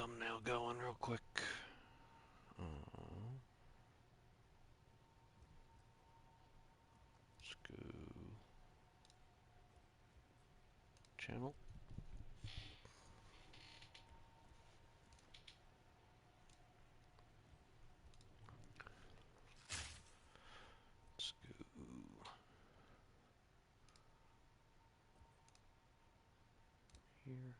thumbnail going real quick. Uh, let's go channel. Let's go here.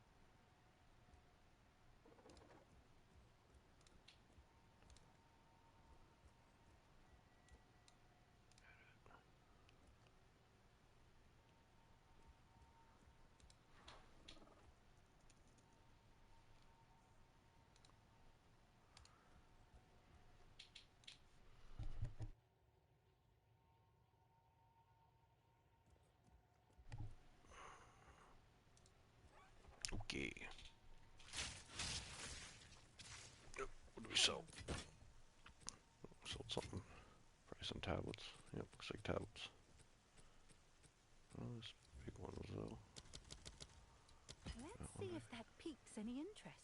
Okay. Yep. What do we sell? Sold something. Probably some tablets. Yep, looks like tablets. Oh, this big one was though. Let's That one see if there. that piques any interest.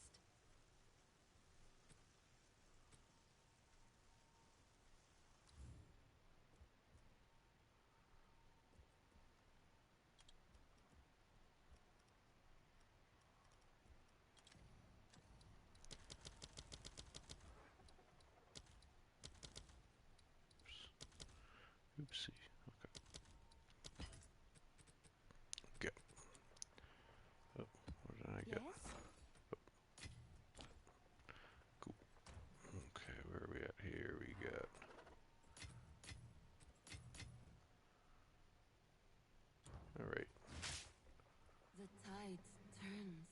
Oopsie. Okay. Oh, what did I get? Yes? Cool. Okay, where are we at here? We got. All right. The tide turns.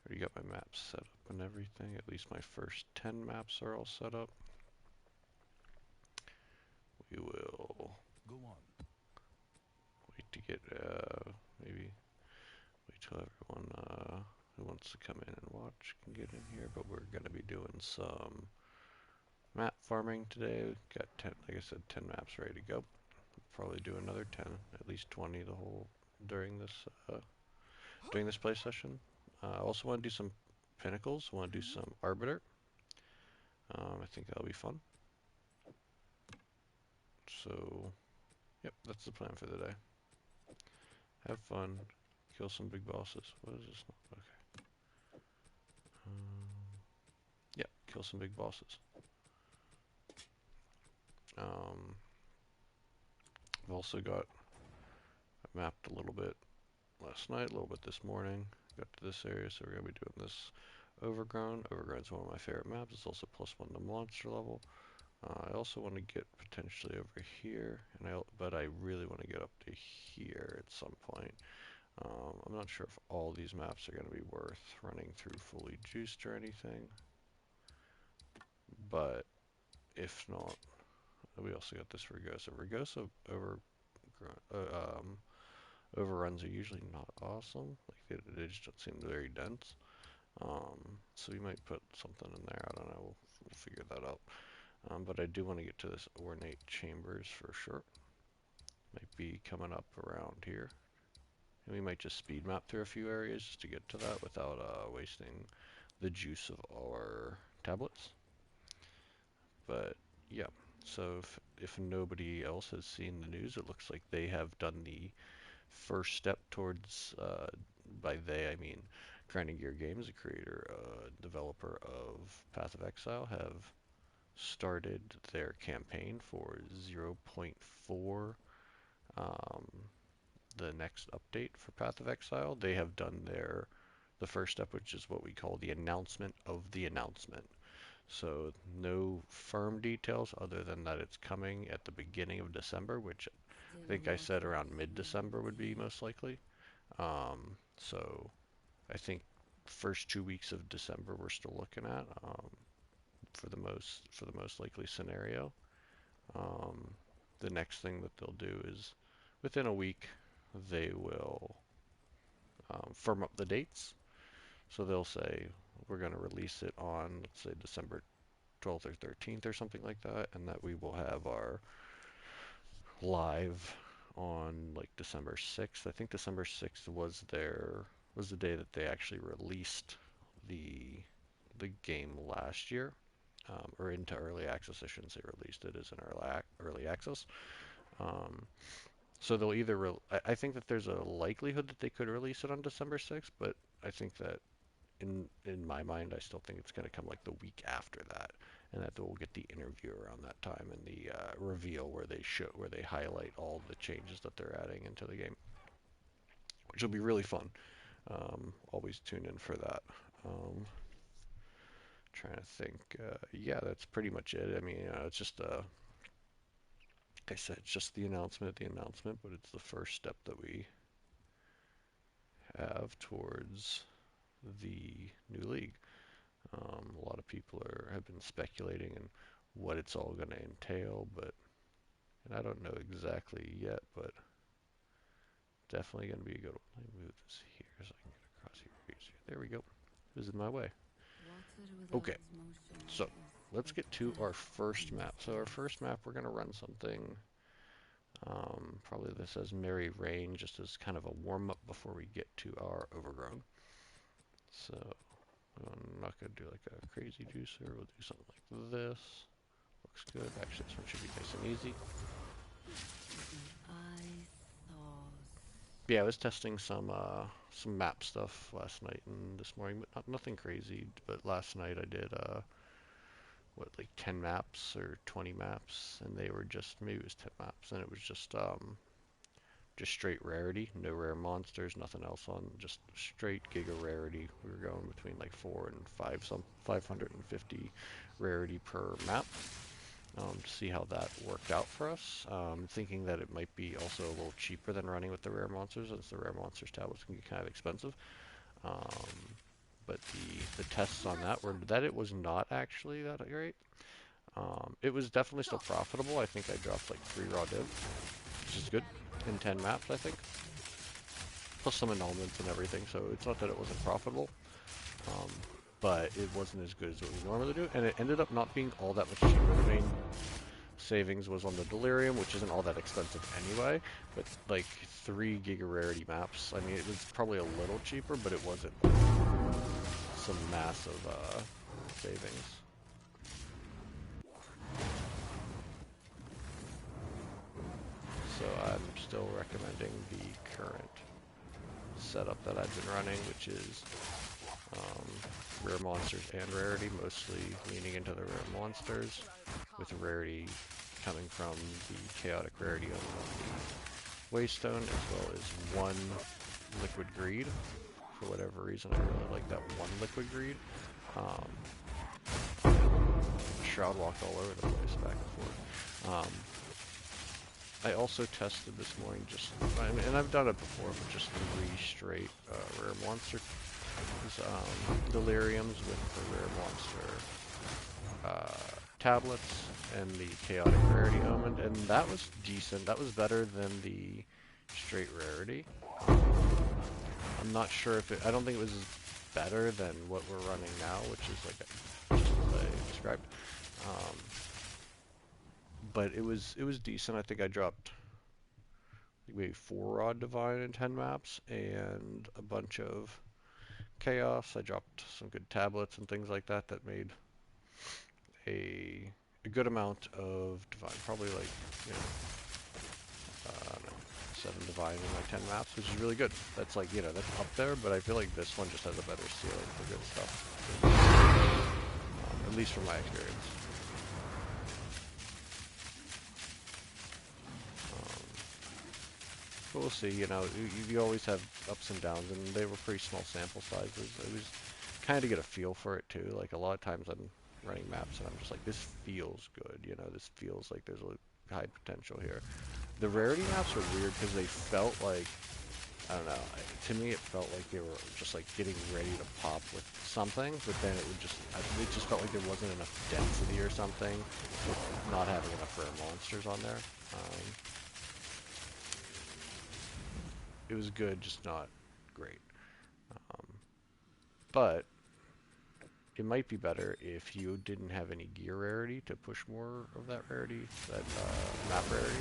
Already got my maps set up and everything. At least my first 10 maps are all set up. We will Go on. wait to get, maybe wait till everyone who wants to come in and watch can get in here. But we're going to be doing some map farming today. Got 10, like I said, 10 maps ready to go. Probably do another 10, at least 20 the whole during this play session. I also want to do some pinnacles. I want to do some arbiter. I think that'll be fun. So, yep, that's the plan for the day. Have fun, kill some big bosses. What is this? Okay. Yeah, kill some big bosses. I've also got mapped a little bit last night, a little bit this morning. Got to this area, so we're gonna be doing this Overgrown. Overgrown's one of my favorite maps. It's also +1 to monster level. I also want to get potentially over here, but I really want to get up to here at some point. I'm not sure if all these maps are going to be worth running through fully juiced or anything, but if not, we also got this Rugosa. Rugosa overruns are usually not awesome. Like they just don't seem very dense. So we might put something in there. I don't know. We'll figure that out. But I do want to get to this ornate chambers for sure. Might be coming up around here. And we might just speed map through a few areas just to get to that without wasting the juice of our tablets. But yeah, so if nobody else has seen the news, it looks like they have done the first step towards, by they I mean Grinding Gear Games, the creator, developer of Path of Exile, have started their campaign for 0.4, um, the next update for Path of Exile. They have done the first step, which is what we call the announcement of the announcement. So no firm details other than that it's coming at the beginning of December, which I Still think I more said around fulfilling mid-December would be here. most likely. So I think first 2 weeks of December we're still looking at, for the most likely scenario. Um, the next thing that they'll do is within a week they will firm up the dates. So they'll say we're going to release it on, let's say, December 12th or 13th or something like that, and that we will have our live on like December 6th. I think December 6th was the day that they actually released the game last year, or into early access. I shouldn't say released it as an early access. Um, so they'll either I think that there's a likelihood that they could release it on December 6th, but I think that in my mind, I still think it's going to come like the week after that, and that we'll get the interview around that time and the reveal where they highlight all the changes that they're adding into the game, which will be really fun. Always tune in for that. Trying to think. Yeah, that's pretty much it. I mean, it's just like I said, it's just the announcement, but it's the first step that we have towards the new league. A lot of people have been speculating and what it's all going to entail, and I don't know exactly yet, but definitely going to be a good one. Let me move this here so I can get across here easier. There we go. It was in my way. Water without Okay, motion so is let's like get to our death first in map. So our space. first map, we're going to run something, probably this as Merry Rain, just as kind of a warm-up before we get to our Overgrown. So I'm not going to do like a crazy juicer. We'll do something like this. Looks good. Actually, this one should be nice and easy. Eyes thaws. Yeah, I was testing some map stuff last night and this morning, but nothing crazy. But last night I did what, like 10 maps or 20 maps, and they were just, maybe it was 10 maps, and it was just straight rarity, no rare monsters, nothing else on, just straight giga rarity. We were going between like 550 rarity per map. To see how that worked out for us. Thinking that it might be also a little cheaper than running with the rare monsters, as the rare monsters tablets can get kind of expensive. Um, but the tests on that were that it was not actually that great. It was definitely still profitable. I think I dropped like 3 raw div, which is good in 10 maps, I think, plus some annulments and everything. So it's not that it wasn't profitable, um, but it wasn't as good as what we normally do, and it ended up not being all that much cheaper. The main savings was on the Delirium, which isn't all that expensive anyway, but like 3 giga rarity maps. I mean, it was probably a little cheaper, but it wasn't some massive savings. So I'm still recommending the current setup that I've been running, which is rare monsters and rarity, mostly leaning into the rare monsters, with rarity coming from the chaotic rarity on the Waystone, as well as 1 liquid greed. For whatever reason, I really like that 1 liquid greed. Shroud walked all over the place, back and forth. I also tested this morning and I've done it before, but just 3 straight rare monster deliriums with the rare monster tablets and the chaotic rarity omen, and that was decent. That was better than the straight rarity. I'm not sure if I don't think it was better than what we're running now, which is like just as I described. But it was decent. I think I dropped maybe 4 raw divine in 10 maps and a bunch of chaos. I dropped some good tablets and things like that that made a good amount of divine. Probably like, you know, I don't know, 7 divine in like 10 maps, which is really good. That's like, you know, that's up there, but I feel like this one just has a better ceiling for good stuff. At least from my experience. But we'll see, you know, you always have ups and downs, and they were pretty small sample sizes. It was kind of to get a feel for it too. Like a lot of times I'm running maps and I'm just like, this feels good, you know, this feels like there's a high potential here. The rarity maps were weird because they felt like, I don't know, to me it felt like they were just like getting ready to pop with something, but then it just felt like there wasn't enough density or something with not having enough rare monsters on there. It was good, just not great. Um, but it might be better if you didn't have any gear rarity to push more of that rarity, that map rarity.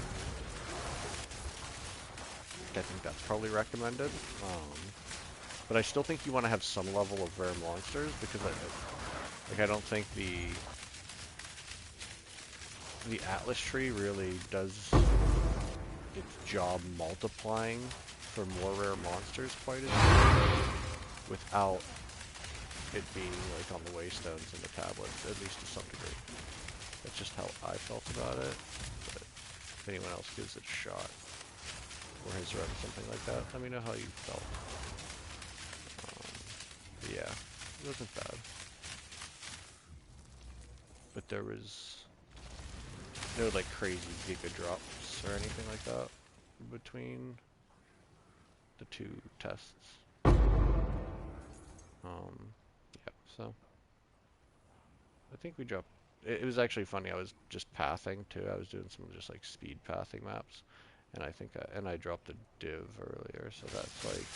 I think that's probably recommended. But I still think you want to have some level of rare monsters because I don't think the Atlas tree really does its job multiplying for more rare monsters quite as much without it being like on the waystones and the tablets, at least to some degree. That's just how I felt about it. But if anyone else gives it a shot or has run something like that, let me know how you felt. But yeah, it wasn't bad. But there was no like crazy giga drops or anything like that between the two tests. Yeah, so I think we dropped. It was actually funny. I was just pathing too. I was doing some just like speed pathing maps, and I dropped a div earlier. So that's like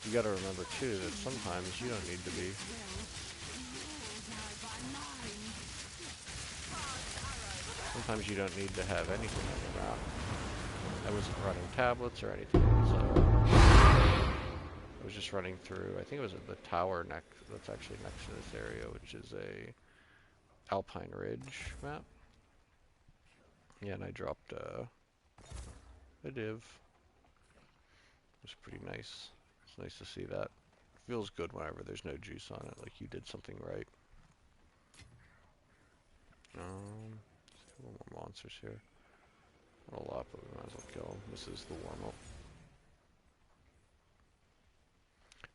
you got to remember too that sometimes you don't need to be. Sometimes you don't need to have anything on the map. I wasn't running tablets or anything, so I was just running through. I think it was the tower next. That's actually next to this area, which is a Alpine Ridge map. Yeah, and I dropped a div. It was pretty nice. It's nice to see that. It feels good whenever there's no juice on it, like you did something right. A little more monsters here. Not a lot, but we might as well kill them. This is the warm-up.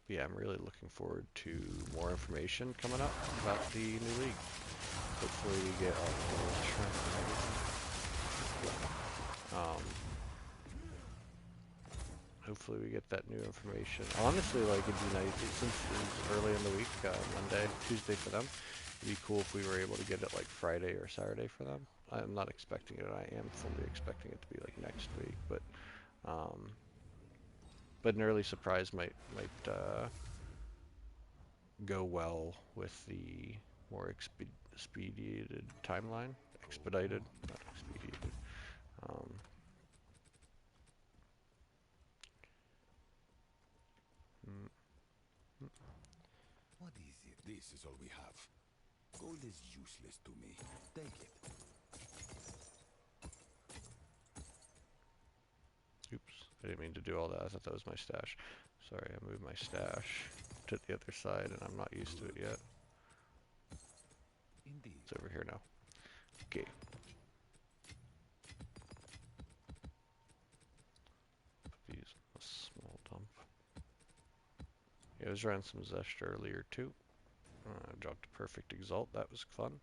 But yeah, I'm really looking forward to more information coming up about the new league. Hopefully we get all the shrimp and everything. Hopefully we get that new information. Honestly, like it'd be nice since it's early in the week, Monday, Tuesday for them. It'd be cool if we were able to get it like Friday or Saturday for them. I'm not expecting it. I am fully expecting it to be like next week, but an early surprise might go well with the more expedited timeline. Expedited, not expedited. Um, mm, mm. What is it? This is all we have. Gold is useless to me. Take it. Oops, I didn't mean to do all that. I thought that was my stash. Sorry, I moved my stash to the other side and I'm not used to it yet. Indeed. It's over here now. Okay. Put these in a small dump. Yeah, I was running some Zest earlier too. Dropped a perfect exalt. That was fun.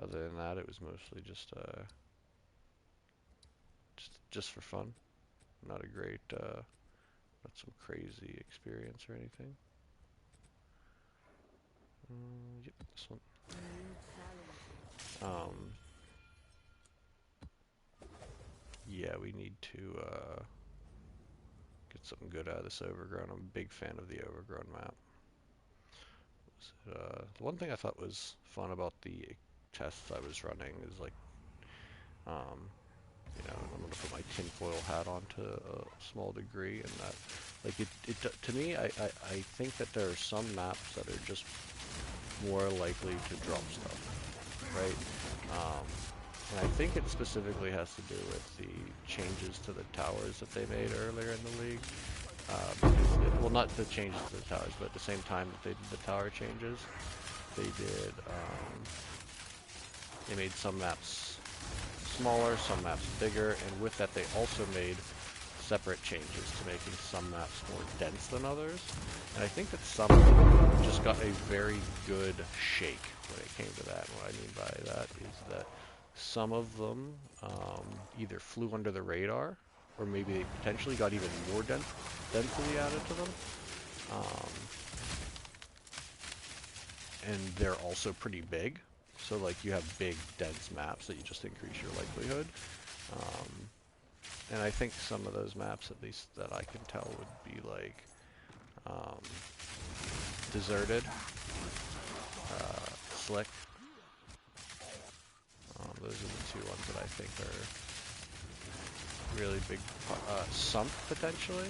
Other than that, it was mostly just for fun. Not a great, not some crazy experience or anything. Yep, this one. Yeah, we need to get something good out of this overgrown. I'm a big fan of the overgrown map. The one thing I thought was fun about the tests I was running is like, you know, I'm gonna put my tinfoil hat on to a small degree, and that, like, to me, I think that there are some maps that are just more likely to drop stuff, right? And I think it specifically has to do with the changes to the towers that they made earlier in the league. Well, not the changes to the towers, but at the same time that they did the tower changes, they made some maps smaller, some maps bigger, and with that they also made separate changes to making some maps more dense than others. And I think that some of them just got a very good shake when it came to that. And what I mean by that is that some of them either flew under the radar, or maybe they potentially got even more density added to them. And they're also pretty big. So like you have big, dense maps that you just increase your likelihood. And I think some of those maps, at least that I can tell, would be like Deserted, Slick. Those are the two ones that I think are really big. Sump, potentially.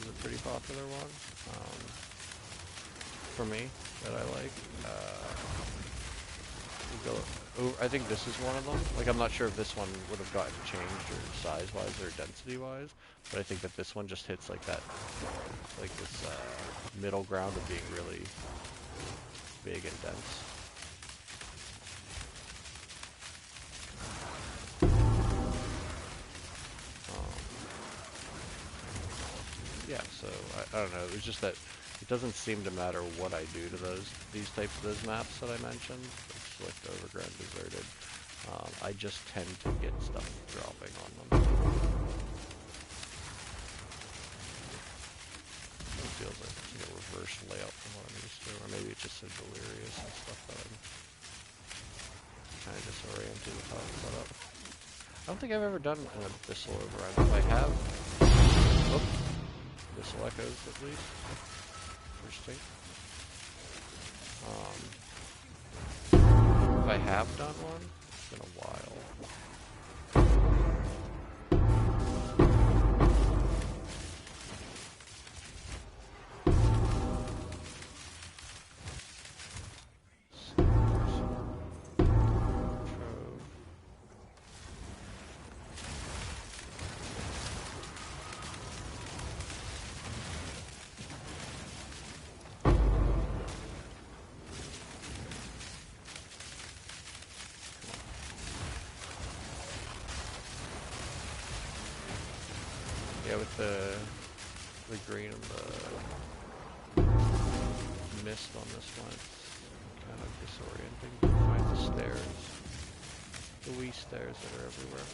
is a pretty popular one for me that I like. I think this is one of them. Like, I'm not sure if this one would have gotten changed or size-wise or density-wise, but I think that this one just hits like that, like this middle ground of being really big and dense. Yeah, so I don't know. It was just that it doesn't seem to matter what I do to these types of those maps that I mentioned, like Slick, Overgrown, Deserted. I just tend to get stuff dropping on them. It feels like a reverse layout from what I'm used to, or maybe it's just so delirious and stuff that I'm kind of disoriented with how it's set up. I don't think I've ever done an Abyssal Overrun. If I have, Abyssal Echoes at least. Interesting. If I have done one, it's been a while. Yeah, with the green and the mist on this one, it's kind of disorienting. Find the stairs, the wee stairs that are everywhere.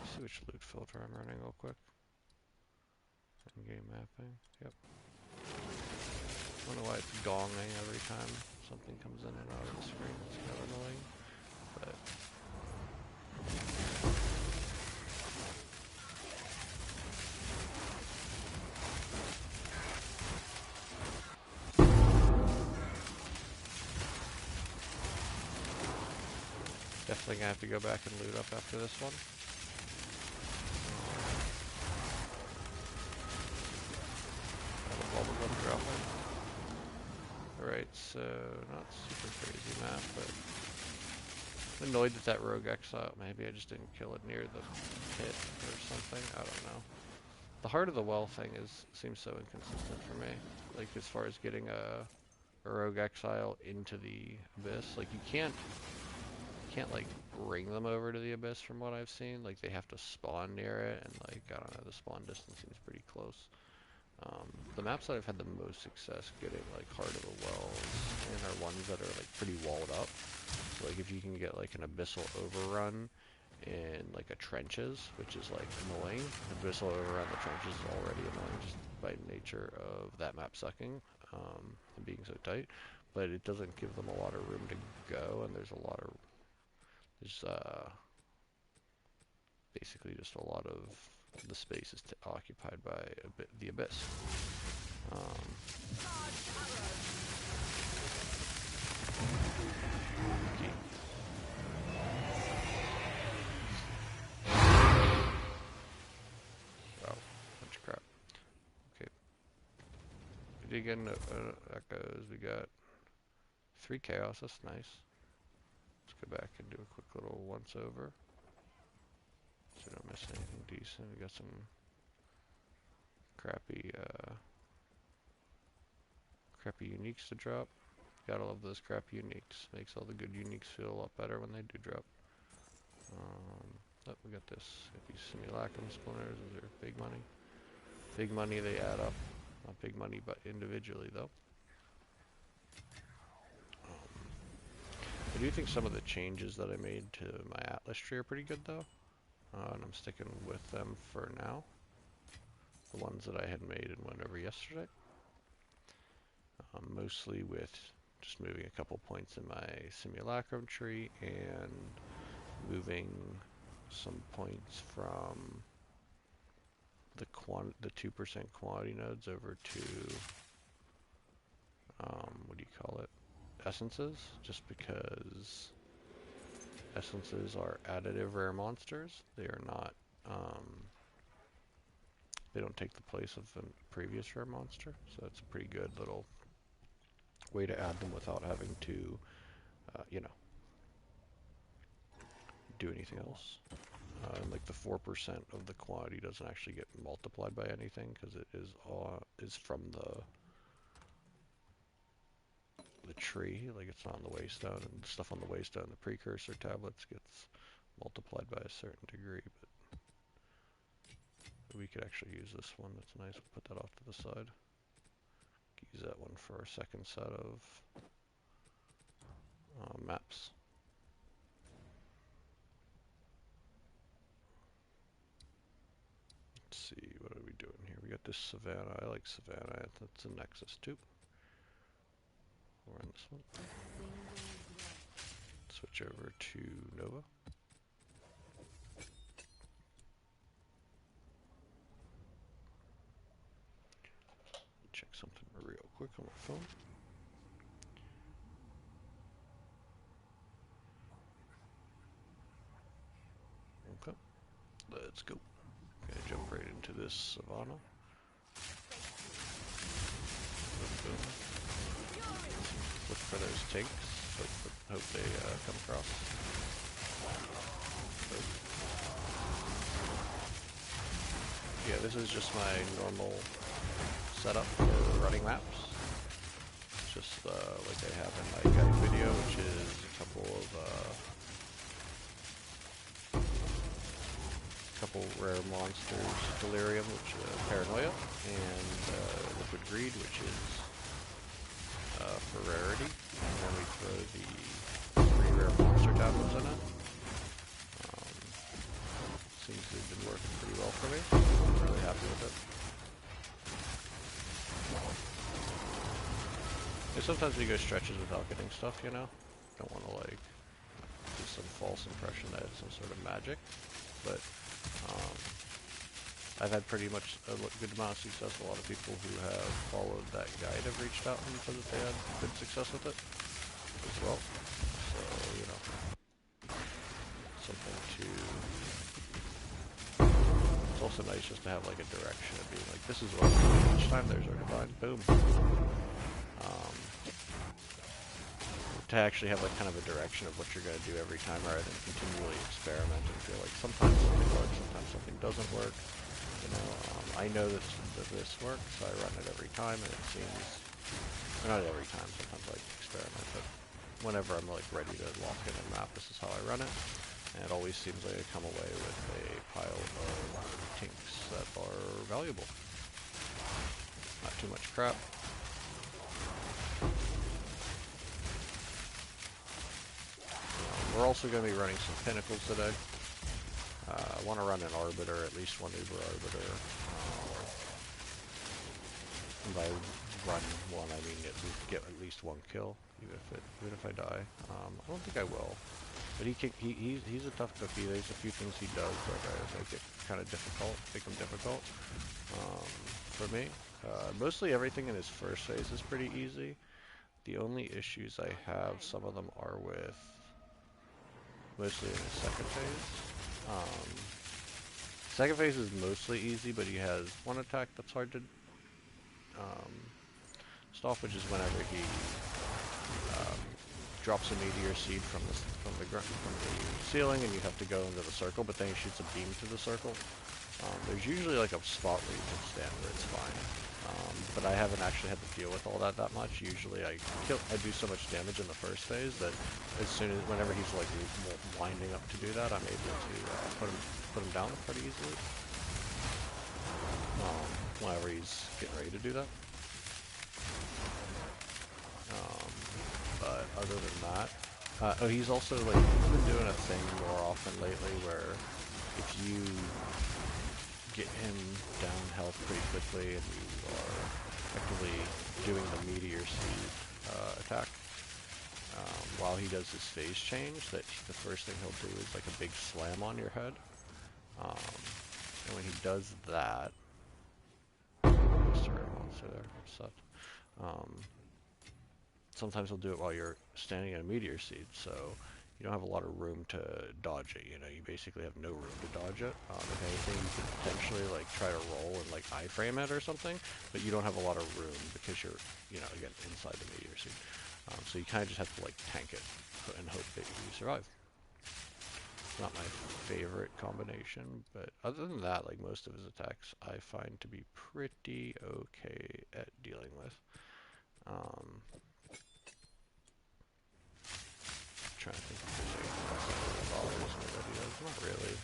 Let's see which loot filter I'm running real quick. In-game mapping, yep. I don't know why it's gonging every time something comes in and out of the screen. It's kind of annoying, but definitely gonna have to go back and loot up after this one. Alright, so not super crazy map, but I'm annoyed that that rogue exile, maybe I just didn't kill it near the pit or something, I don't know. The Heart of the Well thing seems so inconsistent for me, like as far as getting a rogue exile into the abyss. Like you can't like bring them over to the abyss from what I've seen. Like they have to spawn near it, and like I don't know, the spawn distance seems pretty close. The maps that I've had the most success getting like Heart of the Wells in are ones that are like pretty walled up. So like if you can get like an abyssal overrun in like a trenches, which is like annoying. Abyssal overrun the trenches is already annoying just by nature of that map sucking and being so tight. But it doesn't give them a lot of room to go, and there's basically just a lot of the space is occupied by the abyss. Okay. Wow, bunch of crap. Okay. We did get echoes. We got 3 chaos. That's nice. Let's go back and do a quick little once over. So we don't miss anything decent. We got some crappy uniques to drop. Gotta love those crappy uniques. Makes all the good uniques feel a lot better when they do drop. Oh, we got this. Got these simulacrum splinters. Those are big money. Big money, they add up. Not big money, but individually though. I do think some of the changes that I made to my Atlas tree are pretty good though. And I'm sticking with them for now. The ones that I had made and went over yesterday. Mostly with just moving a couple points in my simulacrum tree and moving some points from the 2% quantity nodes over to what do you call it? Essences, just because essences are additive rare monsters. They are not, they don't take the place of a previous rare monster, so it's a pretty good little way to add them without having to, you know, do anything else. And like the 4% of the quantity doesn't actually get multiplied by anything because it is from the tree. Like it's not on the waystone, and stuff on the waystone, the precursor tablets gets multiplied by a certain degree. But we could actually use this one. That's nice. We'll put that off to the side. Use that one for our second set of maps. Let's see, what are we doing here? We got this Savannah. I like Savannah. That's a Nexus too. We'll run this one. Switch over to Nova. Check something real quick on my phone. Okay, let's go. Gonna jump right into this Savannah. Boom, boom. Look for those tanks. Hope they come across. Boom. Yeah, this is just my normal setup for running maps. Just like I have in my guide video, which is a couple rare monsters, Delirium, which is Paranoia, and Liquid Greed, which is for rarity. And then we throw the 3 rare monster tablets in it. Seems to have been working pretty well for me. I'm really happy with it. And sometimes we go stretches without getting stuff, you know? Don't want to like give some false impression that it's some sort of magic, but I've had pretty much a good amount of success. A lot of people who have followed that guide have reached out and said that they had good success with it as well. So, you know, something to... It's also nice just to have like a direction of being like, this is what I'm doing each time. There's our divine. Boom. To actually have like kind of a direction of what you're going to do every time rather than continually experiment and feel like sometimes something works, sometimes something doesn't work. You know, I know that this works, so I run it every time, and it seems, well, not every time, sometimes I experiment, but whenever I'm like ready to lock in a map, this is how I run it. And it always seems like I come away with a pile of tinks that are valuable. Not too much crap. We're also going to be running some pinnacles today. I want to run an arbiter, at least one uber arbiter. And by run one, I mean get at least one kill, even if I die. I don't think I will, but he's a tough cookie. There's a few things he does that make it kind of difficult, make him difficult for me. Mostly everything in his first phase is pretty easy. The only issues I have, some of them are with mostly in his second phase. Second phase is mostly easy, but he has one attack that's hard to stop, which is whenever he drops a meteor seed from the ceiling, and you have to go into the circle. But then he shoots a beam through the circle. There's usually like a spot where you can stand where it's fine. But I haven't actually had to deal with all that much. Usually I do so much damage in the first phase that whenever he's like winding up to do that, I'm able to put him down pretty easily. Whenever he's getting ready to do that. But other than that, he's also like been doing a thing more often lately where if you get him down health pretty quickly and you are effectively doing the meteor seed attack while he does his phase change, that the first thing he'll do is like a big slam on your head. And when he does that, sorry, monster there, upset. sometimes they'll do it while you're standing in a meteor seed, so you don't have a lot of room to dodge it. You know, you basically have no room to dodge it. If anything, you could potentially like try to roll and like iframe it or something, but you don't have a lot of room because you're, you know, again inside the meteor seed. So you kind of just have to like tank it and hope that you survive. Not my favorite combination, but other than that, like most of his attacks, I find to be pretty okay at dealing with. Trying to think if there's anything else that bothers me that he does. Not really.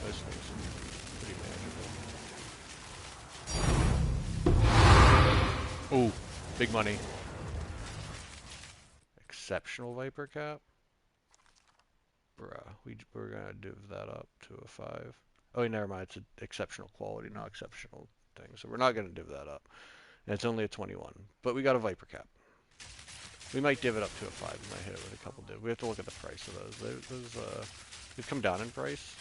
Most things are pretty manageable. Oh, big money. Exceptional Viper Cap? Bruh, we're gonna div that up to a 5. Oh, wait, never mind. It's an exceptional quality, not exceptional thing. So we're not gonna div that up. And it's only a 21. But we got a Viper Cap. We might div it up to a 5. We might hit it with a couple div. We have to look at the price of those. They've come down in price.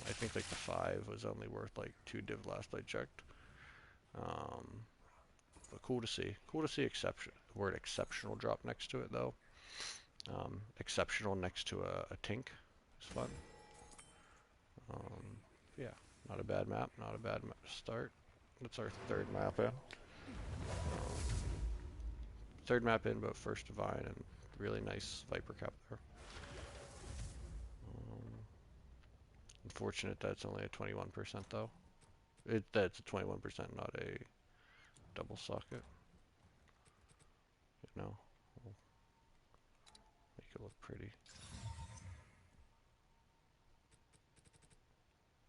I think like the 5 was only worth like 2 div last I checked. But cool to see. Cool to see word exceptional drop next to it though. Exceptional next to a tink is fun. Yeah, not a bad map. Not a bad start. That's our third map in. Third map in, but first Divine and really nice Viper Cap there. Unfortunate that it's only a 21% though. That's a 21%, not a double socket. You know, we'll make it look pretty.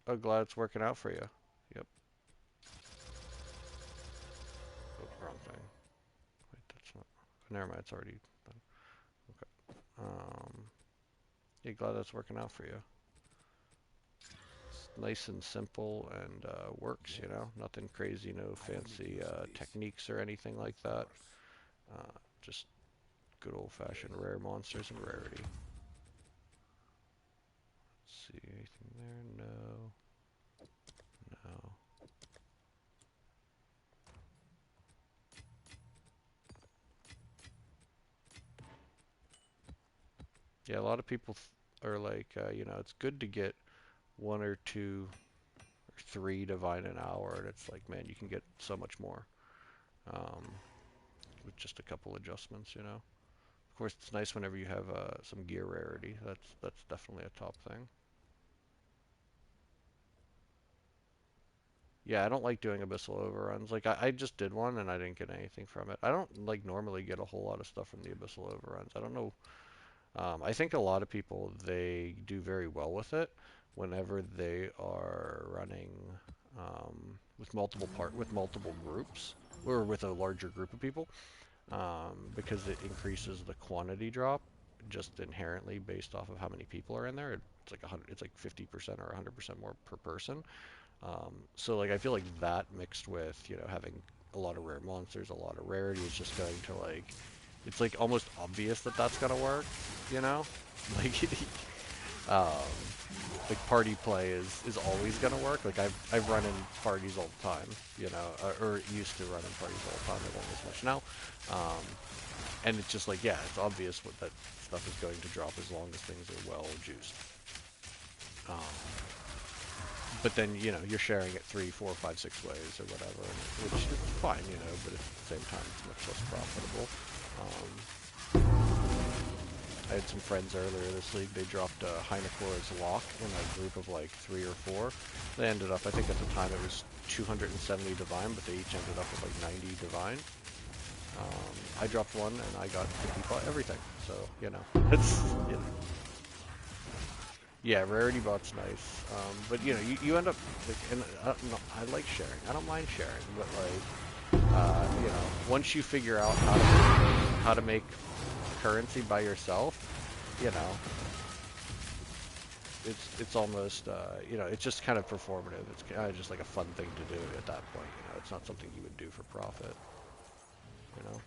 Oh, glad it's working out for you. Yep. Oh, wrong thing. Wait, that's not. Never mind, it's already done. Okay. Yeah, glad that's working out for you. It's nice and simple and works, you know? Nothing crazy, no fancy techniques or anything like that. Just good old-fashioned rare monsters and rarity. Let's see, anything there? No. No. Yeah, a lot of people are like, you know, it's good to get 1 or 2 or 3 divine an hour, and it's like, man, you can get so much more with just a couple adjustments, you know. Of course, it's nice whenever you have some gear rarity. That's definitely a top thing. Yeah, I don't like doing abyssal overruns. Like I just did one and I didn't get anything from it. I don't like normally get a whole lot of stuff from the abyssal overruns. I don't know. I think a lot of people they do very well with it whenever they are running with multiple groups or with a larger group of people because it increases the quantity drop just inherently based off of how many people are in there. It's like 100, it's like 50% or 100% more per person. So like I feel like that mixed with, you know, having a lot of rare monsters, a lot of rarity is just going to like, it's like almost obvious that that's gonna work, you know? Like, um, like party play is always gonna work. Like I've run in parties all the time, you know, or used to run in parties all the time. I don't as much now. And it's just like, yeah, it's obvious what that stuff is going to drop as long as things are well juiced. But then, you know, you're sharing it 3, 4, 5, 6 ways or whatever, which is fine, you know, but at the same time, it's much less profitable. I had some friends earlier this league, they dropped Heinekor's Lock in a group of like 3 or 4. They ended up, I think at the time it was 270 Divine, but they each ended up with like 90 Divine. I dropped one and I got 50 everything, so, you know, it's, you know. Yeah, rarity bot's nice, but you know, you end up like, and I like sharing. I don't mind sharing, but like, you know, once you figure out how to make currency by yourself, you know, it's almost you know, it's just kind of performative. It's kind of just like a fun thing to do at that point. You know, it's not something you would do for profit. You know.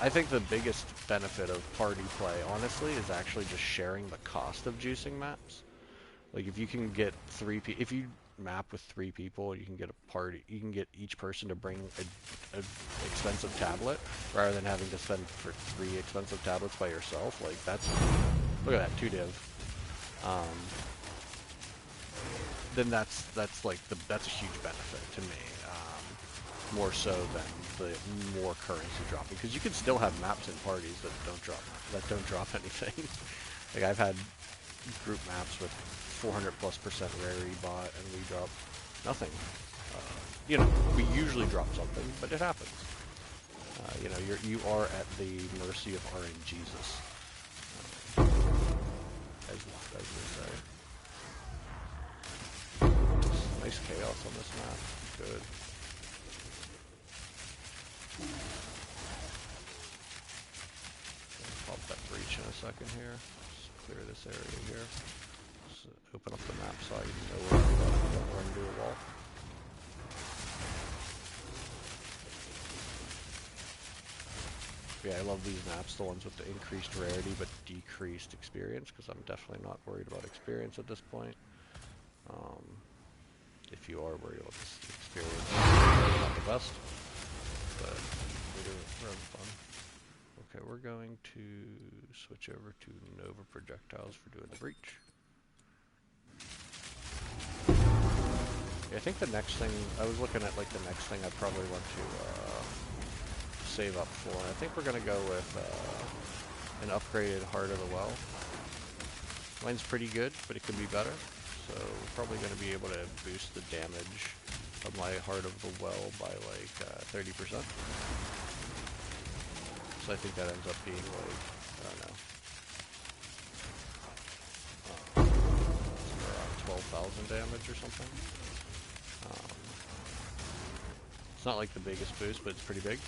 I think the biggest benefit of party play, honestly, is actually just sharing the cost of juicing maps. Like if you can get if you map with 3 people, you can get a party. You can get each person to bring a expensive tablet rather than having to spend for 3 expensive tablets by yourself. Like that's look at that 2 div. Um, then that's like that's a huge benefit to me. More so than the more currency dropping, because you can still have maps in parties that don't drop anything. Like I've had group maps with 400+% rarity bot, and we drop nothing. You know, we usually drop something, but it happens. You know, you are at the mercy of RNGesus, as we say. Nice chaos on this map. Good. Pop that breach in a second here. Just clear this area here. Just open up the map so I know where I'm going. Don't run into a wall. Yeah, I love these maps, the ones with the increased rarity but decreased experience, because I'm definitely not worried about experience at this point. If you are worried about this experience, not the best, but we're having fun. Okay, we're going to switch over to Nova projectiles for doing the breach. Yeah, I think the next thing, I was looking at like the next thing I probably want to save up for, and I think we're going to go with an upgraded Heart of the Well. Mine's pretty good, but it could be better, so we're probably going to be able to boost the damage of my Heart of the Well by like 30%. So I think that ends up being like, I don't know, around 12,000 damage or something. It's not like the biggest boost, but it's pretty big.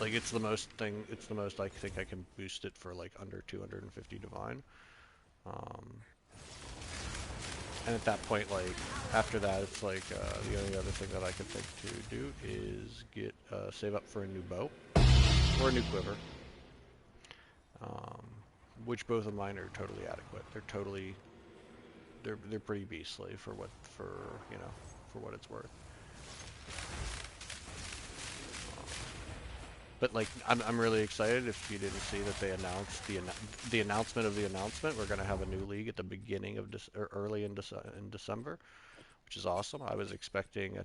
Like it's the most I think I can boost it for like under 250 divine. And at that point, like after that, it's like the only other thing that I can think to do is get save up for a new bow or a new quiver, which both of mine are totally adequate. They're pretty beastly for what it's worth. But like, I'm really excited. If you didn't see that they announced the announcement of the announcement, we're gonna have a new league at the beginning of or early in December, which is awesome. I was expecting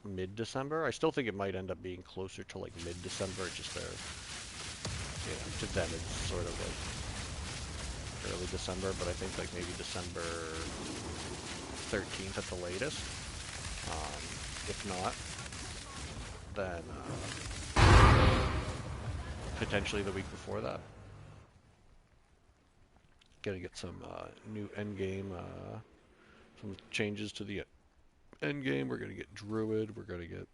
mid-December. I still think it might end up being closer to like mid-December. Just there, to them it's sort of like early December, but I think like maybe December 13th at the latest. If not, then potentially the week before that. Gonna get some new end game, some changes to the end game. We're gonna get Druid. We're gonna get,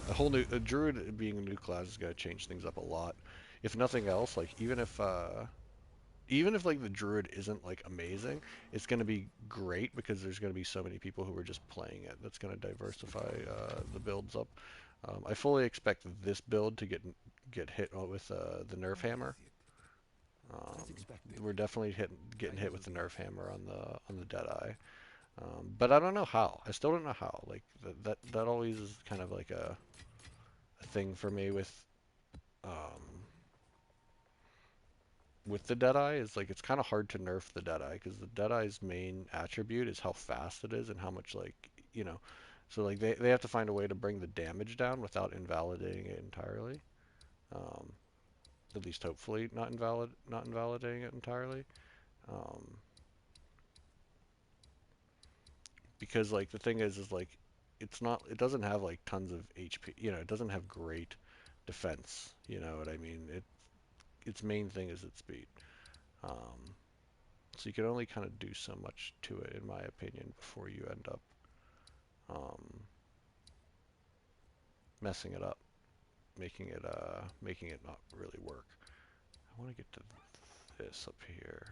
a whole new Druid being a new class is gonna change things up a lot. If nothing else, like even if like the Druid isn't like amazing, it's gonna be great because there's gonna be so many people who are just playing it. That's gonna diversify the builds up. I fully expect this build to get hit with the Nerf Hammer. We're definitely getting hit with the Nerf Hammer on the Deadeye, but I don't know how. I still don't know how. Like that always is kind of like a thing for me with the Deadeye. Is like it's kind of hard to nerf the Deadeye because the Deadeye's main attribute is how fast it is and how much so like they have to find a way to bring the damage down without invalidating it entirely. Um, at least hopefully not invalidating it entirely. Um, because like the thing is like it doesn't have like tons of HP, it doesn't have great defense, you know what I mean? Its main thing is its speed. Um, so you can only kind of do so much to it in my opinion before you end up um, messing it up, making it not really work. I want to get to this up here.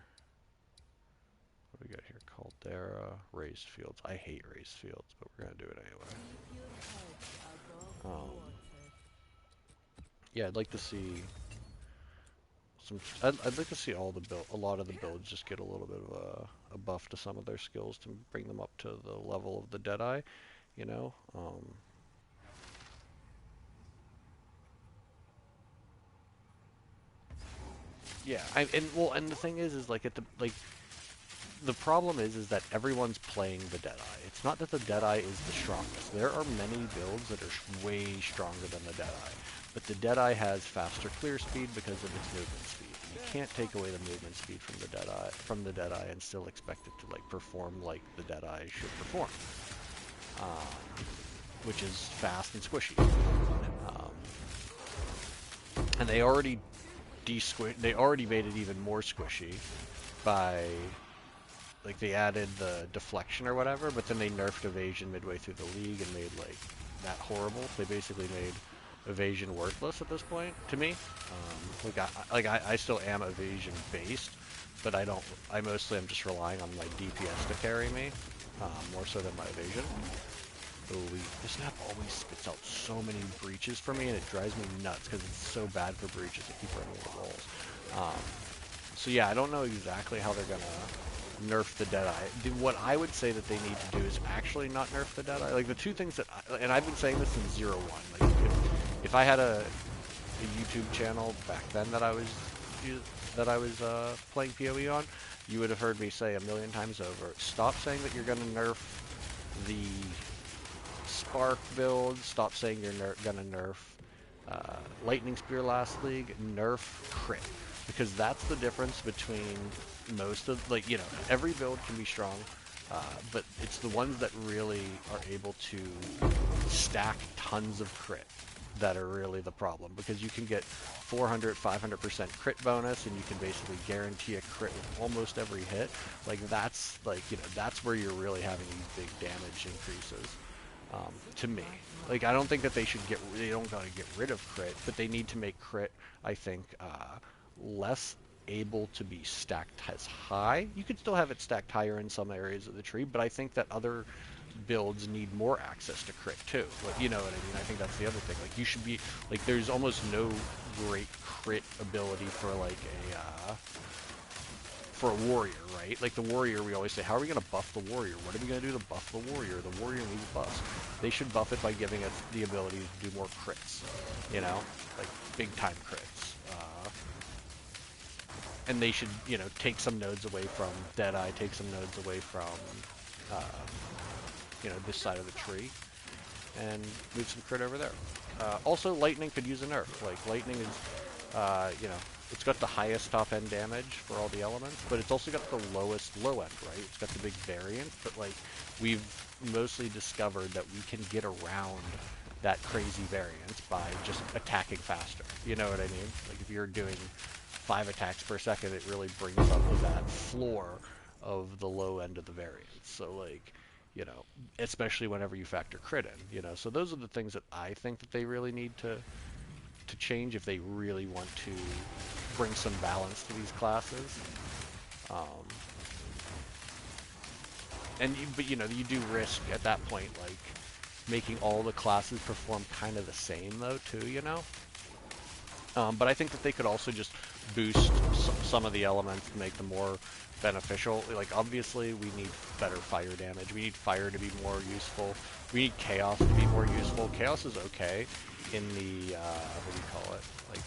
What do we got here? Caldera, raised fields. I hate raised fields, but we're gonna do it anyway. Yeah, I'd like to see I'd like to see a lot of the builds just get a little bit of a buff to some of their skills to bring them up to the level of the Deadeye, you know. Yeah, and the thing is like the problem is that everyone's playing the Deadeye. It's not that the Deadeye is the strongest. There are many builds that are way stronger than the Deadeye, but the Deadeye has faster clear speed because of its movement speed. You can't take away the movement speed from the Deadeye and still expect it to like perform like the Deadeye should perform, um, which is fast and squishy. Um, and they already made it even more squishy by like they added the deflection or whatever, but then they nerfed evasion midway through the league and made like that horrible. They basically made evasion worthless at this point to me. I still am evasion based, but I mostly am just relying on my DPS to carry me more so than my evasion. Ooh, this map always spits out so many breaches for me, and it drives me nuts because it's so bad for breaches to keep running into walls. So yeah, I don't know exactly how they're gonna nerf the Deadeye. What I would say that they need to do is actually not nerf the Deadeye. Like the two things and I've been saying this since 0-1. Like if I had a YouTube channel back then that I was playing PoE on, you would have heard me say a million times over, stop saying that you're gonna nerf the Spark build, stop saying you're gonna nerf Lightning Spear last league, nerf crit. Because that's the difference between most of, like, you know, every build can be strong, but it's the ones that really are able to stack tons of crit that are really the problem. Because you can get 400, 500% crit bonus, and you can basically guarantee a crit with almost every hit. Like, that's, like, you know, that's where you're really having these big damage increases. To me, like I don't think that they don't gotta get rid of crit, but they need to make crit, I think, less able to be stacked as high. You could still have it stacked higher in some areas of the tree, but I think that other builds need more access to crit too. Like, you know what I mean? I think that's the other thing. Like you should be like there's almost no great crit ability for like a warrior, right? Like the warrior, we always say, how are we going to buff the warrior? What are we going to do to buff the warrior? The warrior needs buffs. They should buff it by giving it the ability to do more crits, you know, like big time crits. And they should, you know, take some nodes away from Deadeye, take some nodes away from, uh, you know, this side of the tree, and move some crit over there. Also, Lightning could use a nerf. Like, Lightning is, you know, it's got the highest top-end damage for all the elements, but it's also got the lowest low-end, right? It's got the big variance, but, like, we've mostly discovered that we can get around that crazy variance by just attacking faster. You know what I mean? Like, if you're doing 5 attacks per second, it really brings up to that floor of the low end of the variance. So, like, you know, especially whenever you factor crit in, you know. So those are the things that I think that they really need to change if they really want to bring some balance to these classes. Um, but you know, you do risk at that point, like, making all the classes perform kind of the same, though, too, you know? But I think that they could also just boost some of the elements to make them more beneficial. Like, obviously, we need better fire damage. We need fire to be more useful. We need chaos to be more useful. Chaos is okay in the, what do you call it? Like,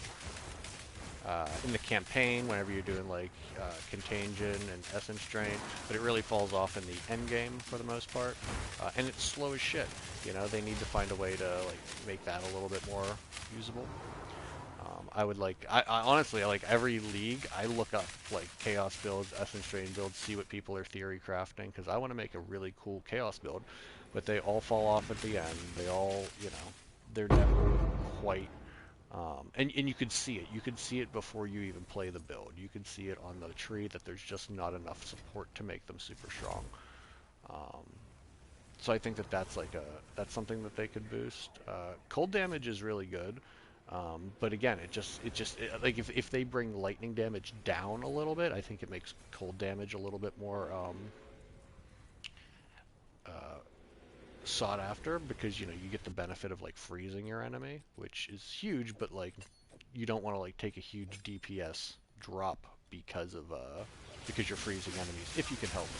in the campaign, whenever you're doing, like, Contagion and Essence Drain, but it really falls off in the end game for the most part. And it's slow as shit. You know, they need to find a way to, like, make that a little bit more usable. I honestly, like every league, I look up like chaos builds, essence drain builds, see what people are theory crafting, because I want to make a really cool chaos build, but they all fall off at the end. They all, you know, they're never quite, and you could see it. You could see it before you even play the build. You could see it on the tree that there's just not enough support to make them super strong. Um, so I think that that's something that they could boost. Cold damage is really good. But again, like if they bring lightning damage down a little bit, I think it makes cold damage a little bit more uh, sought after because you know you get the benefit of like freezing your enemy, which is huge, but like you don't want to like take a huge DPS drop because you're freezing enemies, if you can help it.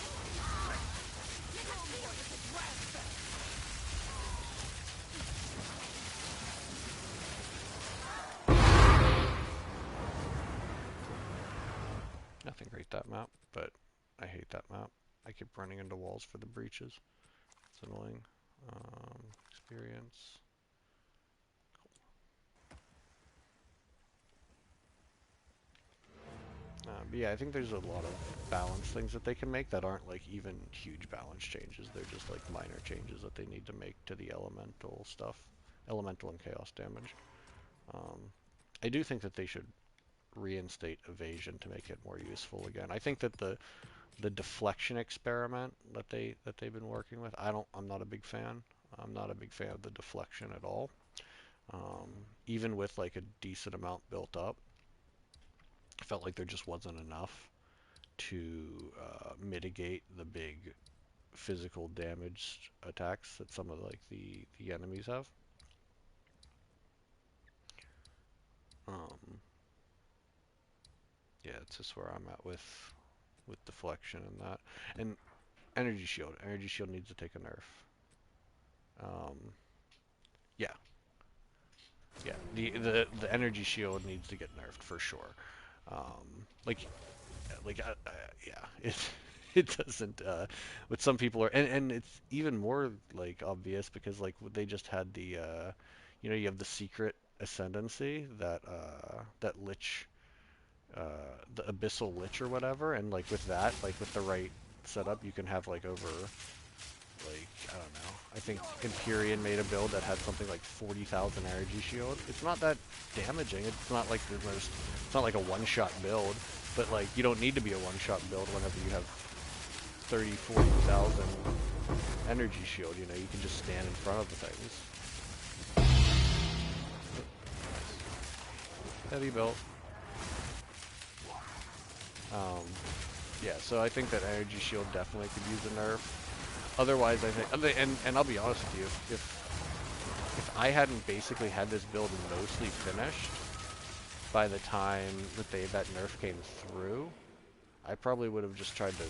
Nothing great that map, but I hate that map. I keep running into walls for the breaches. It's annoying. Experience. But yeah, I think there's a lot of balance things that they can make that aren't like even huge balance changes. They're just like minor changes that they need to make to the elemental stuff, elemental and chaos damage. Um, I do think that they should reinstate evasion to make it more useful again. I think that the deflection experiment that they've been working with, I'm not a big fan. I'm not a big fan of the deflection at all. Even with like a decent amount built up, I felt like there just wasn't enough to mitigate the big physical damage attacks that some of like the enemies have. Um, yeah, it's just where I'm at with deflection and that, and energy shield. Energy shield needs to take a nerf. Um, yeah, yeah. The energy shield needs to get nerfed for sure. Yeah, it doesn't. What some people are, and it's even more like obvious because like they just had you have the secret ascendancy that lich, uh, the abyssal lich or whatever, and like with that, like with the right setup, you can have like over like I don't know. I think Empyrean made a build that had something like 40,000 energy shield. It's not that damaging. It's not like the most. It's not like a one-shot build. But like you don't need to be a one-shot build whenever you have 30, 40,000 energy shield. You know, you can just stand in front of the things. Heavy built. Yeah, so I think that energy shield definitely could use a nerf. Otherwise, I think, and I'll be honest with you, if I hadn't basically had this build mostly finished by the time that nerf came through, I probably would have just tried to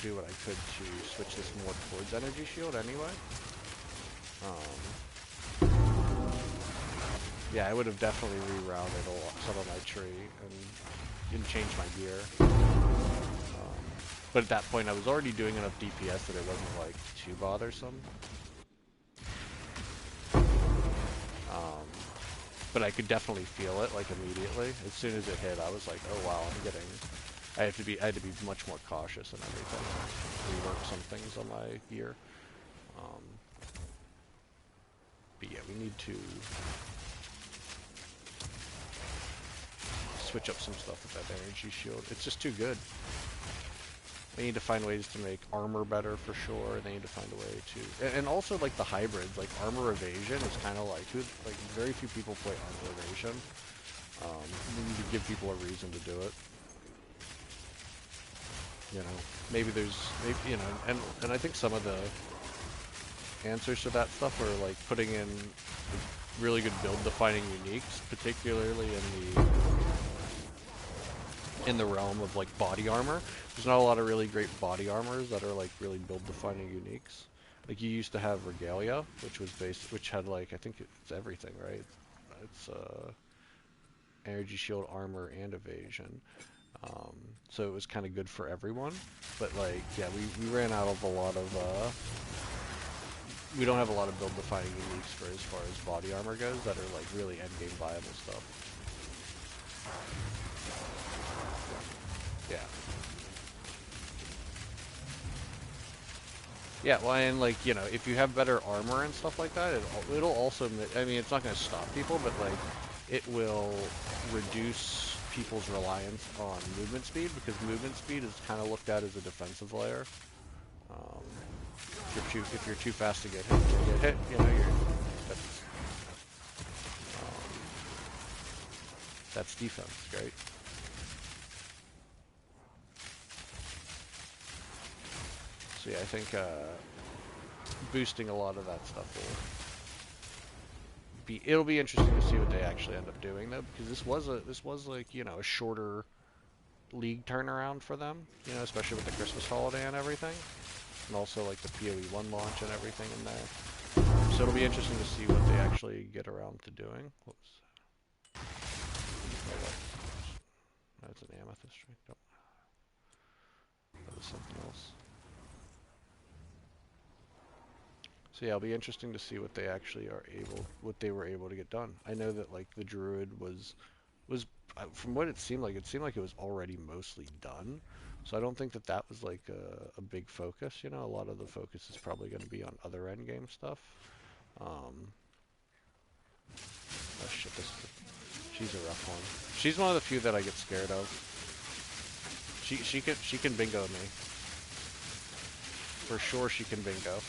do what I could to switch this more towards energy shield anyway. Yeah, I would have definitely rerouted some of my tree and changed my gear. But at that point, I was already doing enough DPS that it wasn't like too bothersome. But I could definitely feel it like immediately. As soon as it hit, I was like, oh wow, I had to be much more cautious and everything. Rework some things on my gear. But yeah, we need to switch up some stuff with that energy shield. It's just too good. They need to find ways to make armor better for sure. They need to find a way to, and also like the hybrids, like armor evasion is kind of like very few people play armor evasion. We need to give people a reason to do it. You know, maybe and I think some of the answers to that stuff are like putting in really good build-defining uniques, particularly in the realm of like body armor. There's not a lot of really great body armors that are like really build-defining uniques. Like you used to have Regalia, which had like I think it's everything, right? It's energy shield, armor, and evasion. So it was kind of good for everyone. But like yeah, we ran out of a lot of we don't have a lot of build-defining uniques for as far as body armor goes that are like really endgame viable stuff. Yeah. Yeah, well, and like, if you have better armor and stuff like that, it'll also, I mean, it's not going to stop people, but like, it will reduce people's reliance on movement speed, because movement speed is kind of looked at as a defensive layer. If you're too fast to get hit, that's defense, right? So yeah, I think boosting a lot of that stuff it'll be interesting to see what they actually end up doing though, because this was like a shorter league turnaround for them, you know, especially with the Christmas holiday and everything, and also like the PoE 1 launch and everything in there. So it'll be interesting to see what they actually get around to doing. Whoops. That's an amethyst ring. No, that was something else. So yeah, it'll be interesting to see what they actually what they were able to get done. I know that like the druid was from what it seemed like it was already mostly done. So I don't think that that was like a big focus. You know, a lot of the focus is probably going to be on other end game stuff. Oh shit, she's a rough one. She's one of the few that I get scared of. She can bingo me. For sure she can bingo.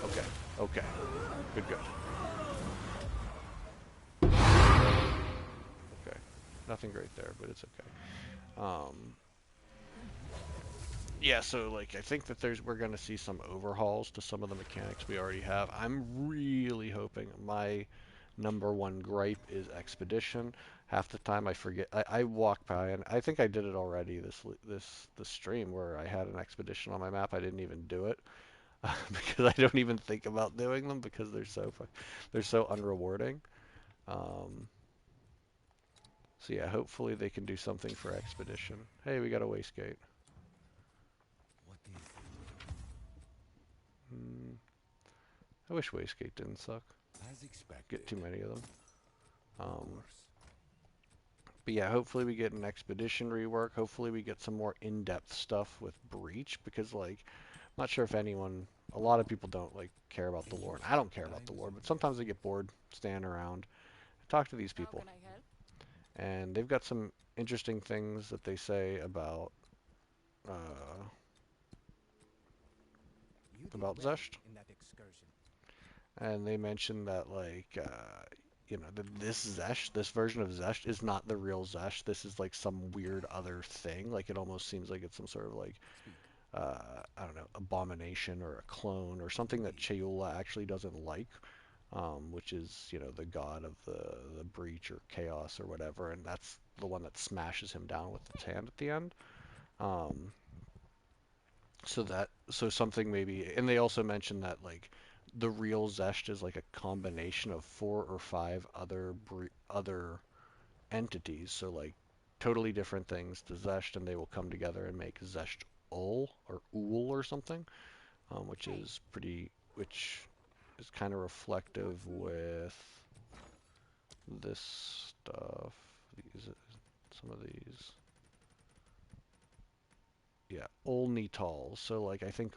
Okay, okay. Good, good. Okay. Nothing great there, but it's okay. Yeah, so like I think that we're gonna see some overhauls to some of the mechanics we already have. I'm really hoping. My number one gripe is expedition. Half the time I forget. I walk by and I think I did it already this stream where I had an expedition on my map. I didn't even do it because I don't even think about doing them because they're so unrewarding. Um, so yeah, hopefully they can do something for expedition. Hey, we got a wastegate. What is it? Hmm. I wish wastegate didn't suck. As expected. Get too many of them. Of Um, course. but yeah, hopefully we get an expedition rework. Hopefully we get some more in-depth stuff with Breach because like, I'm not sure if a lot of people don't like care about the lore, and I don't care about the lore, but sometimes I get bored standing around. Talk to these How people, can I help? and they've got some interesting things that they say uh, You did about well Zesht. in that excursion. And they mentioned that like you know this Zesh, this version of Zesh is not the real Zesh. This is like some weird other thing. Like it almost seems like it's some sort of like Speak. I don't know, abomination or a clone or something that Cheula actually doesn't like, which is you know the god of the breach or chaos or whatever, and that's the one that smashes him down with its hand at the end. Um, so something maybe, and they also mentioned that like the real Zesht is like a combination of 4 or 5 other entities, so like totally different things to Zesht, and they will come together and make Zesht Ul or Ul or something, which is kind of reflective with this stuff. These some of these, yeah, Ul Nital. So like I think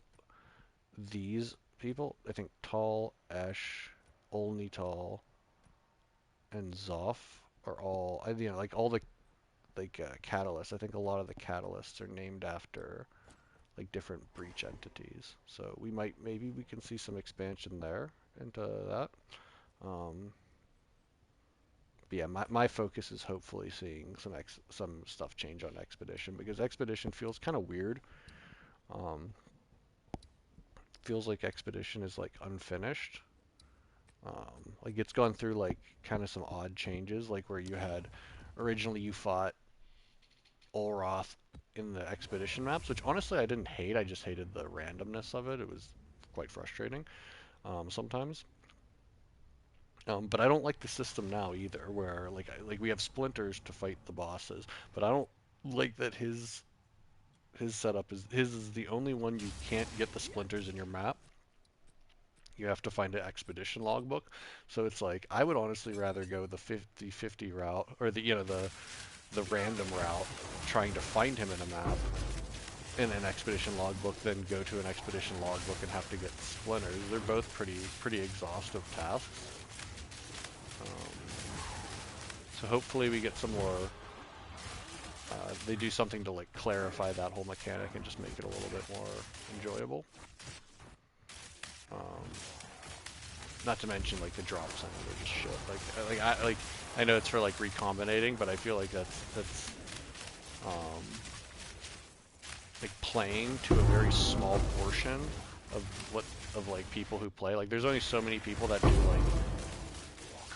these people, I think Tal, Esh, Olnital, and Zoff are all, you know, like all the catalysts. I think a lot of the catalysts are named after like different breach entities. So maybe we can see some expansion there into that. Um, but yeah, my focus is hopefully seeing some stuff change on Expedition because Expedition feels kind of weird. Um, feels like Expedition is like unfinished. Like it's gone through like kind of some odd changes, like where you had originally you fought Olroth in the expedition maps, which honestly I didn't hate. I just hated the randomness of it. It was quite frustrating sometimes. But I don't like the system now either, where like we have splinters to fight the bosses, but I don't like that his setup is his is the only one you can't get the splinters in your map. You have to find an expedition logbook. So it's like I would honestly rather go the 50-50 route or the random route trying to find him in a map in an expedition logbook than go to an expedition logbook and have to get splinters. They're both pretty exhaustive tasks. So hopefully we get some more they do something to like clarify that whole mechanic and just make it a little bit more enjoyable. Not to mention like the drop center, they're just shit. I know it's for like recombinating, but I feel like that's like playing to a very small portion of like people who play. Like there's only so many people that do like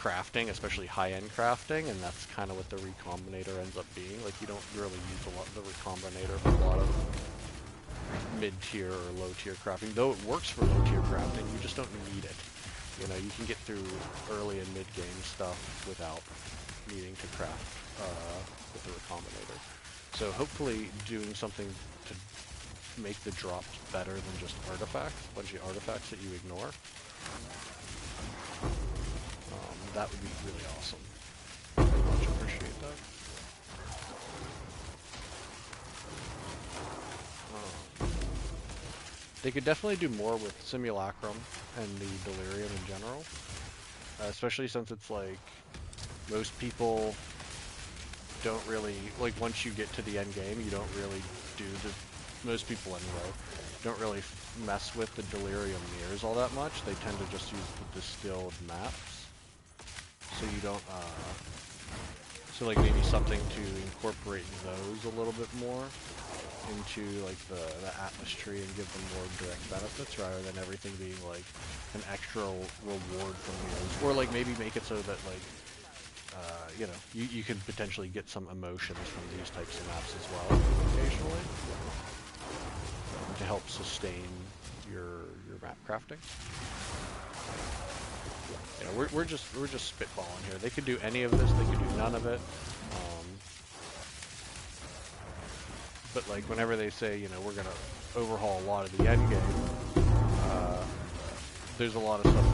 crafting, especially high-end crafting, and that's kind of what the Recombinator ends up being. Like, you don't really use a lot of the Recombinator for a lot of mid-tier or low-tier crafting, though it works for low-tier crafting, you just don't need it. You know, you can get through early and mid-game stuff without needing to craft with the Recombinator. So hopefully doing something to make the drops better than just artifacts, a bunch of artifacts that you ignore, that would be really awesome. I much appreciate that. They could definitely do more with Simulacrum and the Delirium in general, especially since it's like most people don't really, like once you get to the end game, you don't really do most people anyway, don't really mess with the Delirium mirrors all that much. They tend to just use the distilled maps. So you don't, so like maybe something to incorporate those a little bit more into like the atmosphere and give them more direct benefits rather than everything being like an extra reward from those. Or like maybe make it so that like, you know, you can potentially get some emotions from these types of maps as well occasionally to help sustain your map crafting. You know, we're just spitballing here. They could do any of this. They could do none of it. But like whenever they say, you know, we're gonna overhaul a lot of the end game, there's a lot of stuff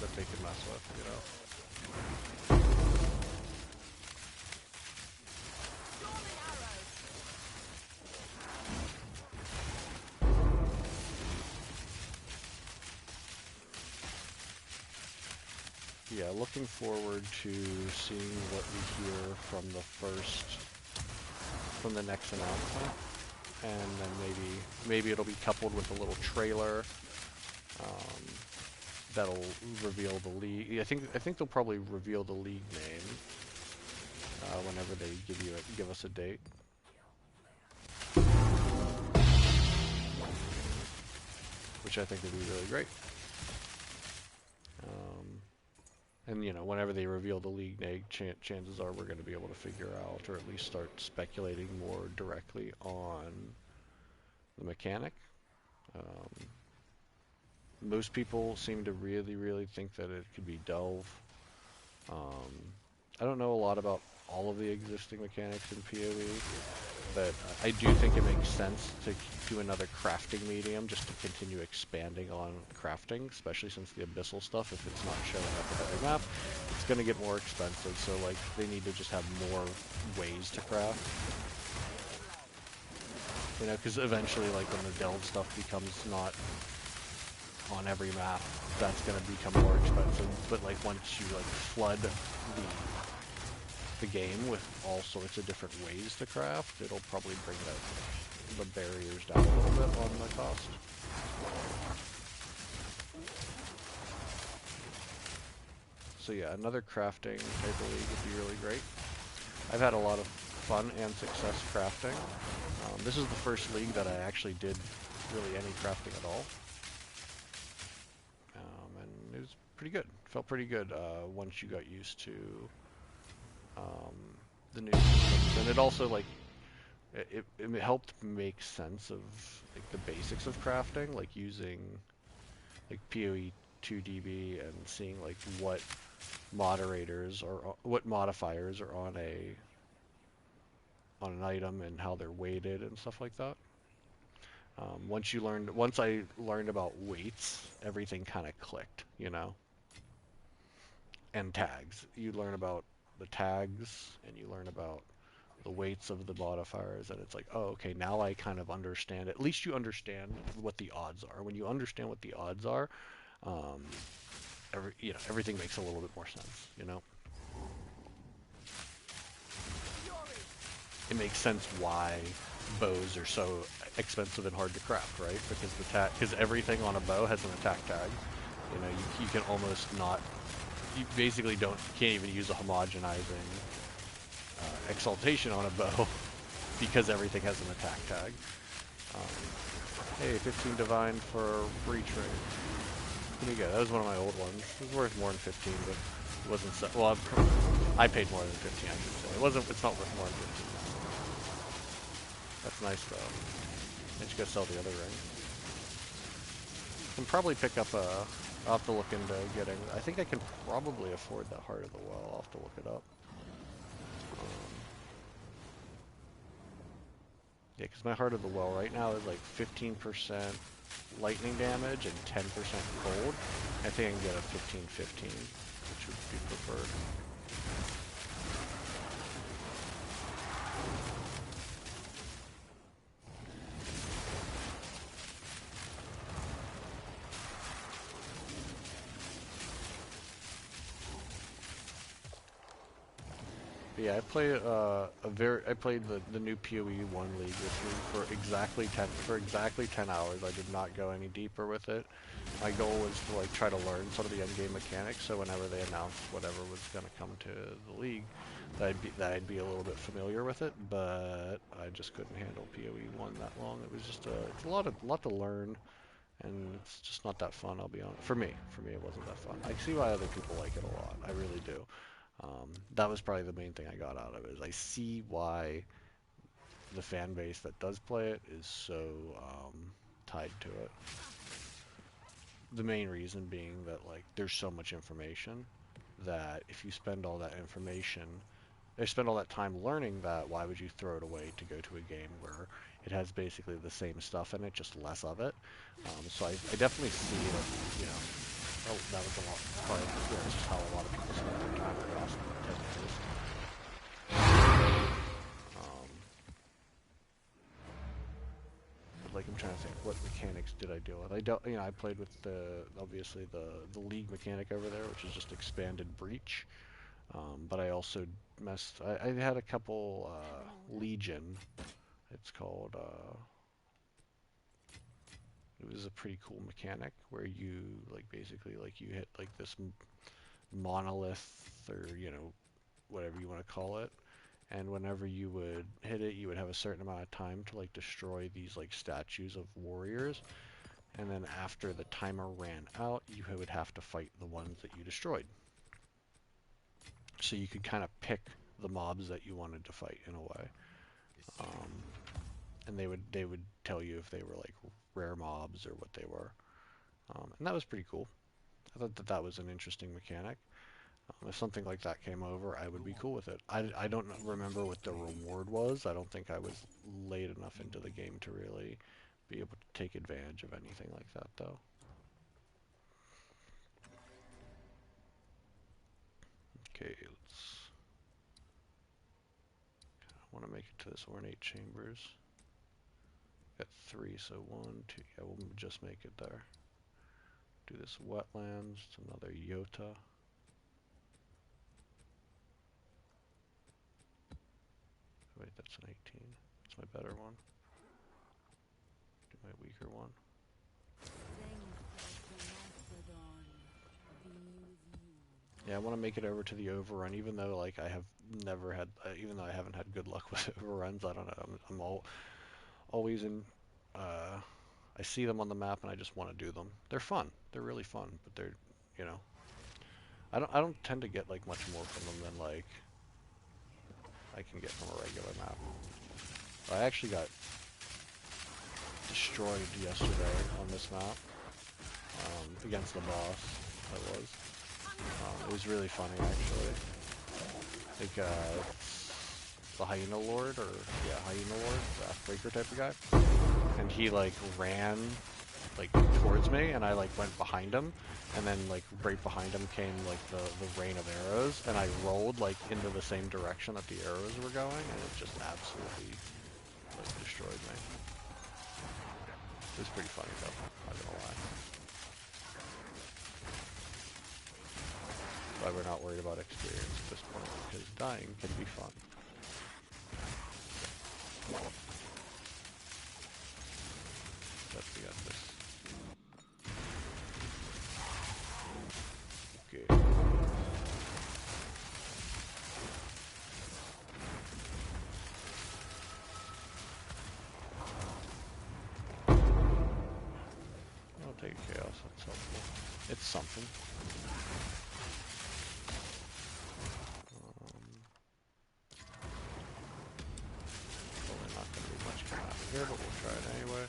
that they can mess with. You know. Yeah, looking forward to seeing what we hear from the next announcement, and then maybe it'll be coupled with a little trailer that'll reveal the league. I think they'll probably reveal the league name whenever they give us a date. Which I think would be really great. And you know, whenever they reveal the league name, chances are we're going to be able to figure out, or at least start speculating more directly on the mechanic. Most people seem to really think that it could be Delve. I don't know a lot about all of the existing mechanics in PoE, but I do think it makes sense to do another crafting medium just to continue expanding on crafting, especially since the abyssal stuff, if it's not showing up in every map, it's going to get more expensive, so like they need to just have more ways to craft. You know, because eventually like when the delve stuff becomes not on every map, that's going to become more expensive, but like once you like flood the game with all sorts of different ways to craft, it'll probably bring the barriers down a little bit on the cost. So yeah, another crafting type of league would be really great. I've had a lot of fun and success crafting. This is the first league that I actually did really any crafting at all. And it was pretty good. Felt pretty good once you got used to the new systems, and it also like it helped make sense of like the basics of crafting, like using like PoE 2DB and seeing like what moderators or what modifiers are on an item and how they're weighted and stuff like that. Once I learned about weights, everything kind of clicked, you know. And tags. You learn about the tags and you learn about the weights of the modifiers, and it's like, oh, okay, now I kind of understand. At least you understand what the odds are. When you understand what the odds are, everything makes a little bit more sense, you know. It makes sense why bows are so expensive and hard to craft, right? Because everything on a bow has an attack tag. You know, you can almost not. You basically can't even use a homogenizing exaltation on a bow because everything has an attack tag. Hey, 15 divine for free trade. Pretty good. That was one of my old ones. It was worth more than 15, but It wasn't so, well, I paid more than 15, I should say. It's not worth more than 15 now. That's nice though. I just gotta sell the other ring. Can probably pick up a, I'll have to look into getting, I think I can probably afford that Heart of the Well, I'll have to look it up. Yeah, because my Heart of the Well right now is like 15% lightning damage and 10% cold. I think I can get a 15-15, which would be preferred. But yeah, I played the new PoE 1 League with you for exactly 10 hours. I did not go any deeper with it. My goal was to like try to learn some of the endgame mechanics, so whenever they announced whatever was going to come to the league, that I'd be a little bit familiar with it. But I just couldn't handle PoE 1 that long. It was just it's a lot to learn, and it's just not that fun. I'll be honest. For me, it wasn't that fun. I see why other people like it a lot. I really do. That was probably the main thing I got out of it. Is I see why the fan base that does play it is so tied to it. The main reason being that like there's so much information that if you spend all that information, or spend all that time learning that, why would you throw it away to go to a game where it has basically the same stuff in it, just less of it? So I definitely see it, you know. Oh, that was a lot part of it. It's just how a lot of people spend their time across technically. But like I'm trying to think, what mechanics did I deal with? I played with obviously the league mechanic over there, which is just expanded breach. But I also I had a couple Legion. It's called. It was a pretty cool mechanic where you like basically like you hit like this monolith or whatever you want to call it, and whenever you would hit it you would have a certain amount of time to like destroy these like statues of warriors, and then after the timer ran out you would have to fight the ones that you destroyed. So you could kind of pick the mobs that you wanted to fight in a way, and they would tell you if they were like rare mobs or what they were, and that was pretty cool. I thought that was an interesting mechanic. If something like that came over, I would be cool with it. I don't remember what the reward was. I don't think I was late enough into the game to really be able to take advantage of anything like that, though. Okay, I want to make it to this ornate chambers. Got 3, so 1, 2. Yeah, we'll just make it there. Do this wetlands. It's another Yota. Wait, that's an 18. That's my better one. Do my weaker one. Yeah, I want to make it over to the overrun, even though like I have never had, even though I haven't had good luck with overruns. I don't know. I'm always in. I see them on the map and I just want to do them. They're fun. They're really fun, but they're, you know, I don't tend to get like much more from them than like I can get from a regular map. I actually got destroyed yesterday on this map against the boss. I was. It was really funny actually. Like the Hyena Lord, or yeah, Hyena Lord, Wrathbreaker type of guy, and he like ran like towards me, and I like went behind him, and then like right behind him came like the rain of arrows, and I rolled like into the same direction that the arrows were going, and it just absolutely like destroyed me. It was pretty funny though, not gonna lie. Why we're not worried about experience at this point, because dying can be fun. But we got this. Okay. I'll take chaos, that's helpful. It's something. here, but we'll try it anyway.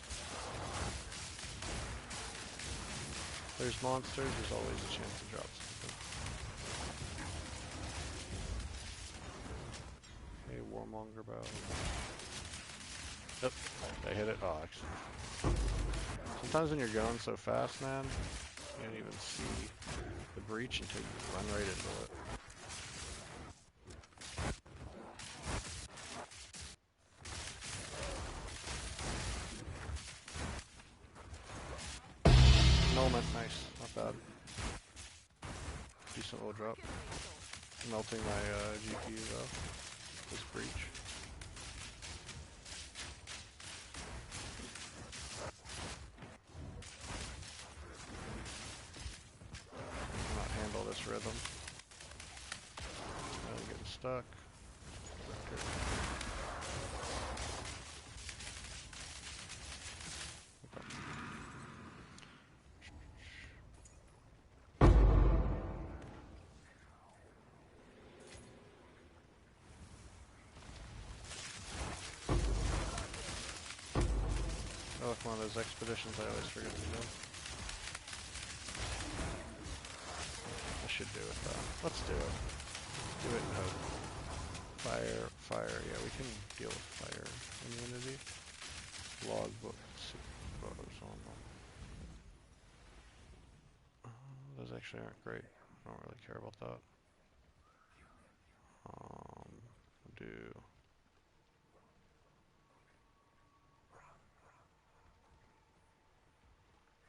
There's monsters, there's always a chance to drop something. Hey, Warmonger bow. Yep, I hit it. Oh, actually. Sometimes when you're going so fast, man, you can't even see the breach until you run right into it. Moment, nice, not bad. Decent low drop. Melting my GPU though. This breach. Cannot handle this rhythm. I'm getting stuck. Okay. Oh, it's one of those expeditions I always forget to do. I should do it though. Let's do it. Do it and hope. Fire, fire, yeah, we can deal with fire immunity. Logbook, photos on them. Those actually aren't great. I don't really care about that. Do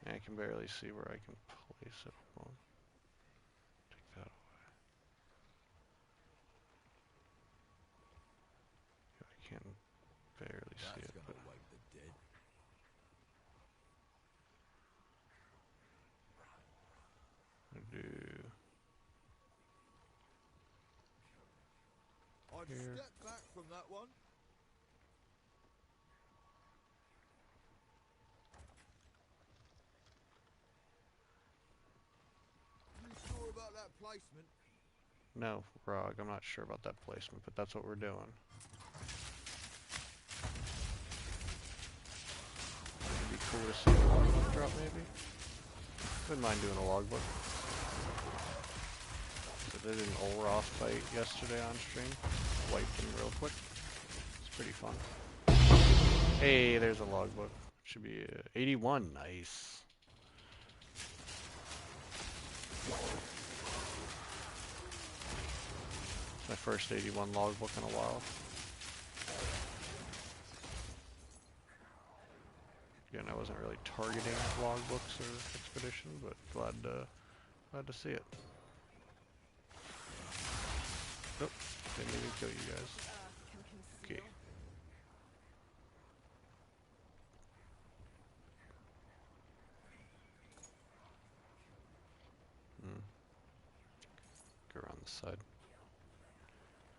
I can barely see where I can place it. Hold on. Take that away. Yeah, I can barely see it, but Wipe the dead. I do I'd here. step back from that one. You sure about that placement? No, Rog, I'm not sure about that placement, but that's what we're doing. It'd be cool to see a logbook drop, maybe. Wouldn't mind doing a logbook. So they did an Olroth fight yesterday on stream. Wiped him real quick. It's pretty fun. Hey, there's a logbook. Should be 81. Nice. It's my first 81 logbook in a while. Again, I wasn't really targeting logbooks or expedition, but glad to see it. Nope, didn't even kill you guys. Okay. Go around the side.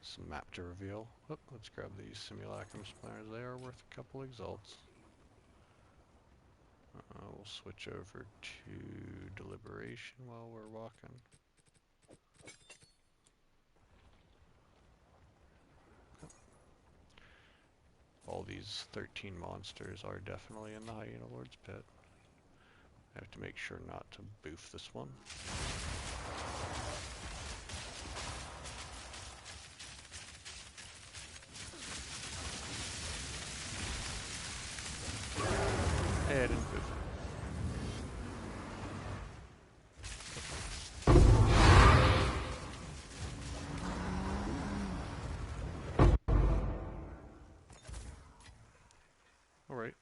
Some map to reveal. Oh, let's grab these simulacrum splinters. They are worth a couple exalts. We'll switch over to deliberation while we're walking. All these 13 monsters are definitely in the Hyena Lord's pit. I have to make sure not to boof this one. Hey, I didn't boof it. Alright.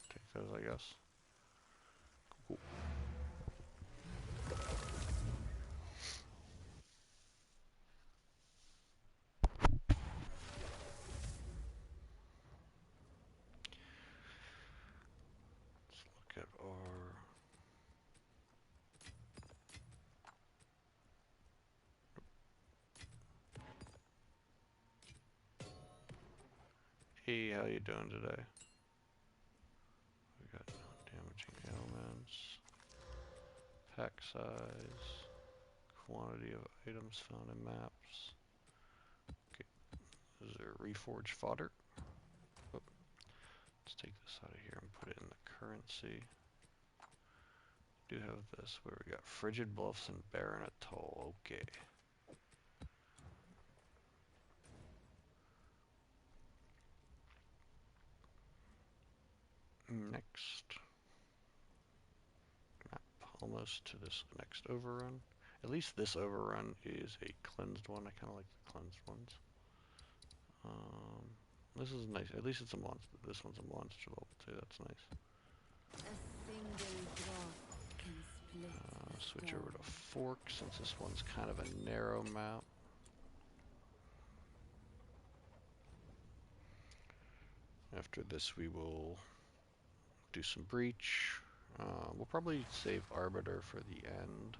Take those, I guess. Cool. Let's look at our... Hey, how you doing today? We got damaging ailments, pack size, quantity of items found in maps. Okay, is there reforged fodder? Oh, Let's take this out of here and put it in the currency. Do have this where we got Frigid Bluffs and Barren Atoll. Okay. Next. Map almost to this next overrun. At least this overrun is a cleansed one. I kind of like the cleansed ones. This is nice. At least it's a monster. This one's a monster level too. That's nice. A single drop can split the Switch over to storm. Fork since this one's kind of a narrow map. After this we will do some Breach. We'll probably save Arbiter for the end.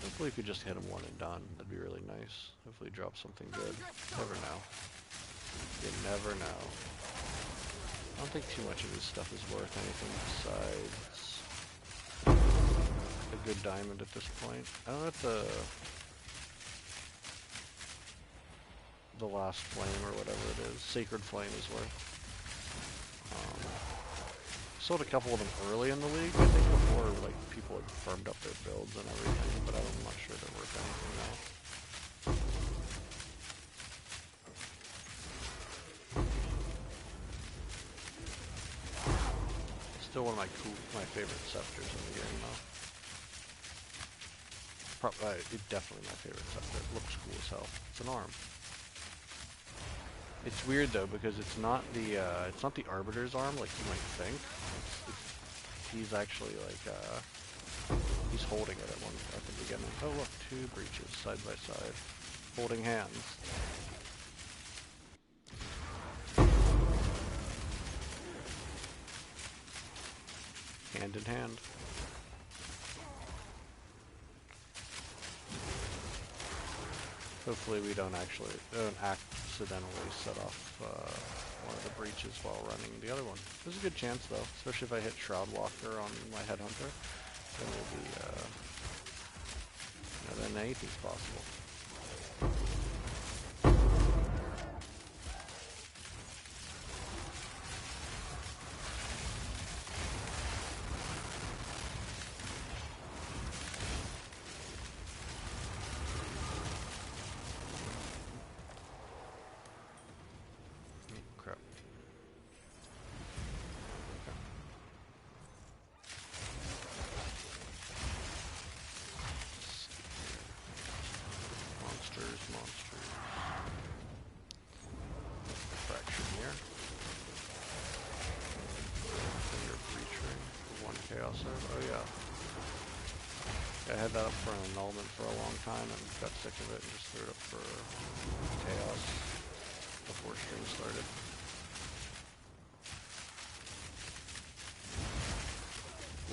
Hopefully if we just hit him one and done, that'd be really nice. Hopefully drop something good. Never know. You never know. I don't think too much of his stuff is worth anything besides a good diamond at this point. I don't know if the last flame or whatever it is, Sacred Flame is worth. Sold a couple of them early in the league, I think before like people had firmed up their builds and everything, but I'm not sure they're worth anything now. Still one of my favorite scepters in the game though. It's definitely my favorite scepter. It looks cool as hell. It's an arm. It's weird though because it's not the Arbiter's arm like you might think. He's actually like he's holding it at the beginning. Oh look, two breaches side by side, holding hands. Hand in hand. Hopefully we don't accidentally set off one of the breaches while running the other one. There's a good chance though, especially if I hit Shroud Walker on my Headhunter. Then we'll be, then anything's possible. Oh yeah. I had that up for an annulment for a long time and got sick of it and just threw it up for chaos before stream started.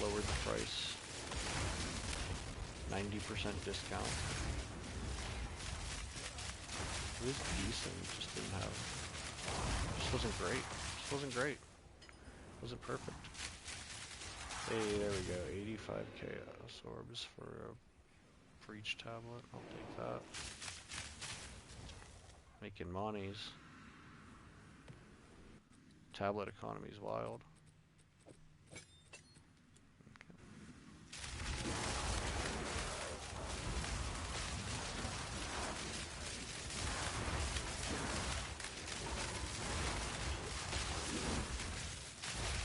Lowered the price. 90% discount. It was decent, just wasn't great. Just wasn't great. Wasn't perfect. Hey, there we go. 85 chaos orbs for a breach tablet. I'll take that. Making monies. Tablet economy's wild.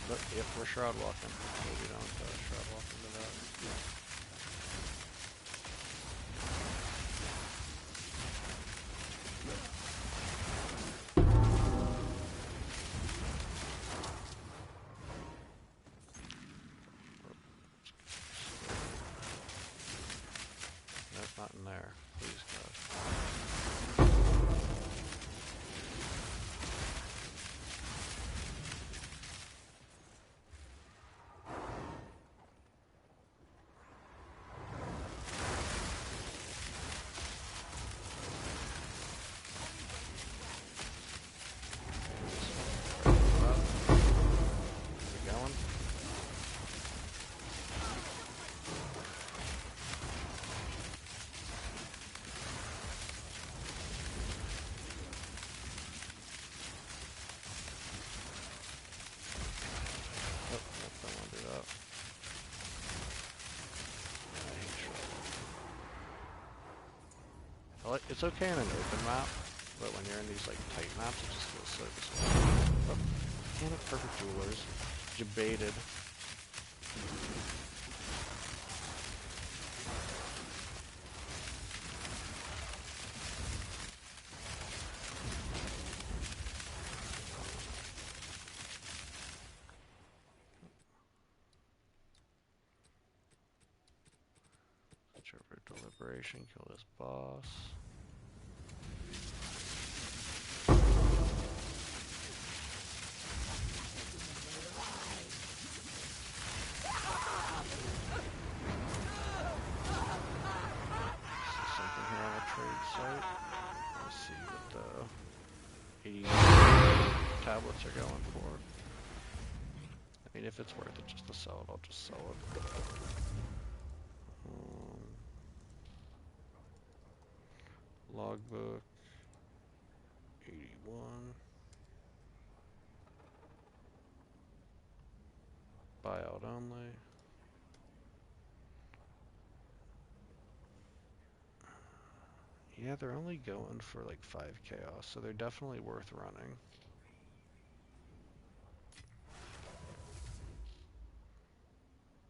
But if we're shroud walking, maybe don't shroud walk into that. That's not in there. Please, God. It's okay in an open map, but when you're in these like tight maps, it just feels so disappointing. Oh, damn it, perfect jewelers. Jebaited. Switch over to Deliberation, kill this boss. See something here on the trade site. Let's see what the 80 tablets are going for. I mean, if it's worth it just to sell it, I'll just sell it. Logbook 81. Buyout only. Yeah, they're only going for like 5 chaos, so they're definitely worth running.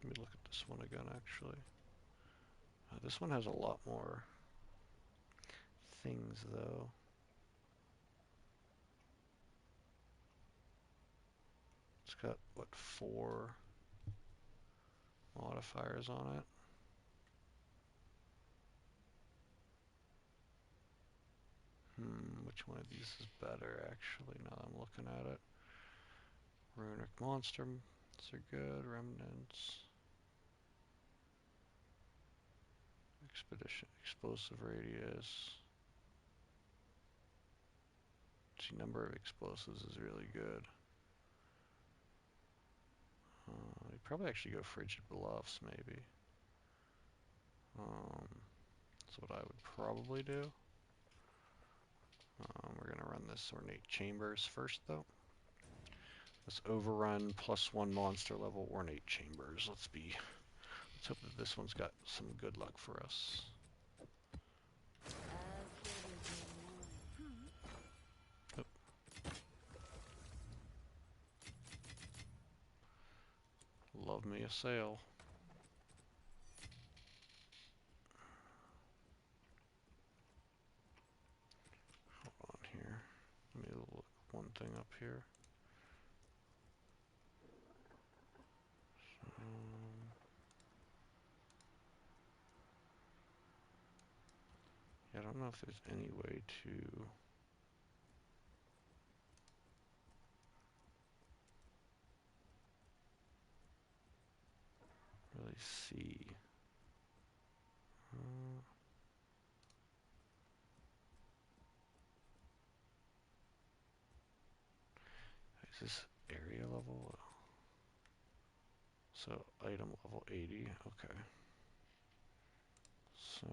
Let me look at this one again, actually. This one has a lot more things, though. It's got, what, 4 modifiers on it? Which one of these is better, actually, now that I'm looking at it? Runic Monster, these are good. Remnants. Expedition, Explosive Radius. See, number of explosives is really good. I'd probably actually go Frigid Bluffs, maybe. That's what I would probably do. We're going to run this Ornate Chambers first, though. Let's overrun +1 monster level Ornate Chambers. Let's hope that this one's got some good luck for us. Oh. Love me a sale. Hold on here. Let me look one thing up here. Yeah, I don't know if there's any way to really see. Is this area level? So item level 80. Okay. So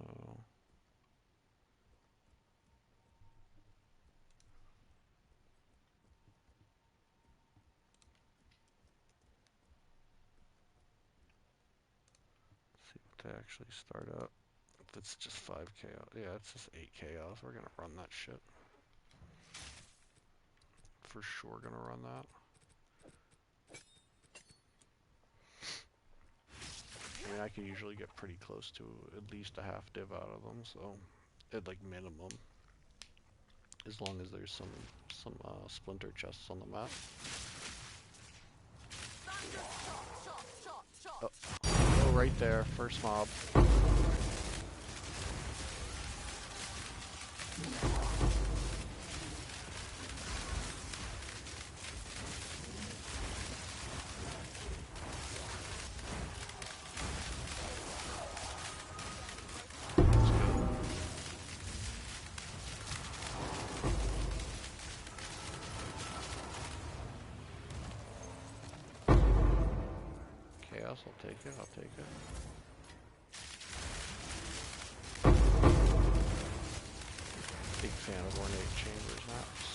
let's see what they actually start up. If it's just 5 chaos. Yeah, it's just 8 chaos. We're gonna run that shit. For sure gonna run that. I mean, I can usually get pretty close to at least a half div out of them, so at like minimum, as long as there's some splinter chests on the map. Oh, right there, first mob. Chaos, I'll take it, I'll take it. Big fan of Ornate Chambers maps.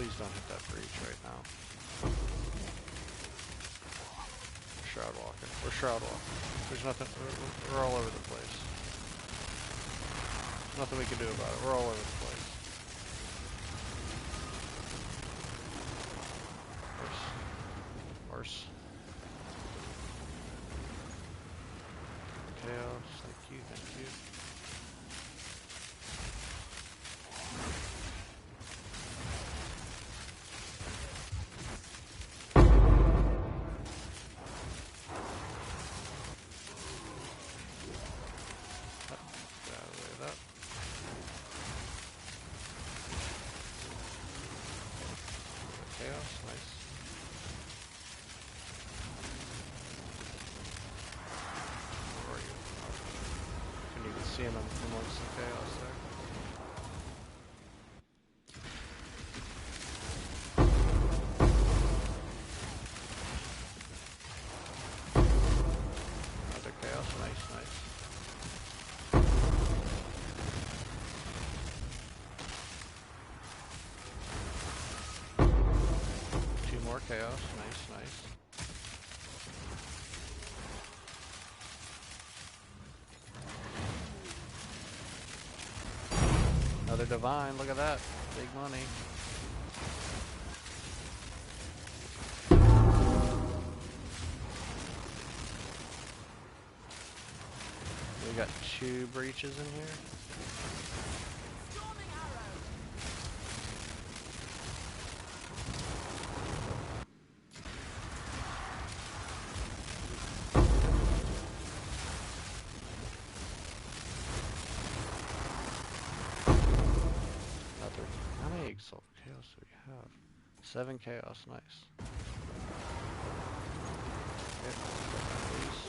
Please don't hit that breach right now. Shroud walking. We're shroud walking. There's nothing. We're all over the place. Nothing we can do about it. We're all over the place. Worse. Worse. Chaos. Thank you. Thank you. Chaos, nice. Where are you? Couldn't even see him amongst the chaos there. Another chaos, nice, nice. Two more chaos, nice, nice. Another divine, look at that. Big money. We got two breaches in here. Another. How many exalt chaos do we have? 7 chaos, nice. Okay, please.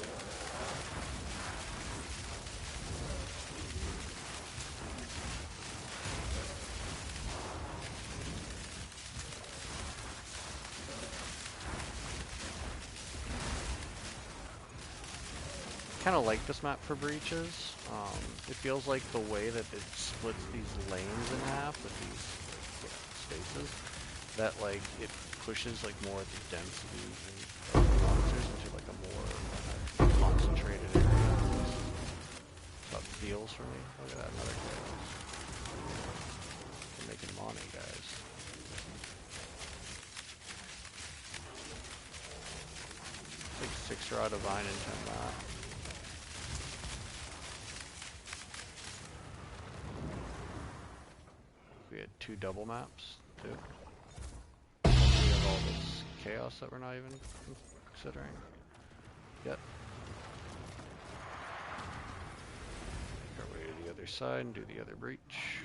Kind of like this map for breaches. It feels like the way that it splits these lanes in half with these spaces, that like it pushes like more of the density of the monsters into like a more concentrated area. That's how it feels for me. Look at that, another chaos. We're making money, guys. Like 6 raw divine and 10 map. We had 2 double maps, too. We have all this chaos that we're not even considering. Yep. Make our way to the other side and do the other breach.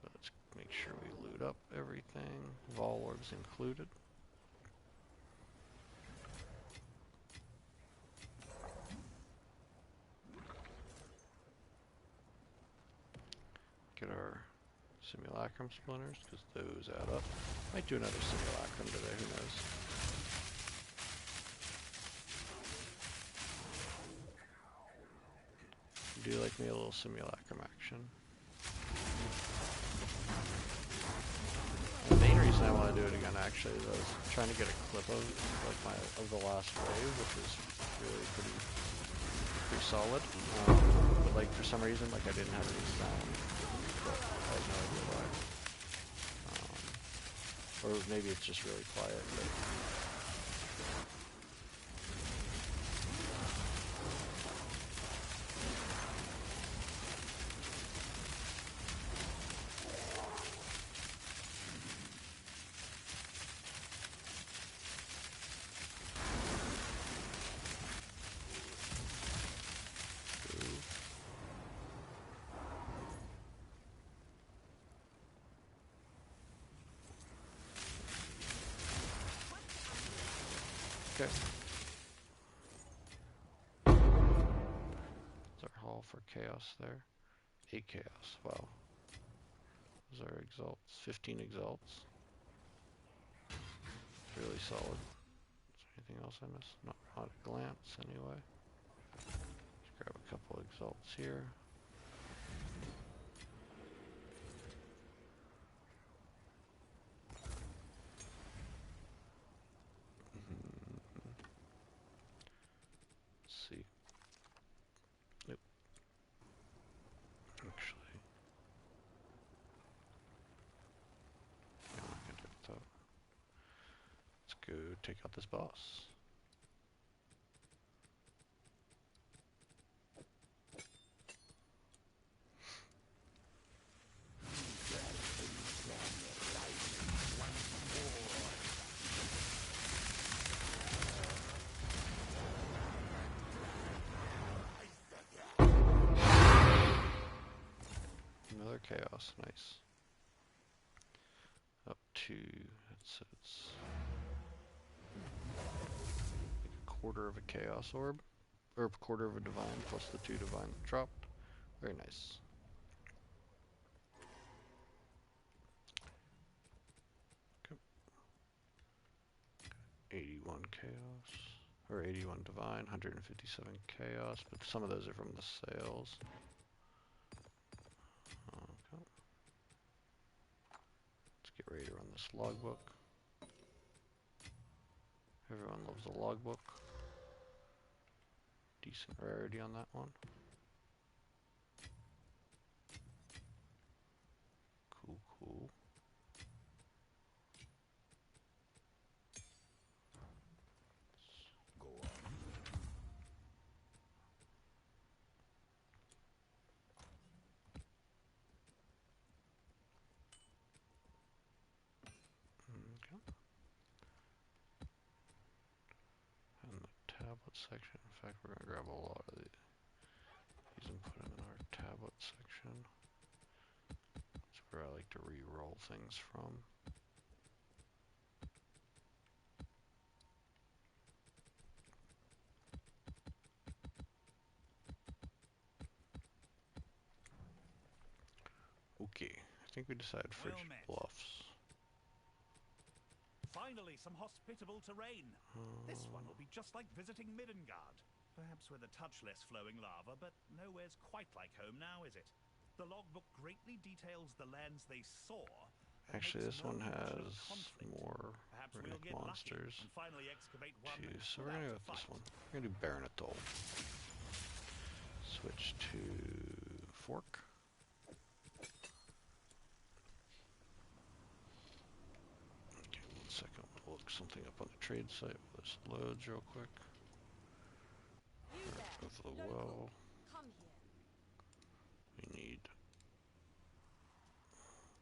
Let's make sure we loot up everything. Vol orbs included. Get our simulacrum splinters, because those add up. Might do another simulacrum today, who knows. Do like me a little simulacrum action. The main reason I want to do it again actually is I was trying to get a clip of like the last wave, which was really pretty solid. But like for some reason like I didn't have any sound. But I have no idea why. Or maybe it's just really quiet. But okay. That's our haul for chaos there. 8 chaos, wow. Those are exalts, 15 exalts. Really solid. Is there anything else I missed? Not at a glance, anyway. Let's grab a couple exalts here. go take out this boss. Another chaos, nice. Up to, it's like a quarter of a chaos orb, or a quarter of a divine plus the 2 divine that dropped. Very nice. Okay. 81 chaos, or 81 divine, 157 chaos, but some of those are from the sales. Okay. Let's get ready to run this logbook. Everyone loves the logbook. Decent rarity on that one. Cool, cool. Go on. Okay. And the tablet section, in fact, we're gonna grab a lot of these and put them in our tablet section. That's where I like to re-roll things from. Okay, I think we decided Well Frigid met. Bluffs. Finally, some hospitable terrain. This one will be just like visiting Midgard. Perhaps with a touch less flowing lava, but nowhere's quite like home now, is it? The logbook greatly details the lands they saw. Actually, this one has Conflict. more Perhaps runic we'll get monsters lucky and finally excavate one too, so we're without gonna go a with this fight. one. We're gonna do Baron Atoll. Switch to Fork. Okay, 1 second. We'll look something up on the trade site while this loads real quick. You there, Go for the local. well. Come here. We need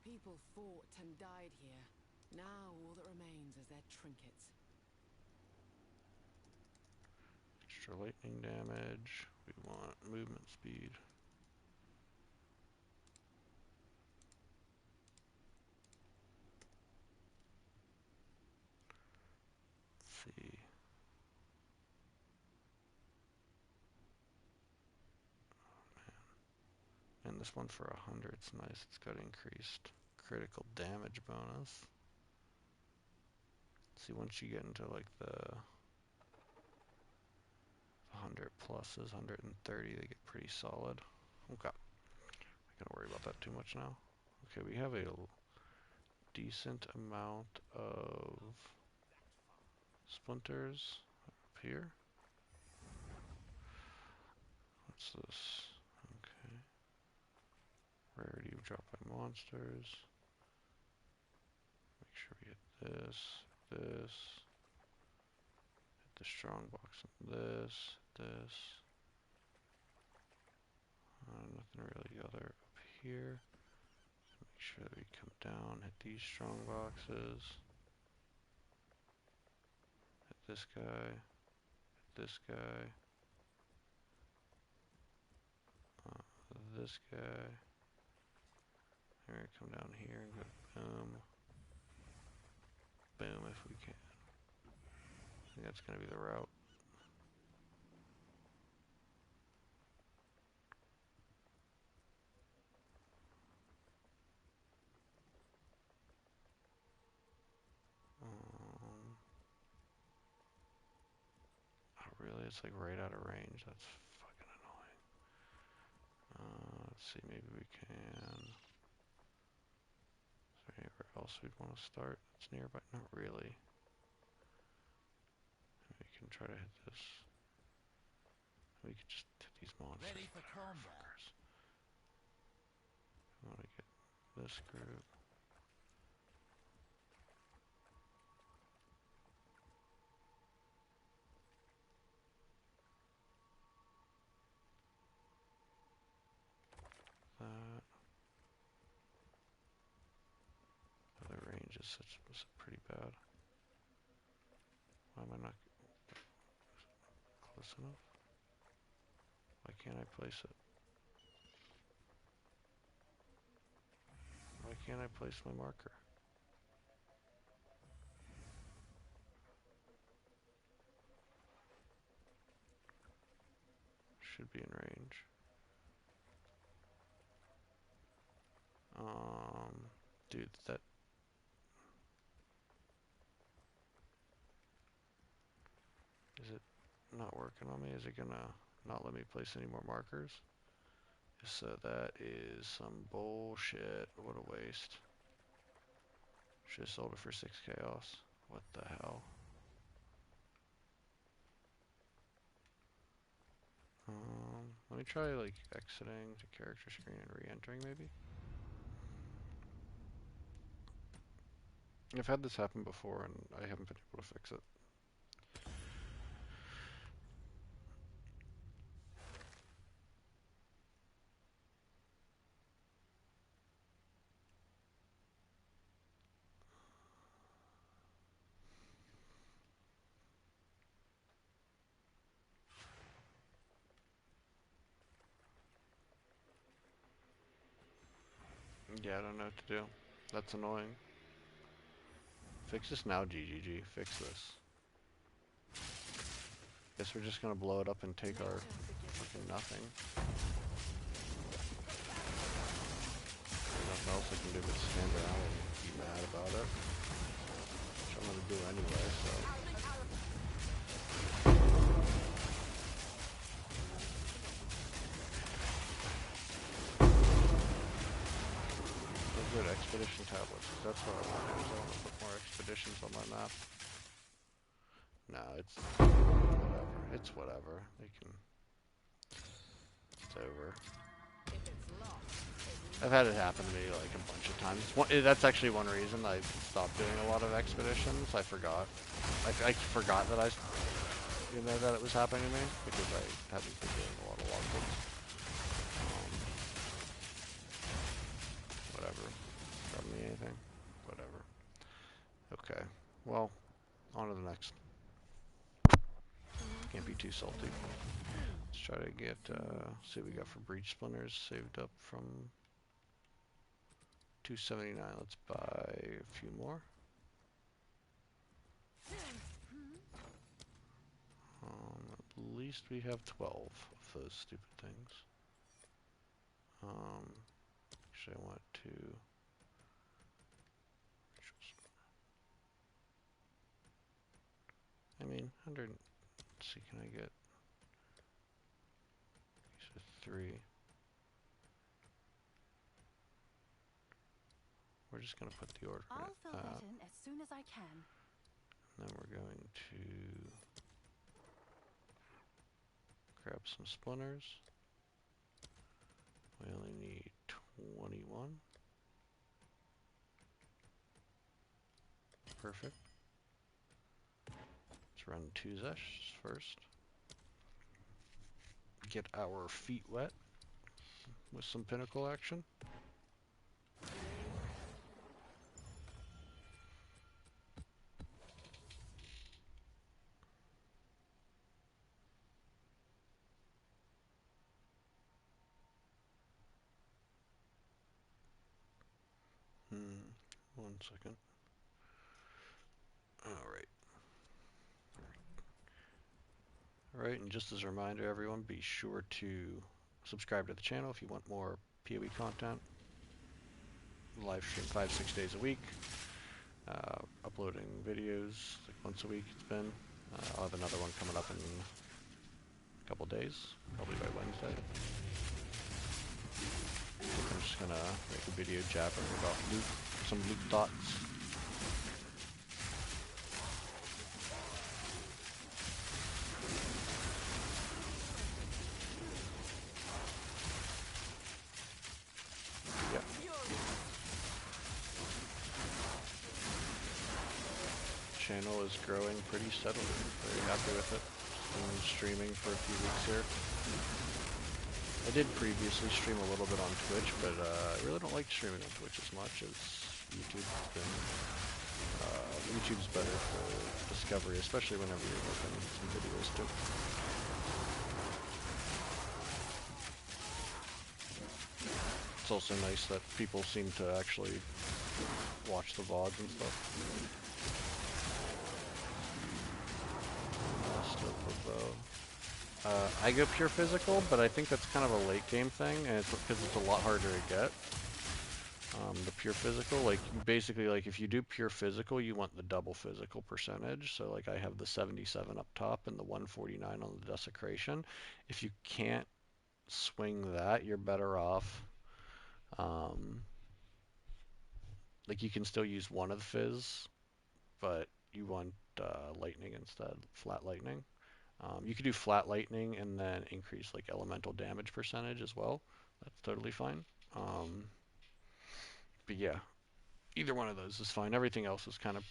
People fought and died here. Now all that remains is their trinkets. extra lightning damage. We want movement speed. Let's see. And this one for 100, it's nice. It's got increased critical damage bonus. See, once you get into like the 100 pluses, 130, they get pretty solid. Okay, not gonna worry about that too much now. Okay, we have a decent amount of splinters up here. What's this? Okay. Rarity of drop by monsters. Make sure we get this, this. Hit the strong box and this. Nothing really other up here. Make sure that we come down, hit these strong boxes. Hit this guy. Hit this guy. This guy. We're gonna come down here and go boom. Boom if we can. I think that's gonna be the route. Oh really? It's like right out of range. That's fucking annoying. Let's see, maybe we can. Is there anywhere else we'd want to start? It's nearby. Not really. We can try to hit this. We could just hit these monsters. Ready for combat. Fuckers. I want to get this group. is pretty bad. Why am I not close enough? Why can't I place it? Why can't I place my marker? Should be in range. Dude, that... Is it not working on me? Is it gonna not let me place any more markers? So that is some bullshit. What a waste. Should've sold it for 6 chaos. What the hell? Let me try like exiting the character screen and re-entering maybe. I've had this happen before and I haven't been able to fix it. Yeah, I don't know what to do. That's annoying. Fix this now, GGG. Fix this. Guess we're just gonna blow it up and take our fucking nothing. There's nothing else I can do but stand around and be mad about it. Which I'm gonna do anyway, so. Oh good, expedition tablets. That's what I want to do, is I want to put more expeditions on my map. No, it's whatever. It's whatever. They can... It's over. I've had it happen to me like a bunch of times. That's actually one reason I stopped doing a lot of expeditions. I forgot. I forgot that that it was happening to me because I haven't been doing a lot of logbooks. Whatever. Grab me anything. Whatever. Okay. Well, on to the next. Can't be too salty. Let's try to get, see what we got for breach splinters saved up from 279. Let's buy a few more. At least we have 12 of those stupid things. Actually I want to... I mean, 100... Let's see, can I get... These are 3. We're just going to put the order I'll fill in. that in as soon as I can. And then we're going to grab some splinters. We only need 21. Perfect. Let's run 2 Zesh first. Get our feet wet with some pinnacle action. One second. Alright. Alright, and just as a reminder, everyone, be sure to subscribe to the channel if you want more PoE content. Live stream 5-6 days a week. Uploading videos like once a week it's been. I'll have another one coming up in a couple days, probably by Wednesday. I'm just gonna make a video jabbering about loot, some loot thoughts. Channel is growing pretty steadily. Very happy with it. Been streaming for a few weeks here. I did previously stream a little bit on Twitch, but I really don't like streaming on Twitch as much as YouTube's better for discovery, especially whenever you're opening some videos too. It's also nice that people seem to actually watch the VODs and stuff. I go pure physical, but I think that's kind of a late game thing, and it's because it's a lot harder to get. The pure physical, like basically, like if you do pure physical, you want the double physical percentage. So like I have the 77 up top and the 149 on the desecration. If you can't swing that, you're better off. Like you can still use one of the fizz, but you want lightning instead, flat lightning. You could do flat lightning and then increase like elemental damage percentage as well. That's totally fine. But yeah, either one of those is fine. Everything else is kind of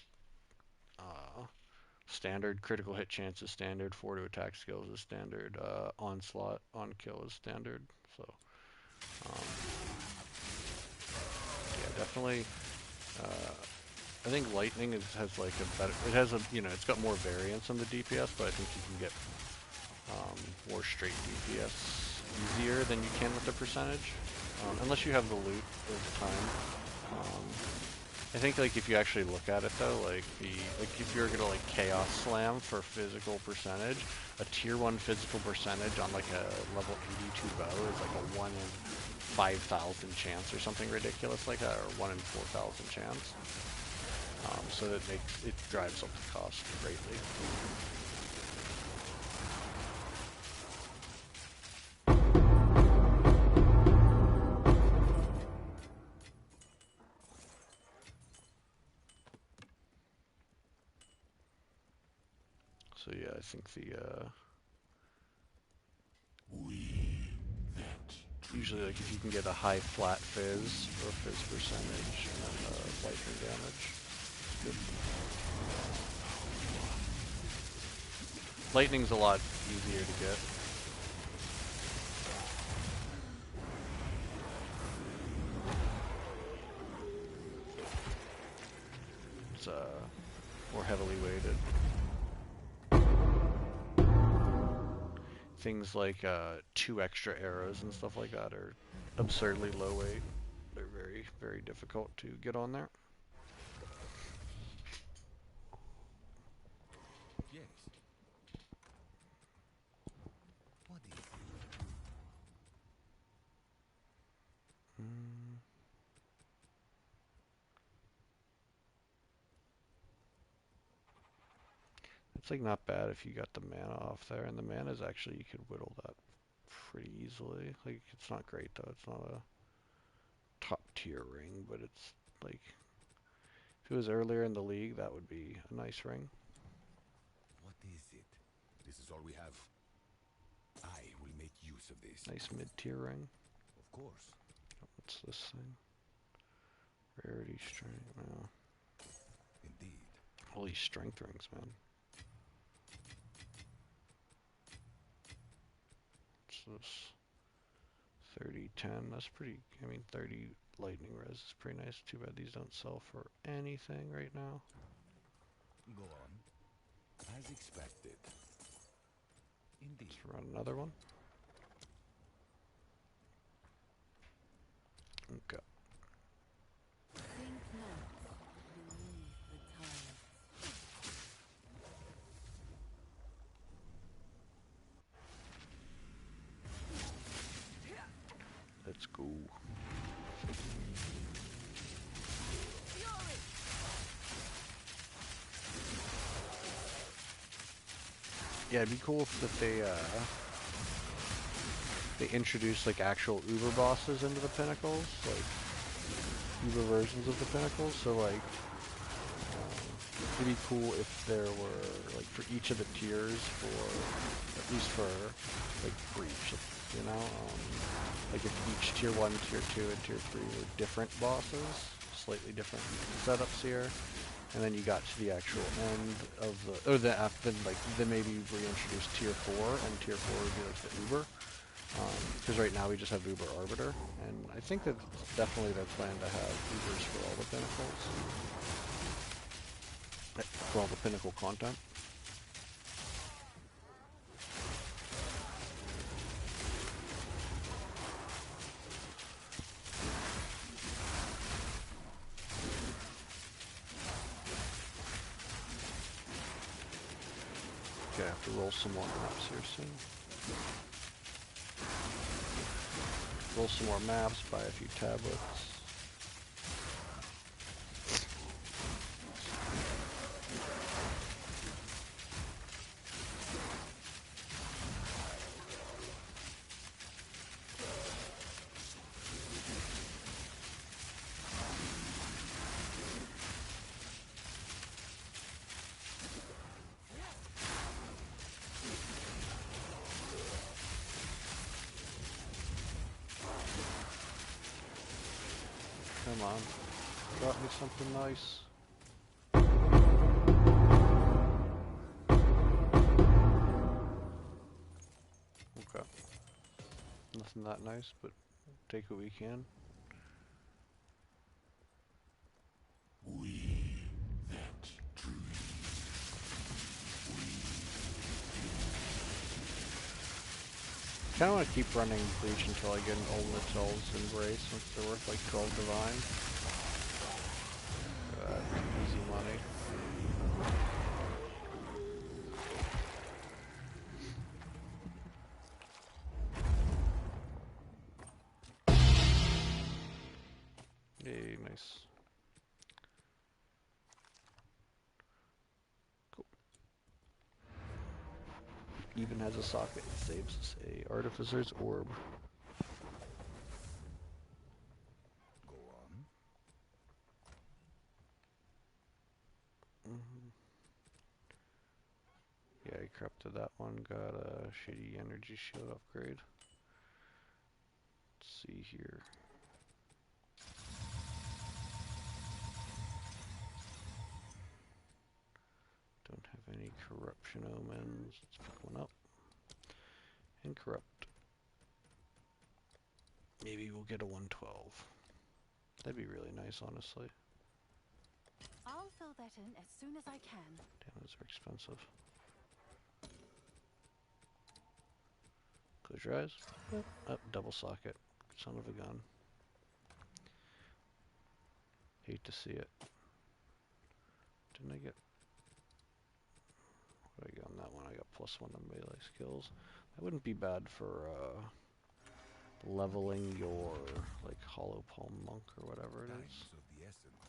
standard. Critical hit chance is standard. 4 to attack skills is standard. Onslaught on kill is standard. So yeah, definitely. I think lightning has like a better. It has a it's got more variance on the DPS, but I think you can get more straight DPS easier than you can with the percentage, unless you have the loot at the time. I think like if you actually look at it though, like if you're gonna like chaos slam for physical percentage, a tier 1 physical percentage on like a level 82 bow is like a 1 in 5,000 chance or something ridiculous like that, or 1 in 4,000 chance. So that it drives up the cost greatly. So yeah, I think usually like if you can get a high flat fizz or fizz percentage and then lightning damage, it's good. Lightning's a lot easier to get. It's more heavily weighted. Things like 2 extra arrows and stuff like that are absurdly low weight. They're very, very difficult to get on there. Yes. What is it? It's like not bad if you got the mana off there, and the mana is actually, you could whittle that pretty easily. Like it's not great though, it's not a top tier ring, but it's like, if it was earlier in the league, that would be a nice ring. What is it? This is all we have. I will make use of this. Nice mid-tier ring. Of course. What's this thing? Rarity strength. No. Indeed. All these strength rings, man. What's this? 30, 10. That's pretty. I mean, 30 lightning res is pretty nice. Too bad these don't sell for anything right now. Go on. As expected. Indeed. Let's run another one. Okay. Think not beneath the tides. Let's go. Yeah, it'd be cool if they introduce like actual Uber bosses into the pinnacles, like Uber versions of the pinnacles. So like, it'd be cool if there were like for each of the tiers, for at least for each, you know, like if each tier 1, tier 2, and tier 3 were different bosses, slightly different setups here. And then you got to the actual end of then maybe reintroduce tier 4, and tier 4 would be like the Uber. Because right now we just have Uber Arbiter, and I think that it's definitely their plan to have Ubers for all the pinnacles, for all the pinnacle content. Okay, I have to roll some more maps here soon. Roll some more maps, buy a few tablets. Come on, drop me something nice. Okay, nothing that nice, but take what we can. I kind of want to keep running Breach until I get an Ultimate Souls Embrace, since they're worth like 12 Divine. Easy money. Yay, nice. Cool. Even has a socket, saves us a Artificer's Orb. Go on. Yeah, I corrupted that one, got a shitty energy shield upgrade. Let's see here. Don't have any corruption omens. Let's pick one up. And corrupt. Maybe we'll get a 112. That'd be really nice, honestly. I'll fill that in as soon as I can. Damn, those are expensive. Close your eyes. Up, double socket. Son of a gun. Hate to see it. Didn't I get... What did I get on that one? I got +1 on melee skills. That wouldn't be bad for leveling your like Hollow Palm Monk or whatever it is. Time's of the essence.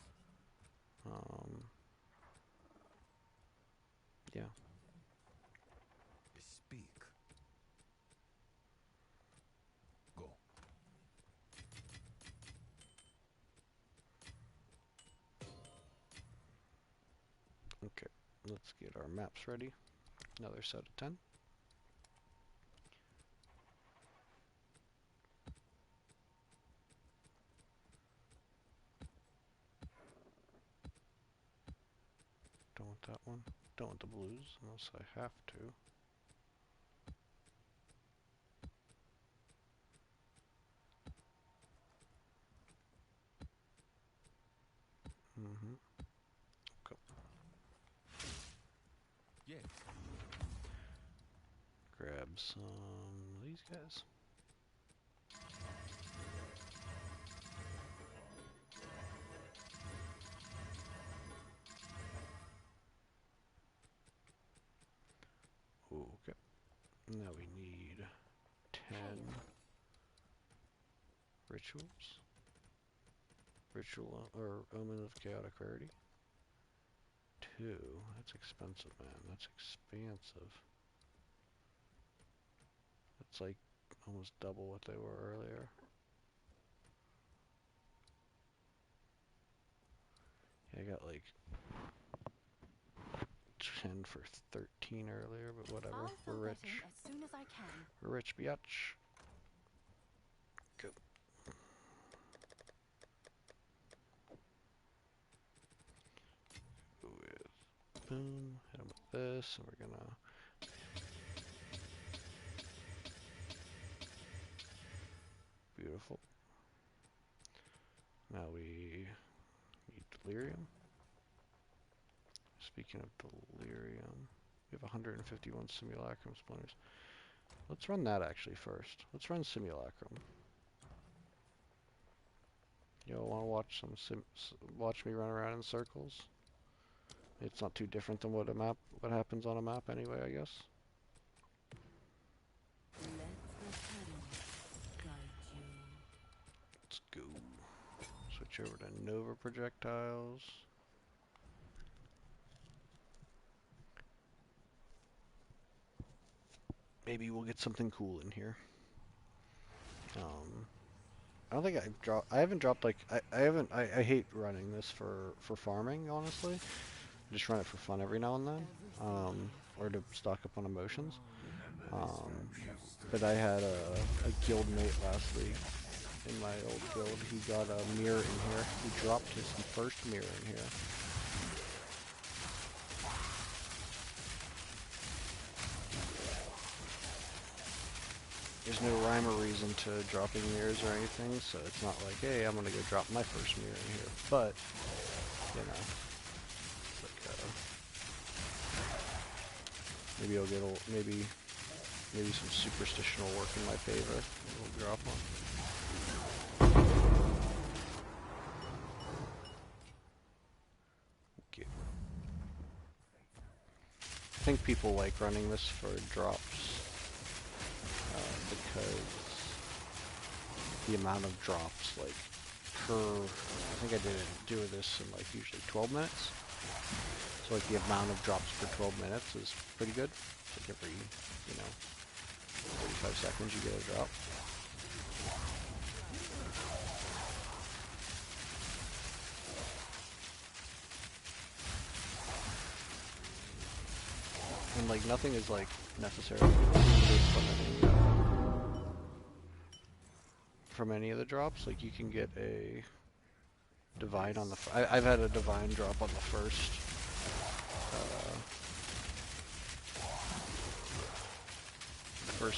Yeah. Speak. Go. Okay, let's get our maps ready. Another set of 10. Don't want that one. Don't want the blues unless I have to. Okay. Yes. Grab some of these guys. Okay. Now we need 10 rituals. Ritual or Omen of Chaotic Rarity. 2. That's expensive, man. That's expansive. That's like almost double what they were earlier. Yeah, I got like 10 for 13 earlier, but whatever. I'll We're fill rich. that in as soon as I can. We're rich, biatch. Go. With boom, hit him with this, and we're gonna delirium. Speaking of delirium, we have 151 simulacrum splinters. Let's run that actually first. Let's run simulacrum. You all want to watch watch me run around in circles? It's not too different than what happens on a map anyway, I guess. Let's go. Switch over to Nova projectiles. Maybe we'll get something cool in here. I don't think I've dropped. I haven't dropped like I haven't. I hate running this for farming. Honestly, I just run it for fun every now and then, or to stock up on emotions. But I had a guild mate last week in my old guild. He got a mirror in here. He dropped his first mirror in here. There's no rhyme or reason to dropping mirrors or anything, so it's not like, hey, I'm gonna go drop my first mirror in here. But, you know, it's like, maybe I'll get maybe some superstition will work in my favor. We'll drop one. Okay. I think people like running this for drops. Because the amount of drops, like, I think I do this in, like, usually 12 minutes. So, like, the amount of drops per 12 minutes is pretty good. Like, every, 45 seconds you get a drop. And, like, nothing is, like, necessarily from any of the drops. Like, you can get a divine on the I've had a divine drop on the first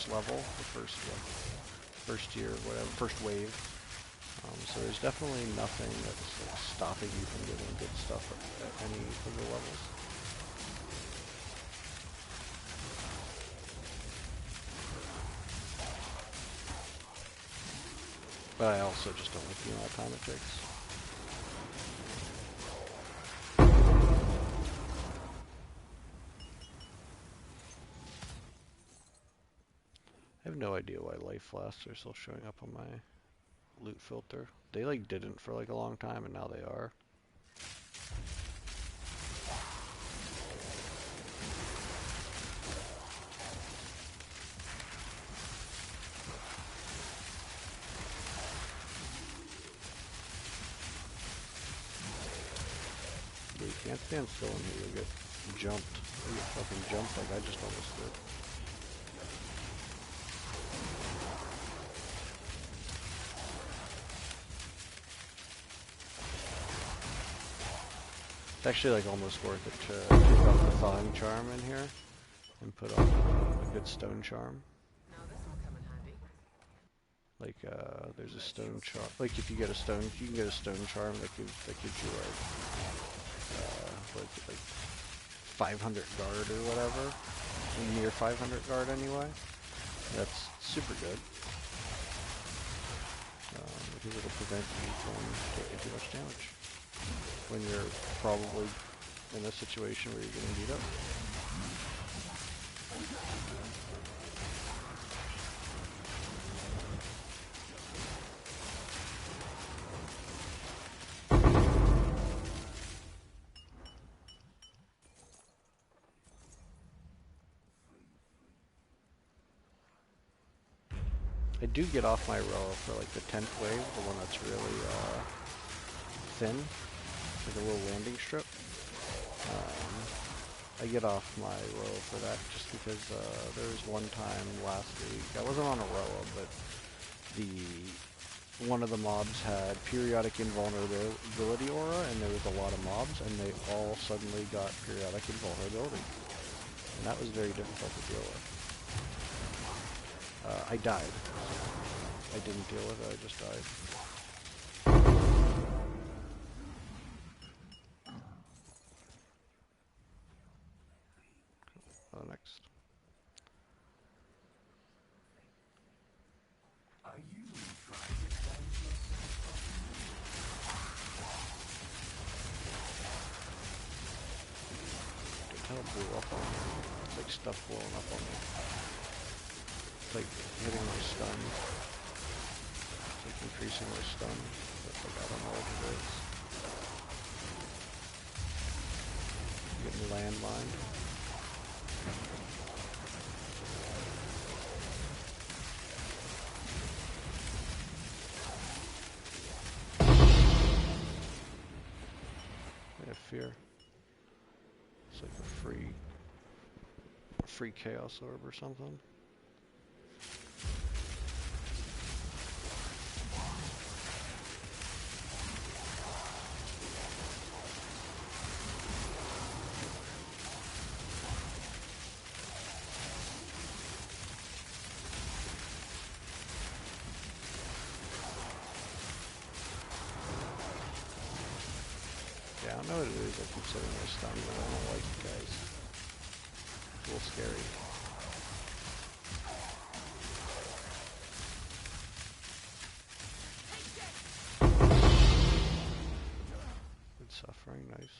level, the first year, whatever, first wave. So there's definitely nothing that's like, stopping you from getting good stuff at any of the levels. But I also just don't like the amount of time it takes. I have no idea why life flasks are still showing up on my loot filter. They like didn't for like a long time and now they are. You can't stand still in here, you'll get jumped. You'll get fucking jumped like I just almost did. It's actually like almost worth it to take off the thawing charm in here and put on a good stone charm. Now this will come in handy. Like there's a stone charm. Like if you get a stone, you can get a stone charm that gives you like 500 guard or whatever, near 500 guard anyway. That's super good because it'll prevent you from taking too much damage when you're probably in a situation where you're getting beat up. I do get off my row for like the 10th wave, the one that's really thin, like a little landing strip. I get off my row for that just because there was one time last week, I wasn't on a row, but one of the mobs had periodic invulnerability aura, and there was a lot of mobs, and they all suddenly got periodic invulnerability. And that was very difficult to deal with. I died. I didn't deal with it, I just died. next. It kind of blew up on me. It's like stuff blowing up on me. It's like hitting my stun. It's like increasing my stun. But like, I don't know what it is. Getting landmined. I have fear. It's like a free chaos orb or something. Yeah, I know what it is. I keep setting my stun, but I don't like it, guys. It's a little scary. Good suffering, nice.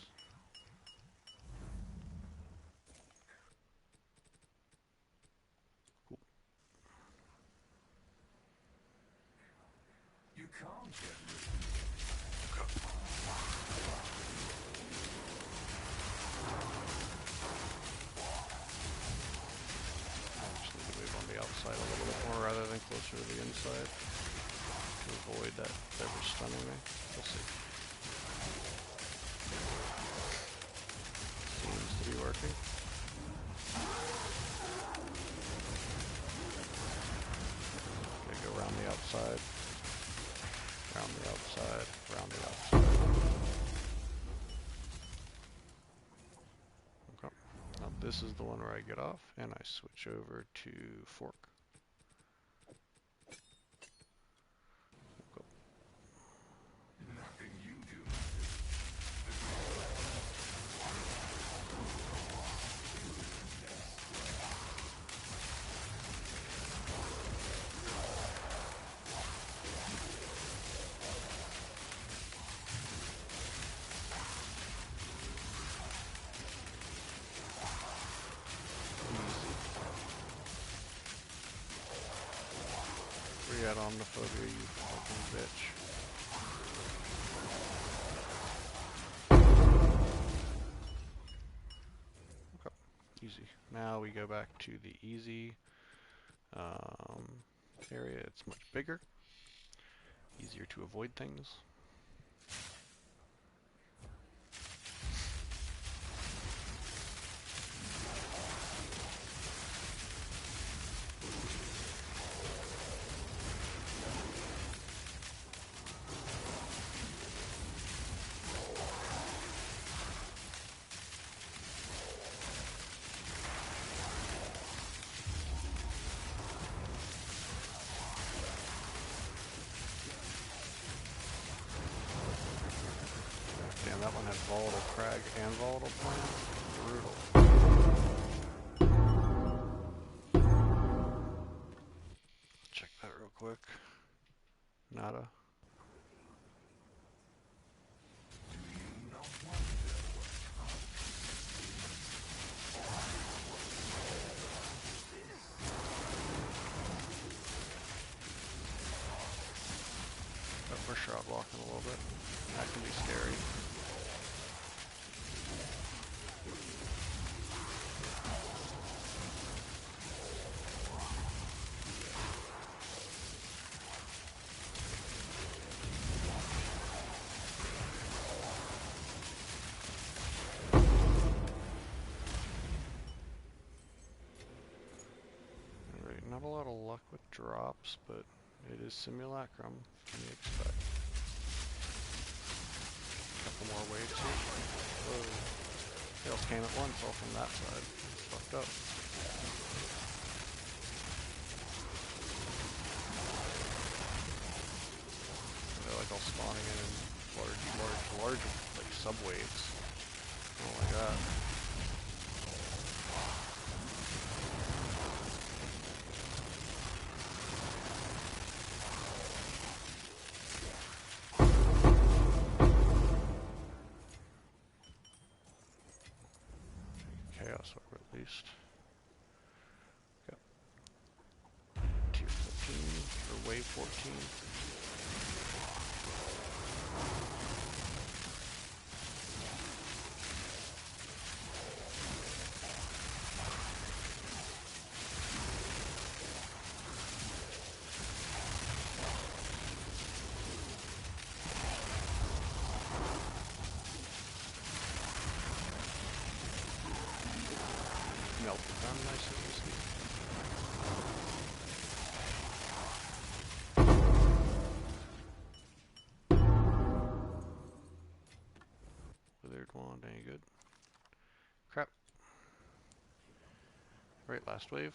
Cool. You can't get I just need to move on the outside a little bit more rather than closer to the inside to avoid that ever stunning me. We'll see. Seems to be working. Gonna go around the outside, around the outside, around the outside. Okay. Now this is the one where I get off and I switch over to fork. nothing you do. Where you at, Omniphobia, you fucking bitch? Okay, easy. Now we go back to the easy area. It's much bigger, easier to avoid things. Damn, that one had volatile crag and volatile plant. Brutal. Check that real quick. Nada. Oh, we're shroud walking a little bit. That can be scary. Alright, not a lot of luck with drops, but it is Simulacrum. What can you expect? Couple more waves here. Whoa. They all came at once, all from that side. It's fucked up. They're like all spawning in large, like subwaves. Oh my god. Chaos Orb at least. Got tier 14, or wave 14. Melted down nice and easy. Withered Wand ain't good. Crap. Right, last wave.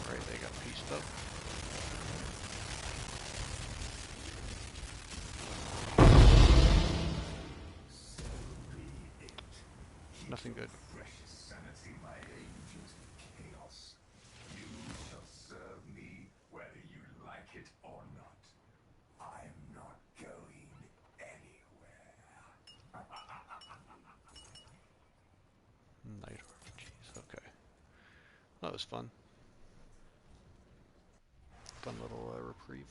Right, they got pieced up. Nothing good. Precious sanity, my agent of chaos. You shall serve me whether you like it or not. I'm not going anywhere. Night Orb, jeez, okay. That was fun. Fun little reprieve.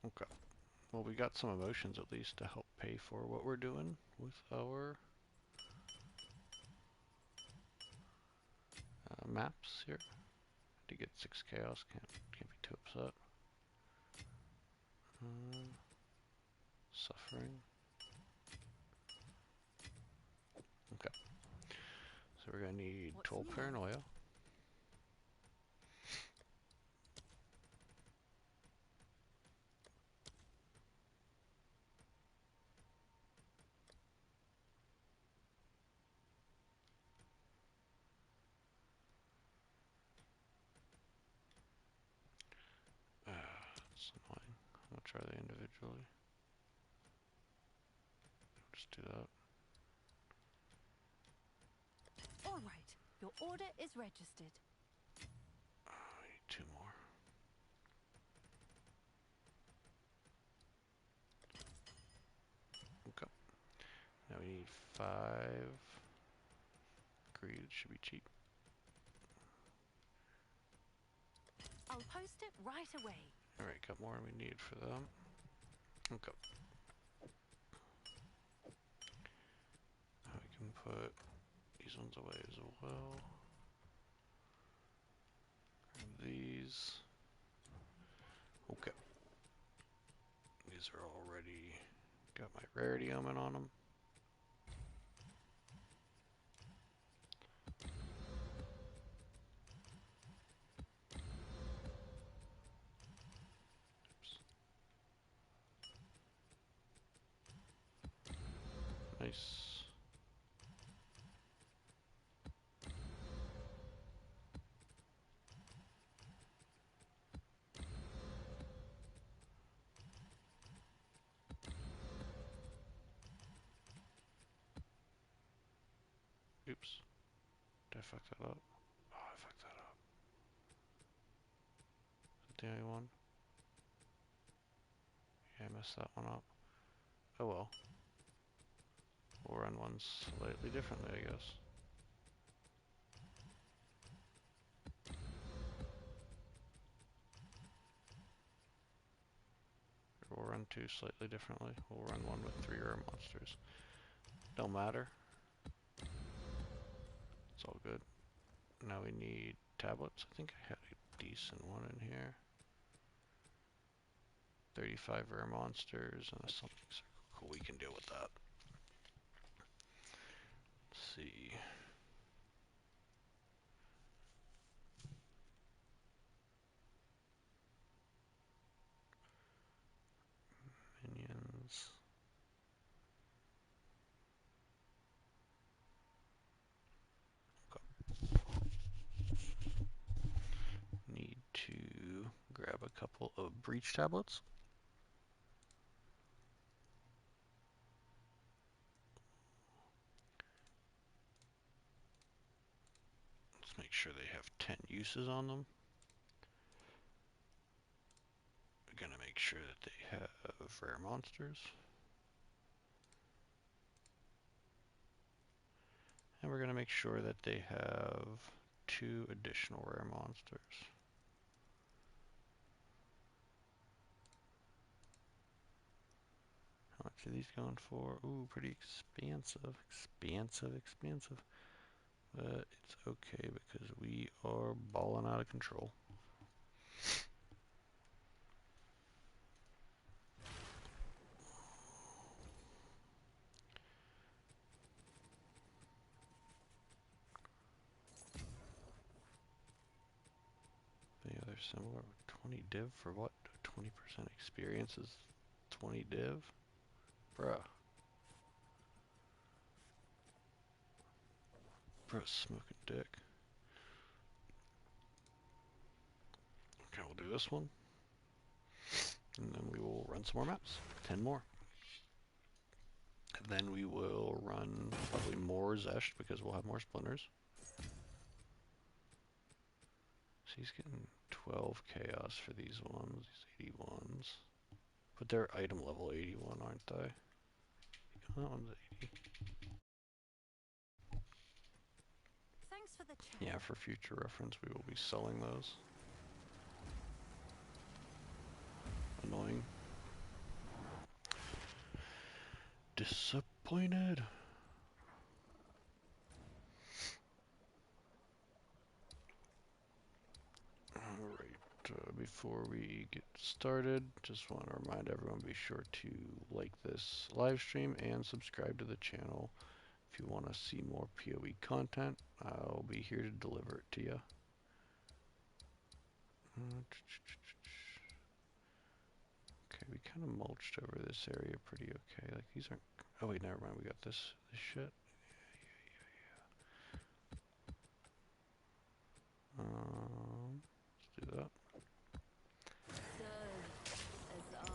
Okay. Well, we got some emotions at least to help pay for what we're doing with our maps here. To get 6 chaos, can't be too upset. Suffering. Okay. So we're gonna need What's Toll new? Paranoia. It's annoying. I'm gonna try that individually. Just do that. All right. Your order is registered. I need 2 more. Okay. Now we need 5. Greed should be cheap. I'll post it right away. Alright, got more than we need for them. Okay. Now we can put these ones away as well. Grab these. Okay. These are already got my rarity element on them. Nice. Oops. Did I fuck that up? Oh, I fucked that up. Is that the only one? Yeah, I messed that one up. Oh well. We'll run one slightly differently, I guess. We'll run 2 slightly differently. We'll run one with 3 rare monsters. Don't matter. It's all good. Now we need tablets. I think I had a decent one in here. 35 rare monsters and a something circle. Cool, we can deal with that. Let's see. Minions. grab a couple of breach tablets. Let's make sure they have 10 uses on them. We're gonna make sure that they have rare monsters. And we're gonna make sure that they have 2 additional rare monsters. How much are these going for? Ooh, pretty expensive. Expensive. But it's okay because we are balling out of control. Yeah, they're similar. 20 div for what? 20% experience is 20 div? Bruh. Bruh, smoking dick. Okay, we'll do this one. And then we will run some more maps. 10 more. And then we will run probably more Zesht because we'll have more splinters. So he's getting 12 chaos for these ones, these 81s. But they're item level 81, aren't they? That one's 80. Thanks for the chat. Yeah, for future reference, we will be selling those. Annoying. Disappointed. Alright, before we get started, just want to remind everyone, be sure to like this live stream and subscribe to the channel if you want to see more PoE content. I'll be here to deliver it to you. Okay, we kind of mulched over this area pretty okay. Like these aren't. Oh wait, never mind. We got this shit. Let's do that.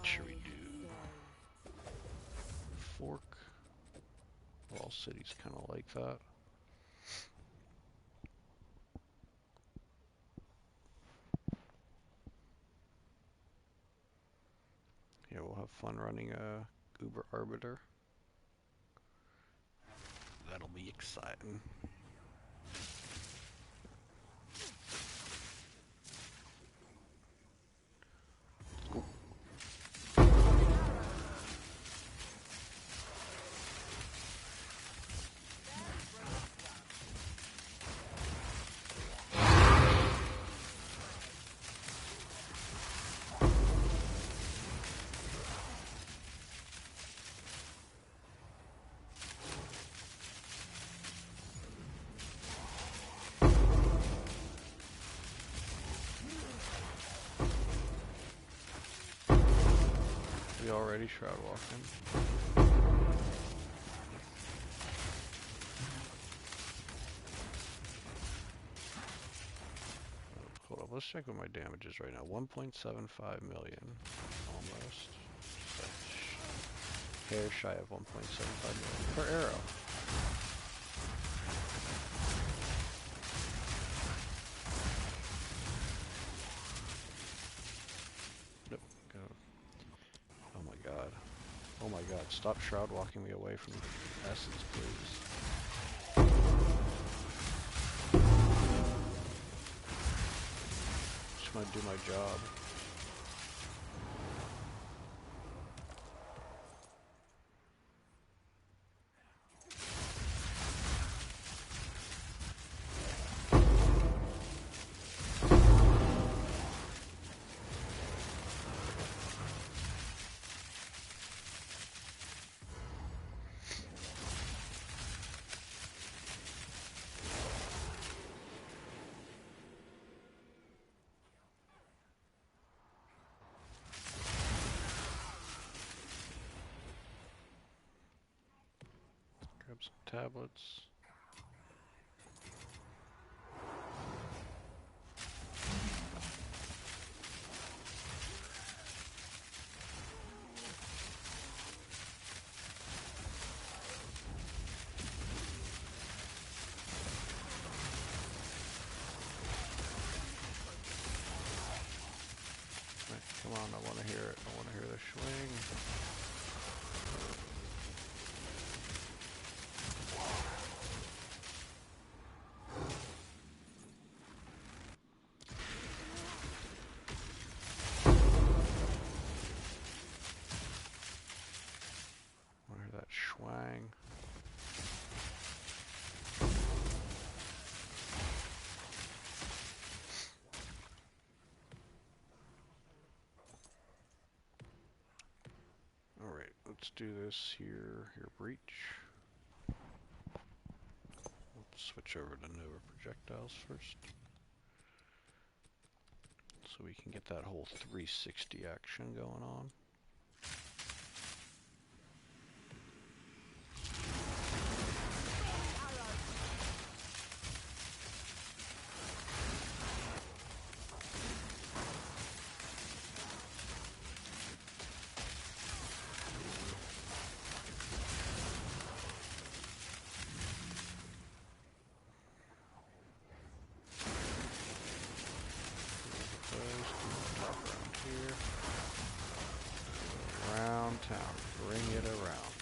Should we do fork? All cities kind of like that. Yeah, we'll have fun running a Uber Arbiter. That'll be exciting. We already shroud walking. Hold up, let's check what my damage is right now. 1.75 million, almost. Hair shy of 1.75 million per arrow. Nope. Go. Oh my god. Oh my god. Stop shroud walking me away from essence, please. Just gonna do my job. Grab some tablets. on. I want to hear it. I want to hear the swing. I want to hear that swang. Alright, let's do this here. Here, breach. Let's switch over to Nova projectiles first. So we can get that whole 360 action going on. Around town, bring it around.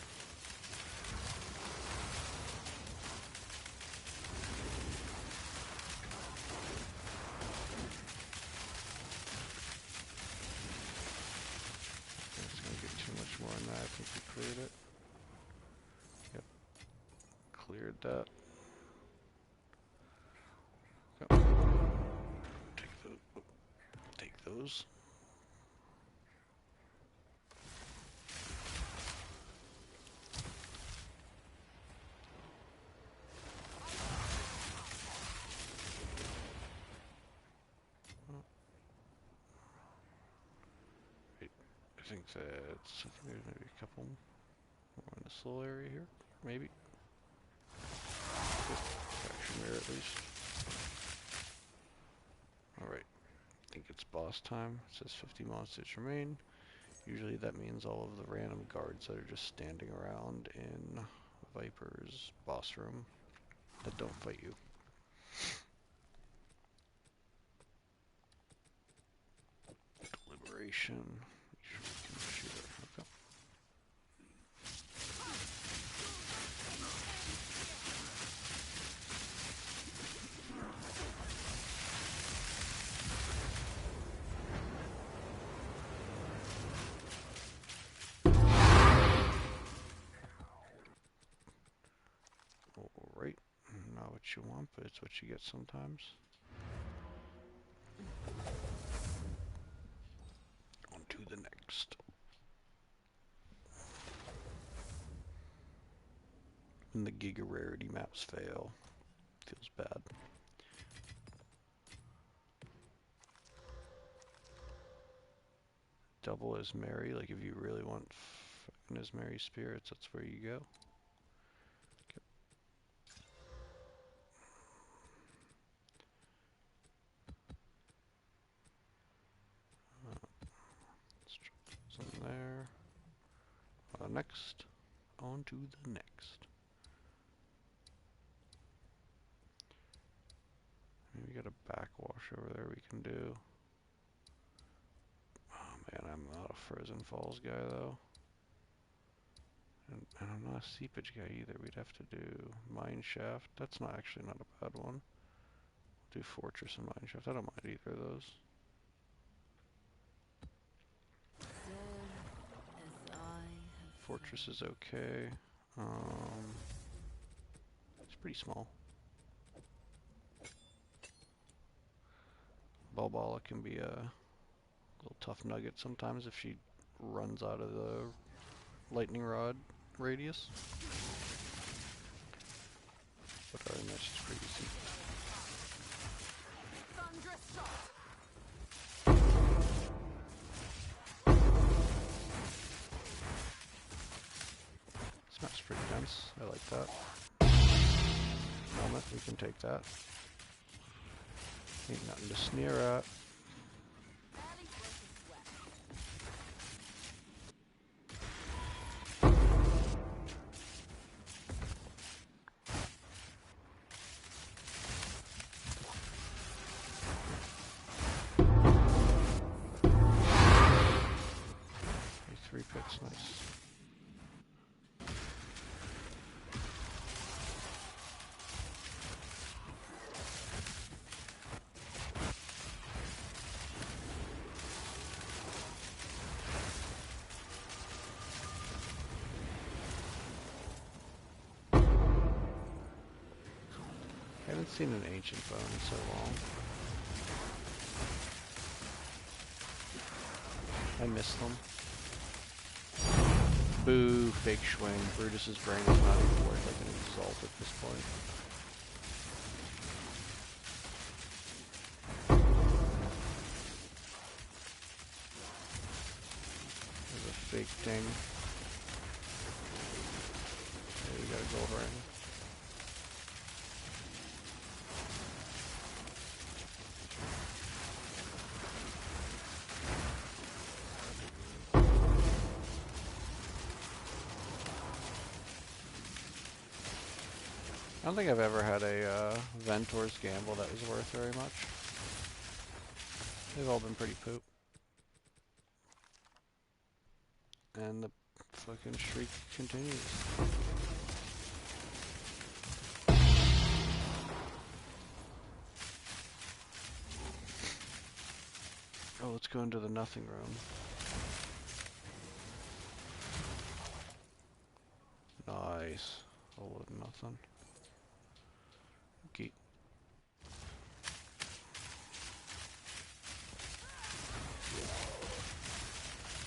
It's gonna get too much more than that. I think we cleared it. Yep, cleared that. Yep. Take those. I think there's maybe a couple more in this little area here, maybe. Action there at least. Alright, I think it's boss time. It says 50 monsters remain. Usually that means all of the random guards that are just standing around in Viper's boss room that don't fight you. Deliberation. Make sure we can shoot her. Okay. Alright. Not what you want, but it's what you get sometimes. On to the next. When the Giga Rarity maps fail, feels bad. Double as Mary, like if you really want as Mary spirits, that's where you go. Okay. Let's drop those in there. Next, on to the next. We got a backwash over there we can do. Oh man, I'm not a Frozen Falls guy though. And I'm not a seepage guy either. We'd have to do Mine Shaft. That's not actually not a bad one. We'll do Fortress and Mine Shaft. I don't mind either of those. Fortress is okay. It's pretty small. Balbala can be a little tough nugget sometimes if she runs out of the lightning rod radius. But other than that, she's pretty easy. This map's pretty dense. I like that. Helmet, we can take that. Ain't nothing to sneer at. haven't seen an ancient bone in so long. I miss them. Boo, fake Schwing. Brutus's brain is not even worth like an exalt at this point. There's a fake ding. Okay, we got a gold ring. I don't think I've ever had a Ventor's Gamble that was worth very much. They've all been pretty poop. And the fucking streak continues. Oh, let's go into the nothing room. Nice. All of nothing. Okay.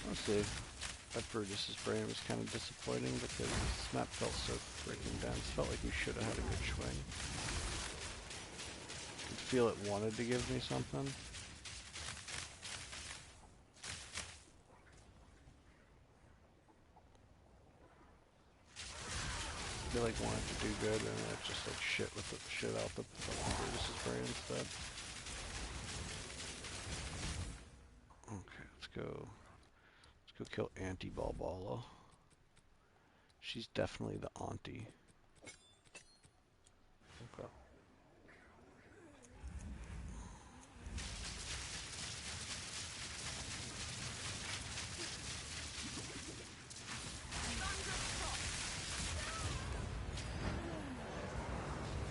Let's see. That Brutus's brain was kind of disappointing because this map felt so freaking dense. Felt like we should have had a good swing. Could feel it wanted to give me something. I feel like wanted to do good and it just like shit with the shit out the Brutus's brain instead. Okay, let's go. Let's go kill Auntie Balbala. She's definitely the auntie. Okay.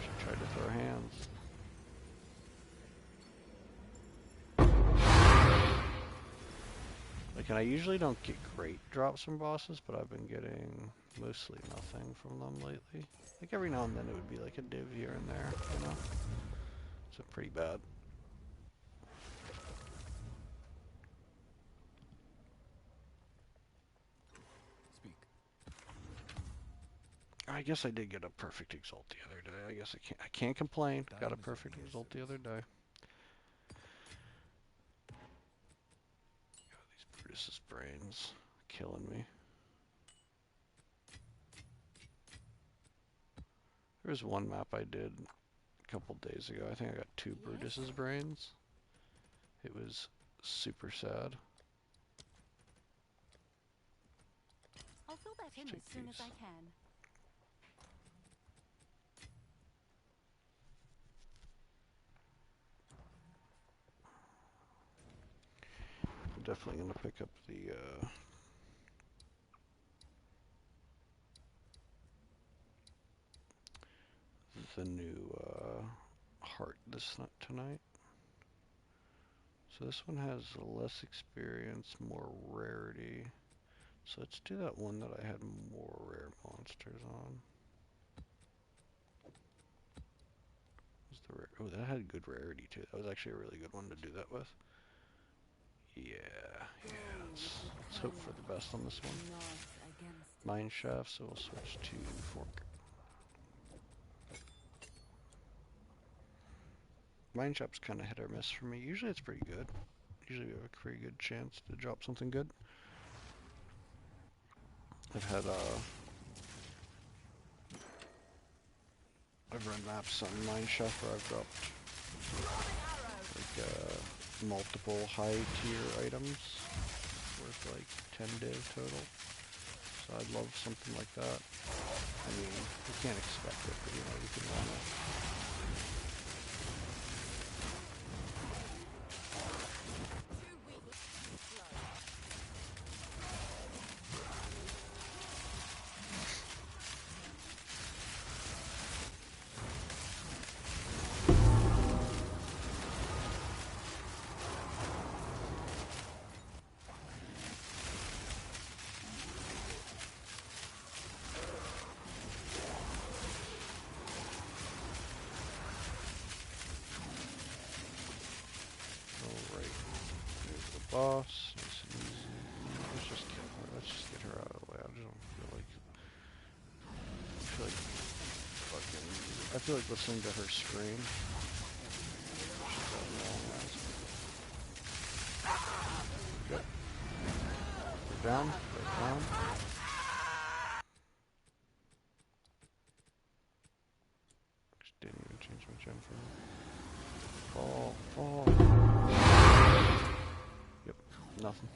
She tried to throw hands. Like, and I usually don't get great drops from bosses, but I've been getting mostly nothing from them lately. Like every now and then it would be like a div here and there, you know? So pretty bad. Speak. I guess I did get a perfect exalt the other day. I guess I can't complain. Got a perfect exalt the other day. God, these Brutus's brains killing me. There was one map I did a couple days ago. I think I got 2 Brutus's brains. It was super sad. I'll fill that in as soon as I can. I'm definitely gonna pick up the new heart tonight. So this one has less experience, more rarity. So let's do that one that I had more rare monsters on. Was the rare? Oh, that had good rarity too. That was actually a really good one to do that with. Yeah. Let's hope for the best on this one. Mine shaft, so we'll switch to fork. Mine shaft's kind of hit or miss for me. Usually it's pretty good. Usually we have a pretty good chance to drop something good. I've run maps on Mine Shaft where I've dropped like multiple high tier items worth like 10 div total. So I'd love something like that. I mean, we can't expect it, but you know, we can run it. boss. Nice and easy. Let's just kill her. Let's just get her out of the way. I just don't feel like. I feel like listening to her scream. She's a long ass. Good. We're down. We're down. Just didn't even change my gem for me. Fall. Fall. Yep. Nothing.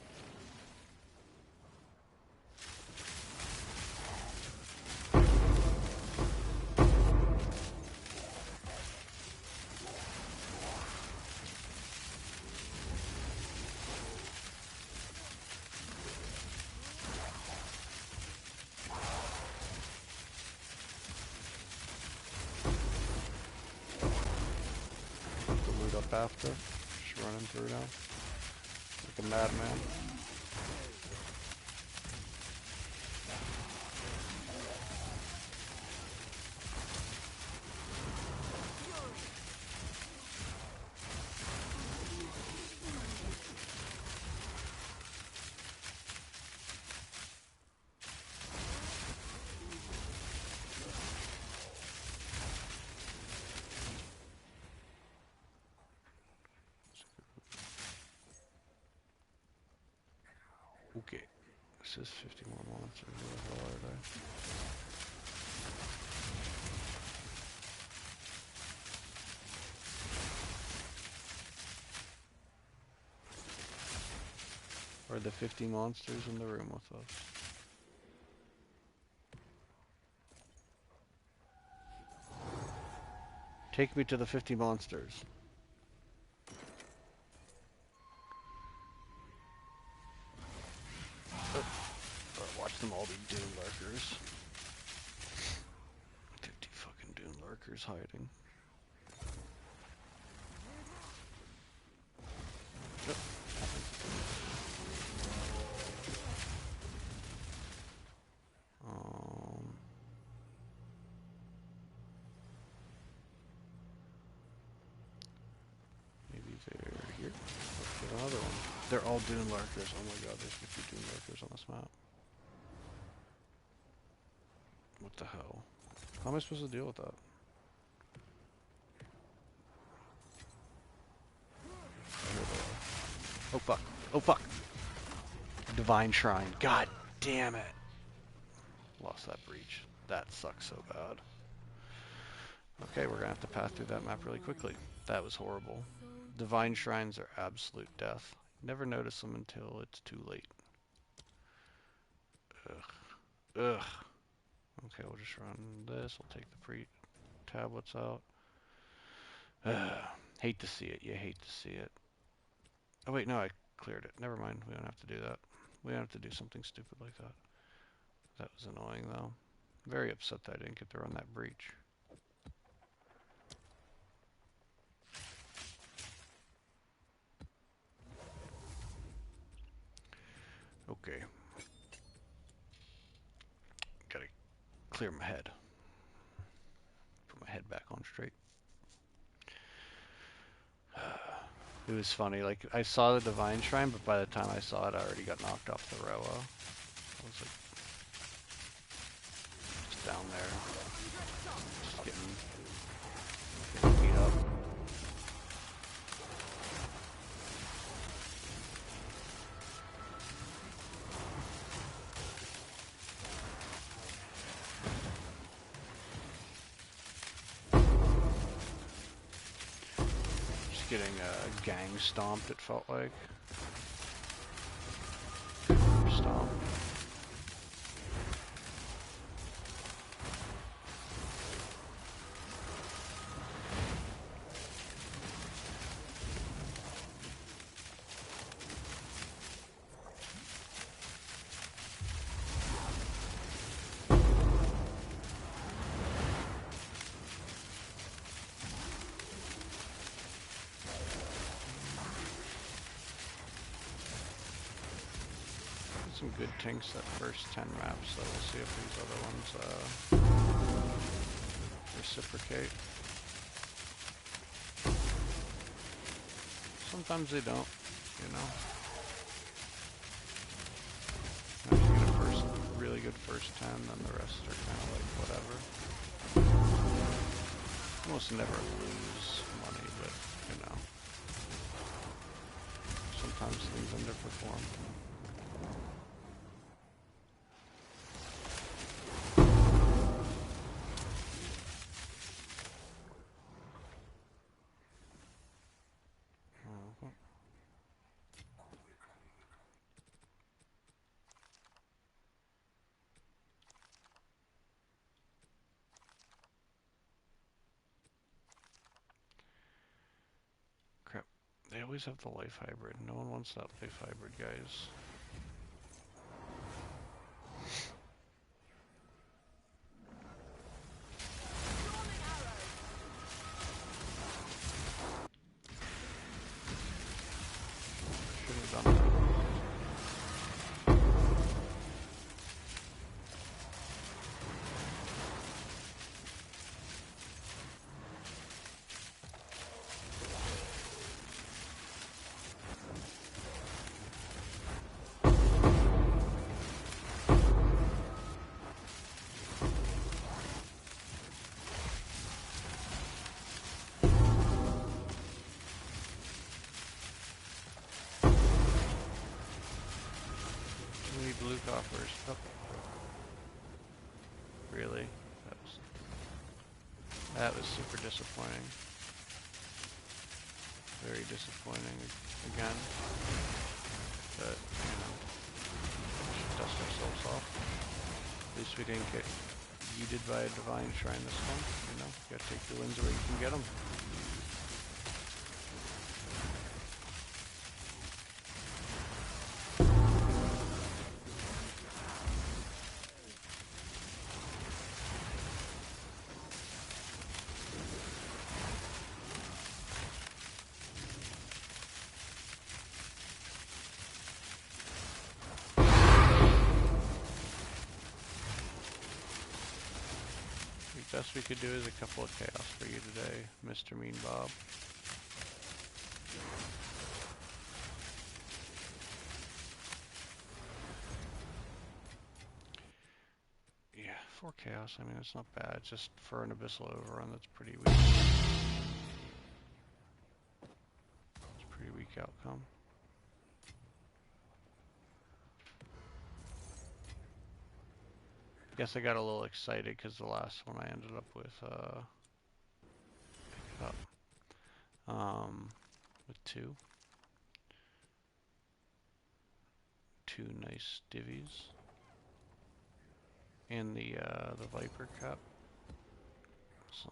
After, just running through now, like a madman. Okay, this is 50 more monsters. Where the hell are they? Are the 50 monsters in the room with us? Take me to the 50 monsters. Watch them all be Dune lurkers. 50 fucking Dune lurkers hiding. Yep. Maybe they're here. Let's get another one. They're all Dune lurkers. Oh my god, there's 50 Dune lurkers on this map. What the hell? How am I supposed to deal with that? Oh fuck. Oh fuck. Divine Shrine. God damn it. Lost that breach. That sucks so bad. Okay, we're gonna have to pass through that map really quickly. That was horrible. Divine Shrines are absolute death. Never notice them until it's too late. Ugh. Ugh. Okay, we'll just run this. We'll take the tablets out. Hate to see it. You hate to see it. Oh wait, no, I cleared it. Never mind. We don't have to do that. We don't have to do something stupid like that. That was annoying though. Very upset that I didn't get to run that breach. Okay. Gotta clear my head. Put my head back on straight. It was funny, like, I saw the Divine Shrine, but by the time I saw it, I already got knocked off the Roa. I was like, just down there, just getting beat up. Getting gang stomped, it felt like. Stomp. Some good tinks that first 10 maps, so we'll see if these other ones reciprocate. Sometimes they don't, you know. really good first 10, then the rest are kind of like whatever. Almost never lose money, but you know, sometimes things underperform. Crap. They always have the life hybrid. No one wants that life hybrid, guys. Should have done that. Too many blue coffers. Oh. Really? That was super disappointing. Very disappointing again. But, you know, we should dust ourselves off. At least we didn't get yeeted by a divine shrine this one. You know, you gotta take the wins where you can get them. The best we could do is a couple of chaos for you today, Mr. Mean Bob. Yeah, 4 chaos, I mean, it's not bad. Just for an abyssal overrun, that's pretty weak. It's a pretty weak outcome. Guess I got a little excited because the last one I ended up with, pick it up. With 2 nice divvies. And the Viper Cup. So,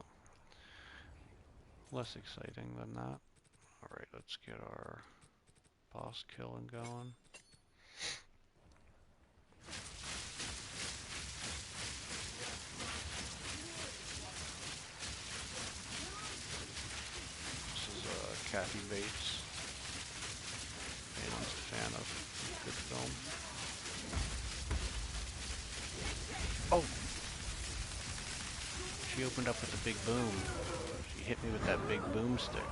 less exciting than that. Alright, let's get our boss killing going. This is Kathy Bates. Anyone's a fan of good film. Oh! She opened up with a big boom. She hit me with that big boomstick.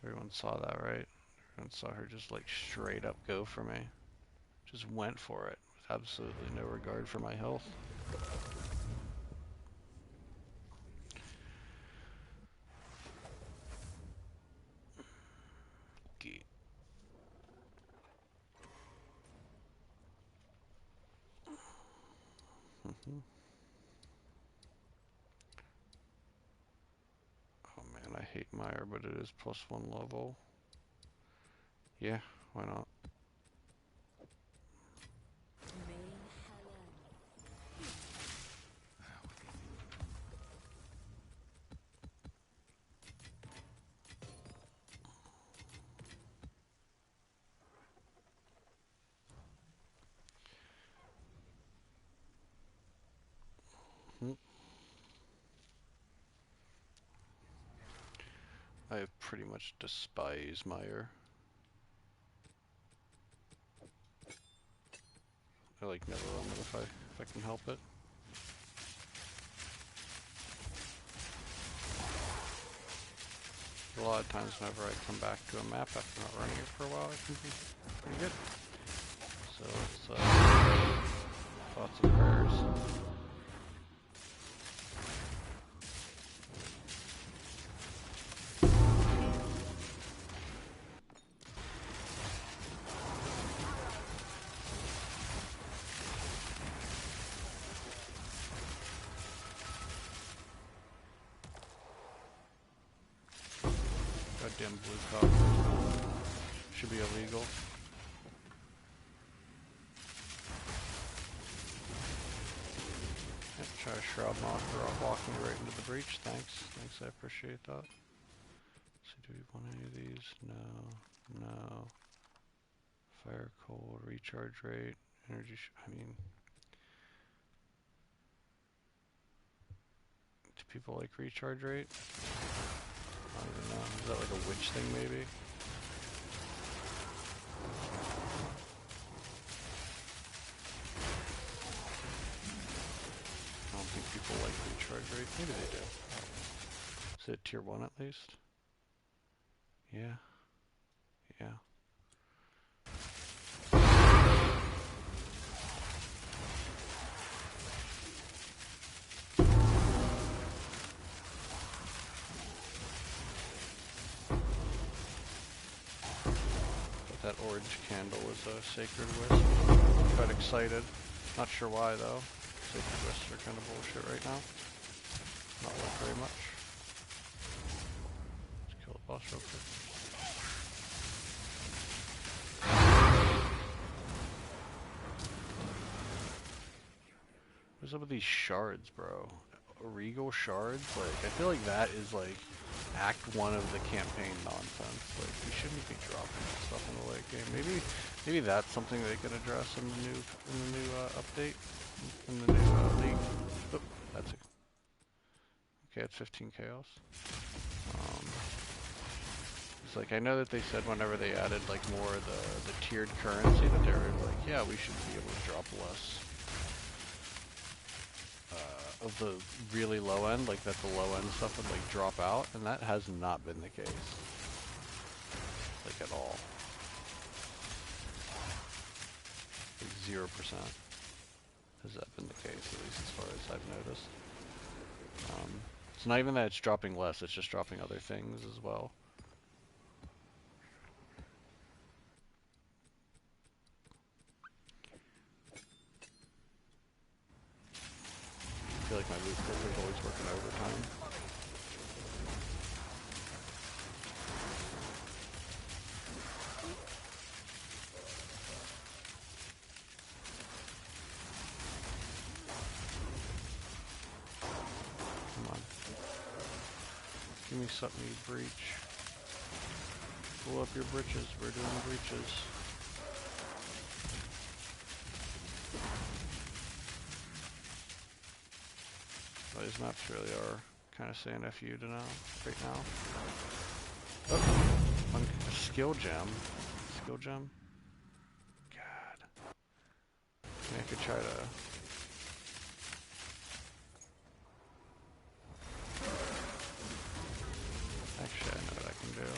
Everyone saw that, right? Everyone saw her just like straight up go for me. Just went for it with absolutely no regard for my health. Okay. Oh man, I hate Meyer, but it is +1 level. Yeah, why not? I pretty much despise Meyer. I like never run it if I can help it. A lot of times whenever I come back to a map after not running it for a while, I can pretty good. So let's thoughts and prayers. Goddamn blue cock. Should be illegal. Yep, try to shroud moth for walking right into the breach. Thanks. Thanks, I appreciate that. So do we want any of these? No. No. Fire cold, recharge rate, energy I mean, do people like recharge rate? I don't even know. Is that like a witch thing maybe? I don't think people like recharge rate. Maybe they do. Is it tier 1 at least? Yeah. Yeah. But that orange candle was a sacred wisp. I'm quite excited. Not sure why though. Sacred wisps are kind of bullshit right now. Not worth very much. Let's kill the boss real quick. What's up with these shards, bro? Regal shards? Like, I feel like that is like Act 1 of the campaign nonsense. Like, we shouldn't be dropping that stuff in the late game. Maybe that's something they can address in the new update, in the new league. Oh, that's it. Okay, it's 15 chaos. It's like, I know that they said whenever they added like more of the tiered currency that they were like, yeah, we should be able to drop less of the really low end, like that the low end stuff would like drop out, and that has not been the case, like at all. Like 0% has that been the case, at least as far as I've noticed. It's not even that it's dropping less, it's just dropping other things as well. I feel like my loot filter is always working overtime. Come on. Give me something you breach. Pull up your britches, we're doing breaches. Oh, these maps really are kind of saying F you to now, right now. Oh, a skill gem. Skill gem? God. I could try to... Actually, I know what I can do.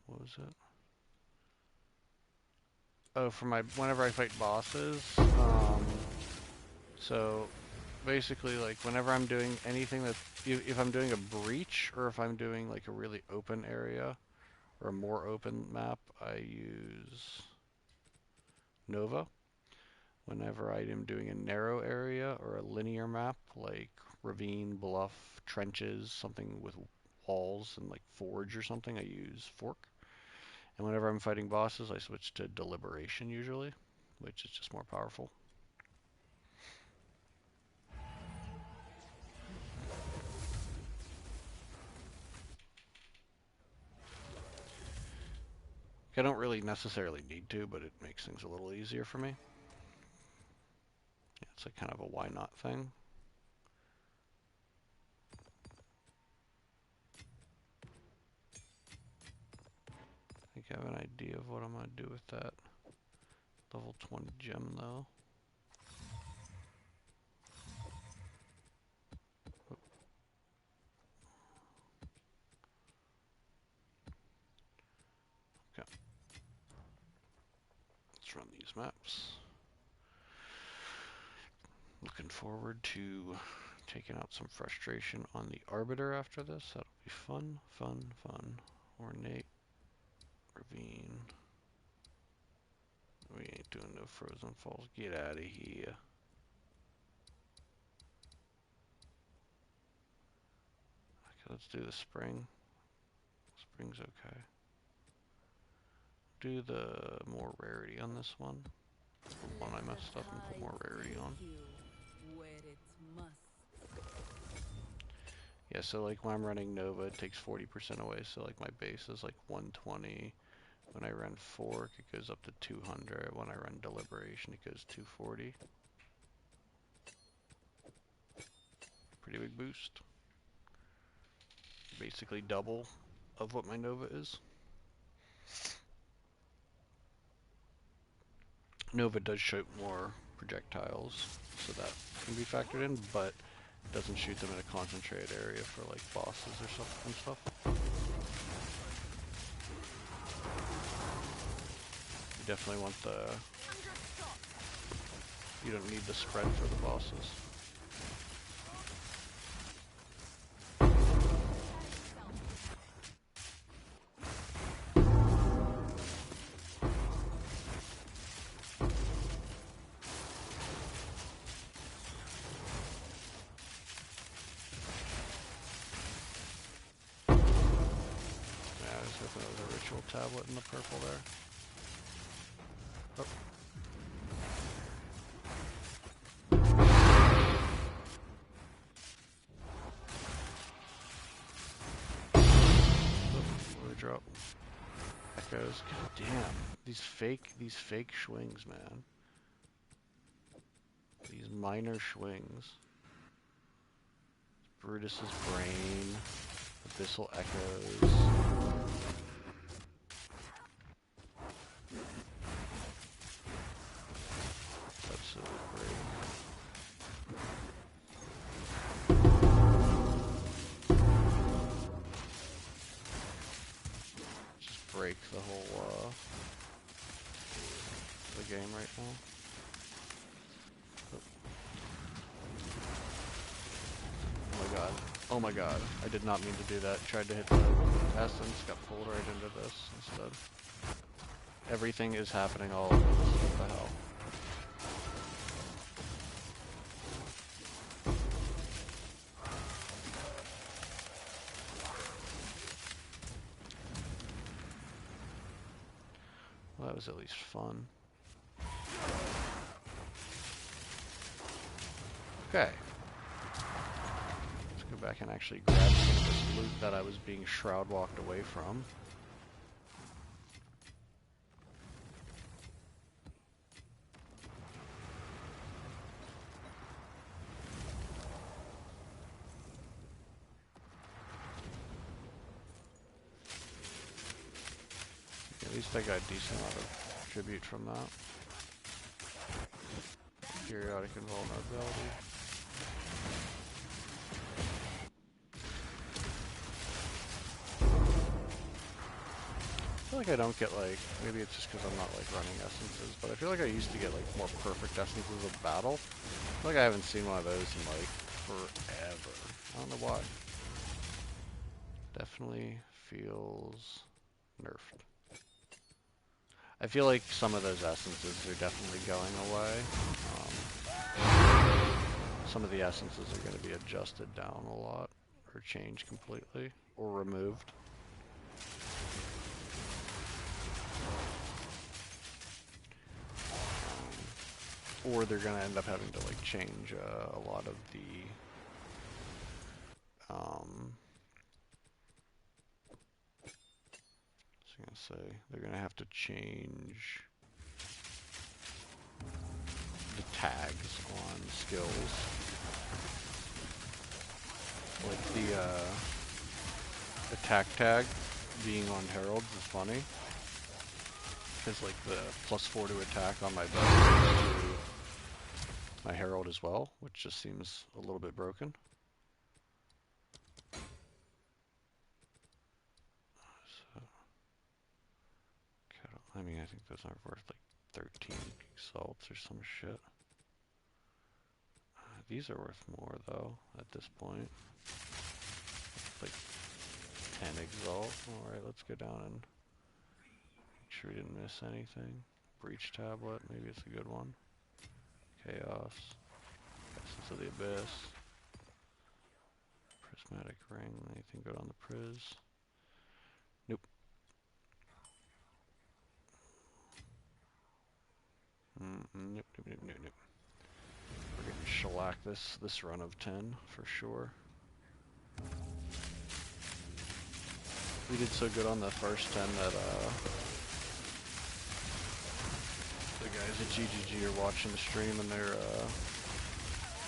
What was it? Oh, for my, whenever I fight bosses, so basically, like, whenever I'm doing anything that, if I'm doing a breach, or if I'm doing, like, a really open area, or a more open map, I use Nova. Whenever I am doing a narrow area, or a linear map, like ravine, bluff, trenches, something with walls, and like forge or something, I use Fork. And whenever I'm fighting bosses, I switch to Deliberation usually, which is just more powerful. I don't really necessarily need to, but it makes things a little easier for me. Yeah, it's like kind of a why not thing. I think I have an idea of what I'm going to do with that level 20 gem though. run these maps. Looking forward to taking out some frustration on the Arbiter after this. That'll be fun, fun, fun. Ornate, Ravine. We ain't doing no Frozen Falls. Get out of here. Okay, let's do the spring. Spring's okay. Do the more rarity on this one. The one I messed up and put more rarity on. Yeah, so like when I'm running Nova, it takes 40% away. So like my base is like 120. When I run Fork, it goes up to 200. When I run Deliberation, it goes 240. Pretty big boost. Basically double of what my Nova is. Nova does shoot more projectiles, so that can be factored in, but doesn't shoot them in a concentrated area for like bosses or something and stuff. You definitely want the... You don't need the spread for the bosses. Tablet in the purple there. Oh. What did I drop? Echoes. God damn. These fake swings, man. These minor swings. Brutus's brain. Abyssal echoes. Absolutely great. Just break the whole the game right now. Oh my god. Oh my god. I did not mean to do that. Tried to hit the essence, got pulled right into this instead. Everything is happening all at once. What the hell? Well, that was at least fun. Okay. Let's go back and actually grab some of this loot that I was being shroud walked away from. At least I got a decent amount of tribute from that. Periodic invulnerability. I feel like I don't get like, maybe it's just because I'm not like running essences, but I feel like I used to get like more perfect essences of battle. I feel like I haven't seen one of those in like forever. I don't know why. Definitely feels nerfed. I feel like some of those essences are definitely going away. Some of the essences are going to be adjusted down a lot, or changed completely, or removed. Or they're going to end up having to like change a lot of the I was going to say, they're going to have to change the tags on skills. Like the attack tag being on heralds is funny. Because like the +4 to attack on my bow goes to my herald as well, which just seems a little bit broken. So, I mean, I think those aren't worth like 13 salts or some shit. These are worth more though at this point. Like 10 exalt. Alright, let's go down and make sure we didn't miss anything. Breach tablet, maybe it's a good one. Chaos. Essence of the Abyss. Prismatic ring. Anything good on the Priz? Nope. Nope. We're getting shellacked this run of 10 for sure. We did so good on the first 10 that the guys at GGG are watching the stream and they're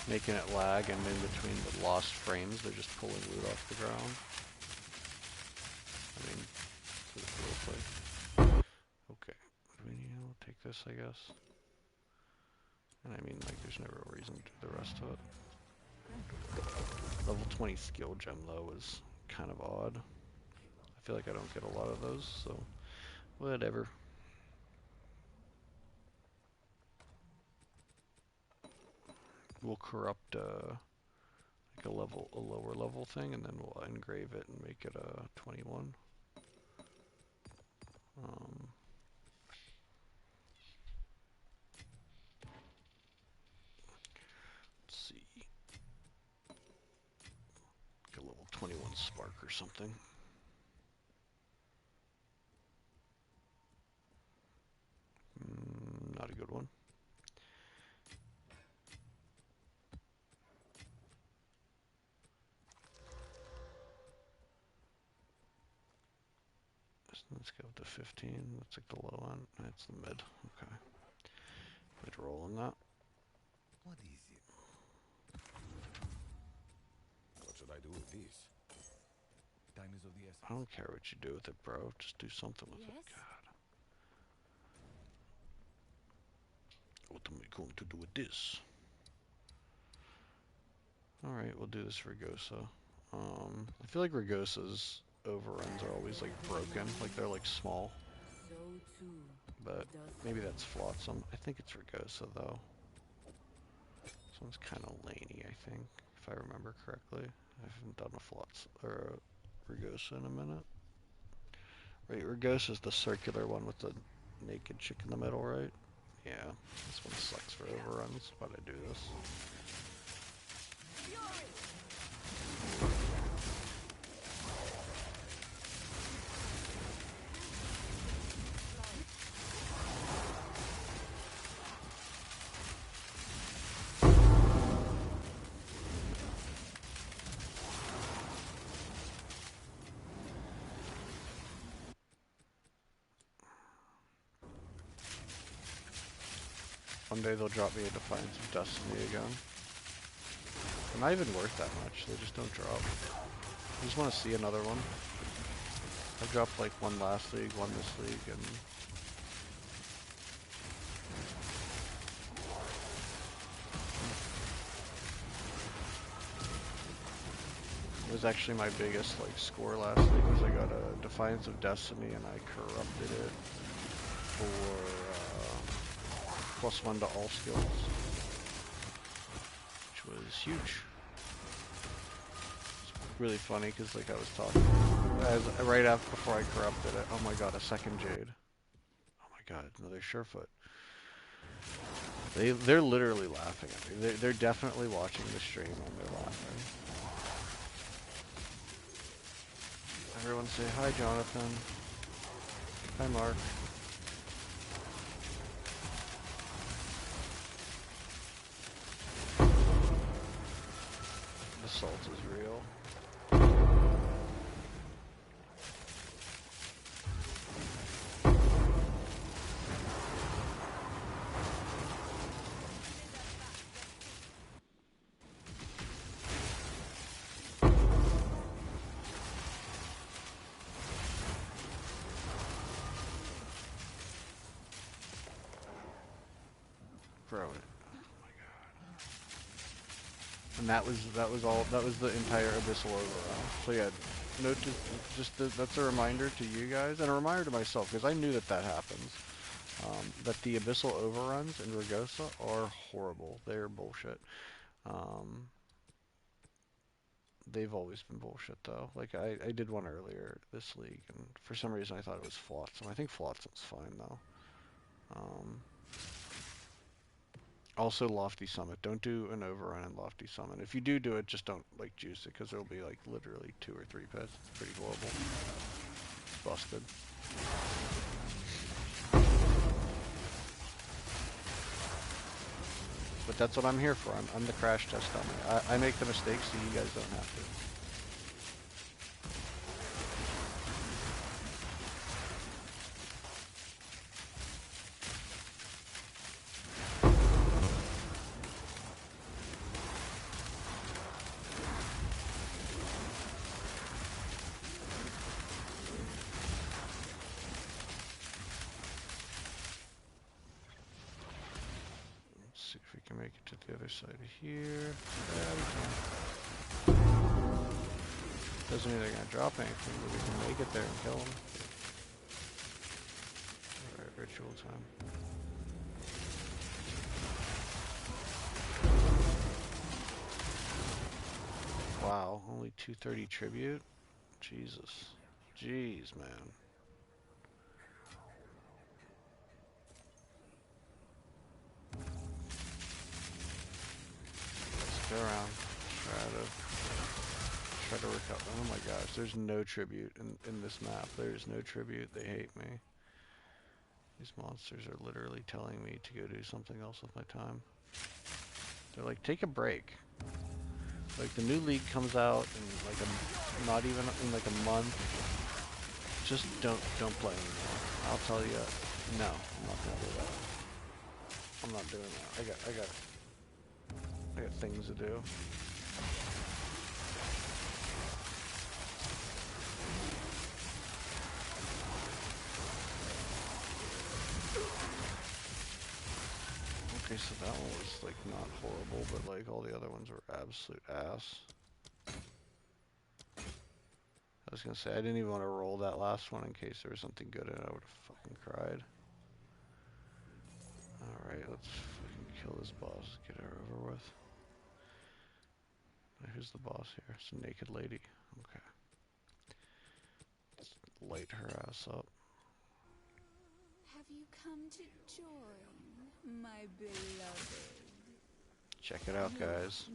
making it lag, and in between the lost frames they're just pulling loot off the ground. I mean, that's what it feels like. Okay, we need to take this, I guess. And I mean, like, there's no real reason to do the rest of it. Level 20 skill gem though is kind of odd. I feel like I don't get a lot of those, so whatever. We'll corrupt like a lower level thing, and then we'll engrave it and make it a 21. Let's see, like a level 21 spark or something. Not a good one. Let's go with the 15. That's like the low end. That's the mid. Okay. Mid roll on that. What is it? What should I do with this? Time is of the essence. I don't care what you do with it, bro. Just do something with it. Yes? God. What am I going to do with this? Alright, we'll do this Ragosa. I feel like Ragosa's overruns are always like broken, like they're like small. So too But does maybe that's Flotsam. I think it's Ragosa though. This one's kind of laney, I think, if I remember correctly. I haven't done a Flotsam or a Ragosa in a minute. Right, Ragosa's the circular one with the naked chick in the middle, right? Yeah, this one sucks for overruns, but I do this. One day they'll drop me a Defiance of Destiny again. They're not even worth that much, they just don't drop. I just want to see another one. I dropped like one last league, one this league, and it was actually my biggest like score last league was I got a Defiance of Destiny and I corrupted it for +1 to all skills, which was huge. It's really funny because like I was talking right after before I corrupted it. Oh my god, a second Jade. Oh my god, another Surefoot. They're literally laughing at me. They're definitely watching the stream and they're laughing. Everyone say hi, Jonathan. Hi, Mark. Assault is real. Bro, oh my god. And that was the entire Abyssal overall. So yeah, note that's a reminder to you guys, and a reminder to myself, because I knew that happens. that the Abyssal Overruns in Ragosa are horrible. They're bullshit. Um, they've always been bullshit though. Like I did one earlier this league, and for some reason I thought it was Flotsam. I think Flotsam's fine though. Um, Also, Lofty Summit. Don't do an overrun in Lofty Summit. If you do it, just don't like juice it, because there'll be like literally 2 or 3 pets. It's pretty global. Busted. But that's what I'm here for. I'm the crash test dummy. I make the mistakes so you guys don't have to. Let's see if we can make it to the other side of here. Yeah, we can. Doesn't mean they're going to drop anything, but we can make it there and kill them. Alright, ritual time. Wow, only 230 tribute? Jesus. Jeez, man. Let's go around. Try to recover. Oh my gosh, there's no tribute in this map. There's no tribute. They hate me. These monsters are literally telling me to go do something else with my time. They're like, take a break. Like, the new league comes out in like not even in like a month. Just don't play anymore. I'll tell you, no, I'm not gonna do that. I'm not doing that. I got things to do. Okay, so that one was like not horrible, but like all the other ones were absolute ass. I was gonna say, I didn't even want to roll that last one in case there was something good in it. I would have fucking cried. Alright, let's fucking kill this boss. Get her over with. Who's the boss here? It's a naked lady. Okay. Let's light her ass up. Have you come to join, my beloved? Check it out, guys.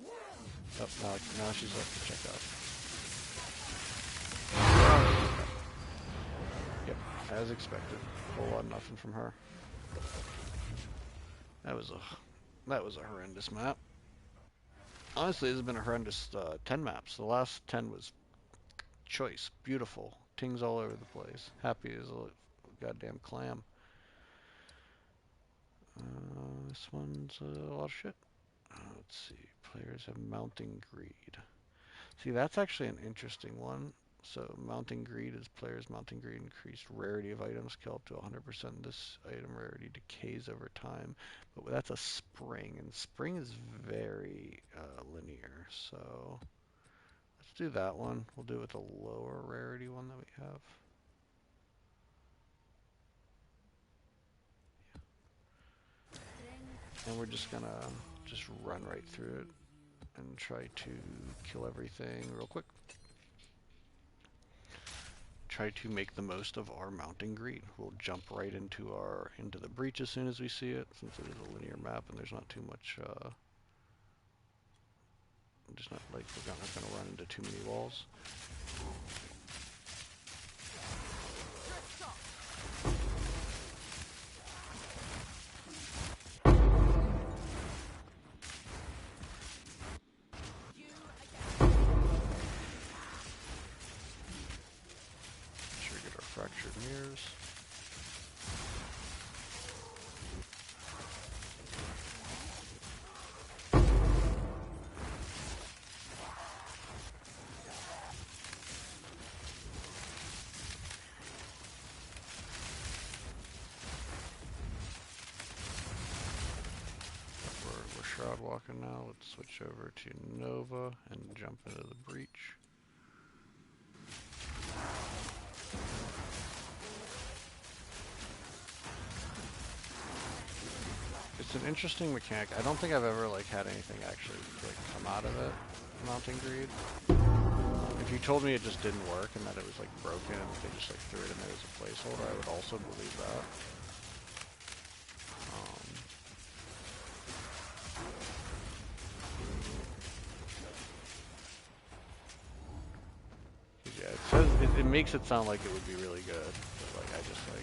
Oh, now she's left to check out. Yep, as expected. Whole lot of nothing from her. That was a horrendous map. Honestly, this has been a horrendous 10 maps. The last 10 was choice, beautiful, tings all over the place. Happy as a goddamn clam. This one's a lot of shit. Let's see. Players have mounting greed. See, that's actually an interesting one. So mounting greed is players mounting greed increased rarity of items kill up to 100%. This item rarity decays over time, but that's a spring, and spring is very linear. So let's do that one. We'll do it with the lower rarity one that we have. And we're just gonna run right through it and try to kill everything real quick. Try to make the most of our mounting greed. We'll jump right into the breach as soon as we see it, since it is a linear map and there's not too much just not like we're not gonna run into too many walls. Get our fractured mirrors. We're shroud walking now. Let's switch over to Nova and jump into the breach. It's an interesting mechanic. I don't think I've ever like had anything actually like come out of it, mounting greed. If you told me it just didn't work and that it was like broken and they just like threw it in there as a placeholder, I would also believe that. Um, yeah, it says it makes it sound like it would be really good, but like I just like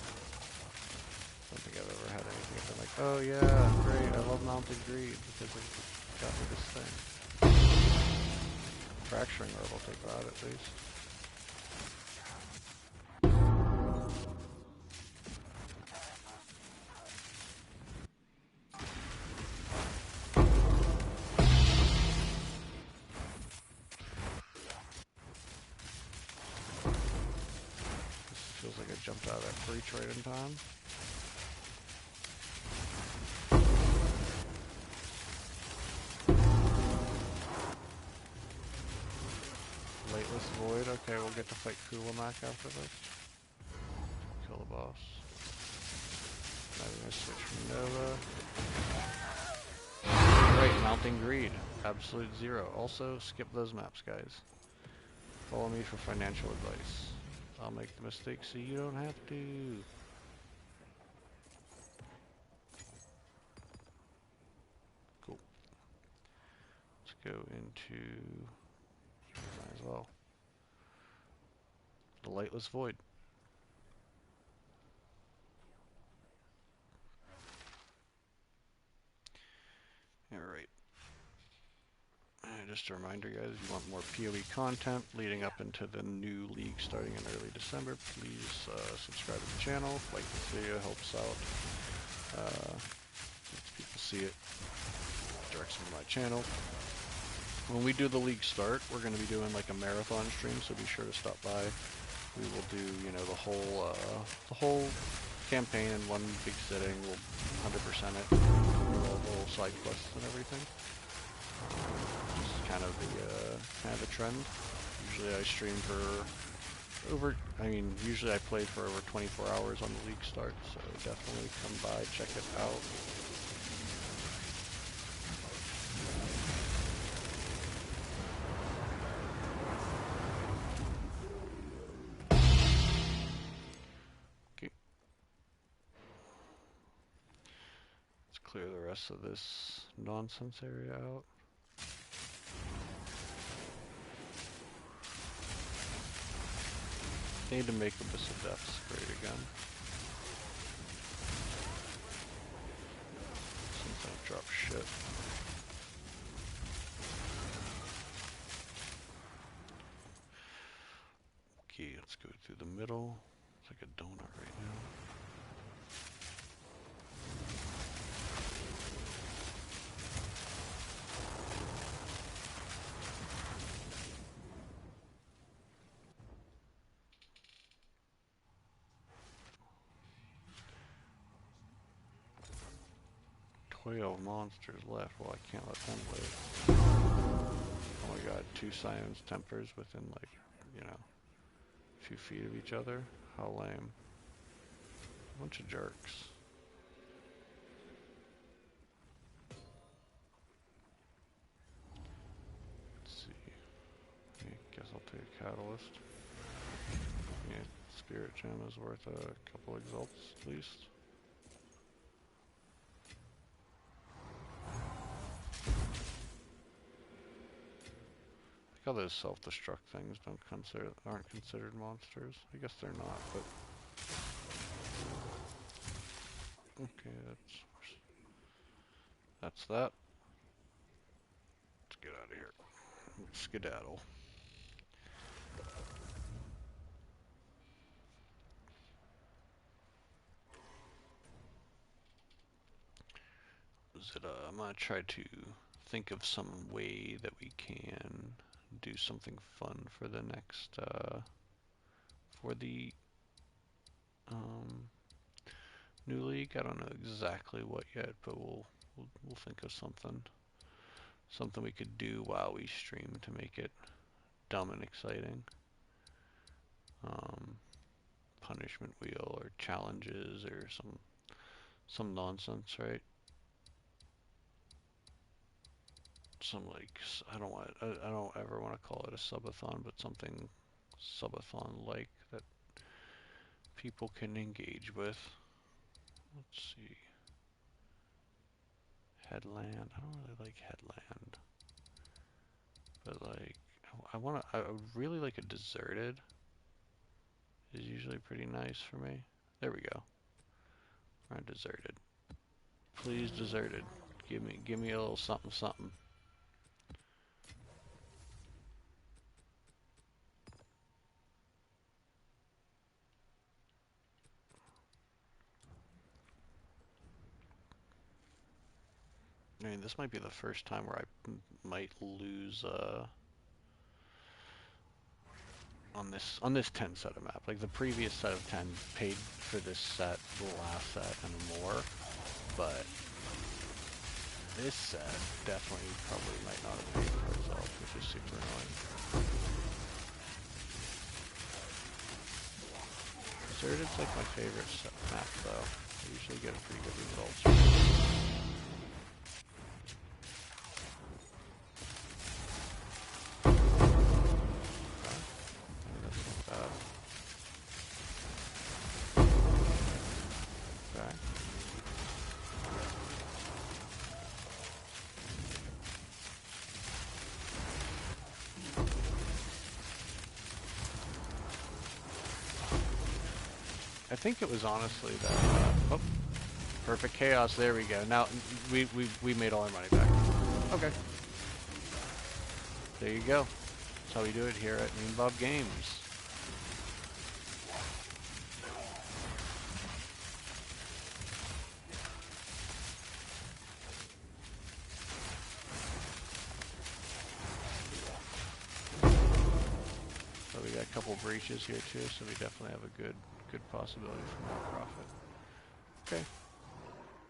don't think I've ever had anything that's been like, oh yeah, great, I love mounted greed because it got me this thing. Fracturing orb will take that at least. Feels like I jumped out of that breach right in time. Lateless Void. Okay, we'll get to fight Kulimak after this. Kill the boss. Now we're gonna switch from Nova. Great, Mounting Greed. Absolute zero. Also, skip those maps, guys. Follow me for financial advice. I'll make the mistake so you don't have to. Cool. Let's go into... might as well. The Lightless Void. Alright. Just a reminder, guys, if you want more PoE content leading up into the new league starting in early December, please subscribe to the channel. Like this video, helps out. Lets people see it. Directs them to my channel. When we do the league start, we're going to be doing like a marathon stream, so be sure to stop by. We will do, you know, the whole campaign in one big sitting. We'll 100% it. Do all the little side quests and everything. Just kind of the trend. Usually I stream for usually I played for over 24 hours on the league start, so definitely come by, check it out. Okay. Let's clear the rest of this nonsense area out. Need to make Abyss of Depths great again. Since I drop shit. Okay, let's go through the middle. It's like a donut right now. Monsters left. Well, I can't let them live. Oh my god, 2 Scions Tempers within like, you know, a few feet of each other. How lame. Bunch of jerks. Let's see. I guess I'll take a Catalyst. Yeah, Spirit Gem is worth a couple exalts at least. How those self-destruct things aren't considered monsters. I guess they're not, but okay, that's that. Let's get out of here. Skedaddle. I'm gonna try to think of some way that we can do something fun for the next for the new league. I don't know exactly what yet, but we'll think of something we could do while we stream to make it dumb and exciting. Punishment wheel or challenges or some nonsense, right? some like I don't ever want to call it a subathon, but something subathon like that people can engage with. Let's see. Headland. I don't really like Headland, but like I would really like a deserted. Is usually pretty nice for me. There we go. We're on deserted. Please deserted. Give me a little something something. I mean, this might be the first time where I might lose on this 10 set of map. Like the previous set of 10 paid for this set, the last set, and more, but this set definitely probably might not have paid for itself, which is super annoying. Deserted's like my favorite set map though. I usually get pretty good results. I think it was honestly that, oh, perfect chaos, there we go. Now, we made all our money back. Okay. There you go. That's how we do it here at Mean Bob Games. So we got a couple breaches here too, so we definitely have a good possibility for more profit. Okay.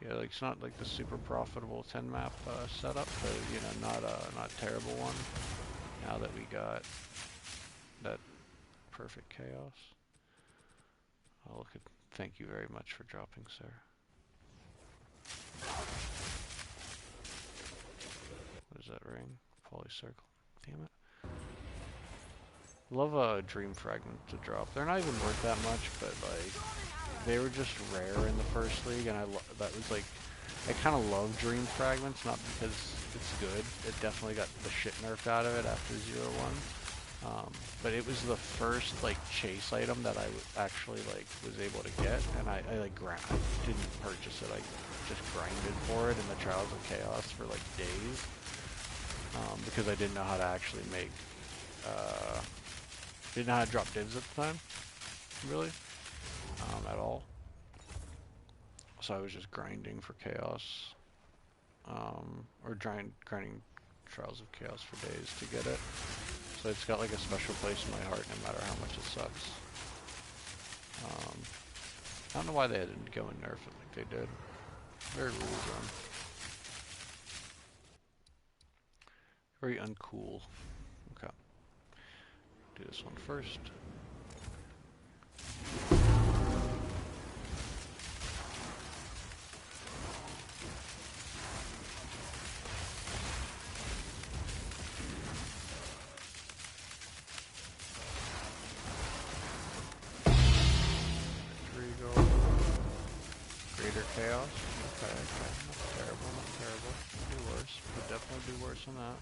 Yeah, like it's not like the super profitable 10 map setup, but you know, not terrible one. Now that we got that perfect chaos. Oh, look at, thank you very much for dropping, sir. What is that ring? Polycircle. Damn it. Love dream fragment to drop. They're not even worth that much, but like they were just rare in the first league, and that was like I kind of love dream fragments, not because it's good. It definitely got the shit nerfed out of it after 0-1. But it was the first like chase item that I actually like was able to get, and I didn't purchase it. I just grinded for it in the Trials of Chaos for like days because I didn't know how to actually make. Didn't know how to drop divs at the time, really, at all. So I was just grinding for chaos, or grinding Trials of Chaos for days to get it. So it's got like a special place in my heart, no matter how much it sucks. I don't know why they didn't go and nerf it like they did. Very rules run. Very uncool. Okay. Do this one first. Greater chaos. Okay, okay. Not terrible, not terrible. Could do worse. Could definitely do worse than that.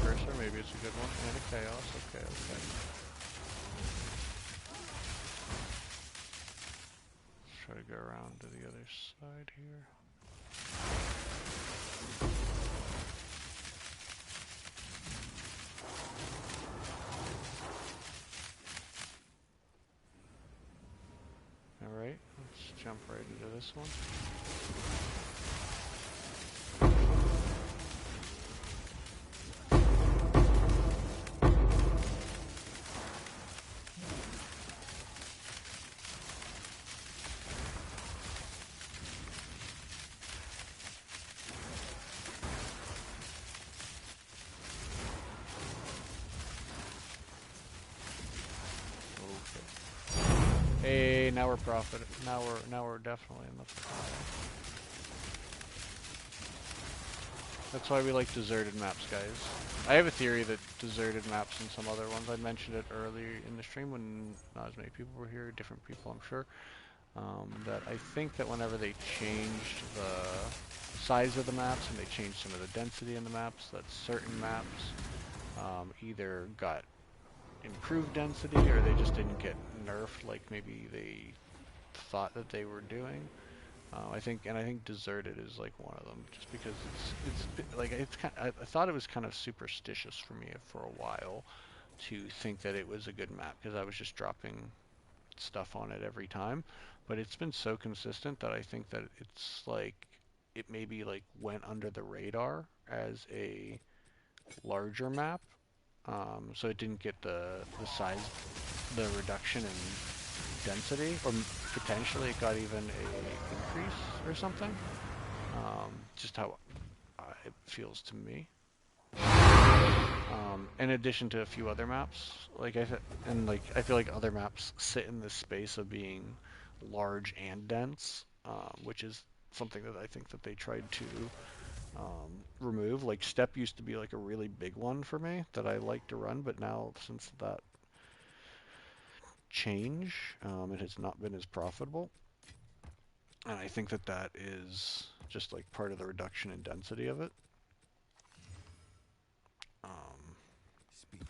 Precursor, maybe it's a good one. And a chaos. Okay, okay. Let's try to go around to the other side here. Alright, let's jump right into this one. Hey, now we're profiting. Now we're definitely in the profit. That's why we like deserted maps, guys. I have a theory that deserted maps and some other ones, I mentioned it earlier in the stream when not as many people were here, different people I'm sure, that I think that whenever they changed the size of the maps and they changed some of the density in the maps, that certain maps either got improved density or they just didn't get nerfed like maybe they thought that they were doing. I think deserted is like one of them, just because it's like it's kind. I thought it was kind of superstitious for me for a while to think that it was a good map because I was just dropping stuff on it every time. But it's been so consistent that I think that it's like it maybe like went under the radar as a larger map, so it didn't get the size, the reduction in density, or potentially it got even a increase or something. Just how it feels to me. In addition to a few other maps, like I feel like other maps sit in this space of being large and dense, which is something that I think that they tried to remove. Like Step used to be like a really big one for me that I like to run, but now since that change, it has not been as profitable. And I think that that is just like part of the reduction in density of it.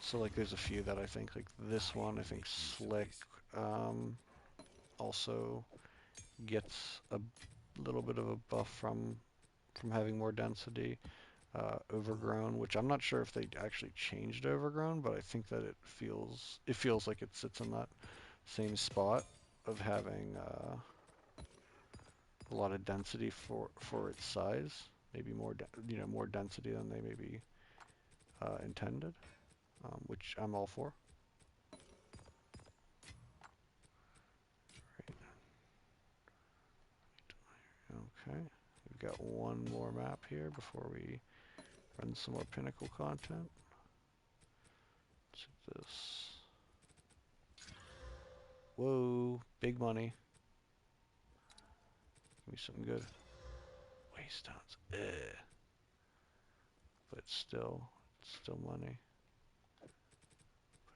So like there's a few that I think, like this one, I think Slick also gets a little bit of a buff from having more density. Overgrown, which I'm not sure if they actually changed Overgrown, but I think that it feels like it sits in that same spot of having a lot of density for its size. Maybe more more density than they maybe intended, which I'm all for. Okay, we've got one more map here before we run some more Pinnacle content. Check this. Whoa, big money. Give me something good. Waste stones. Ugh. But still, it's still money.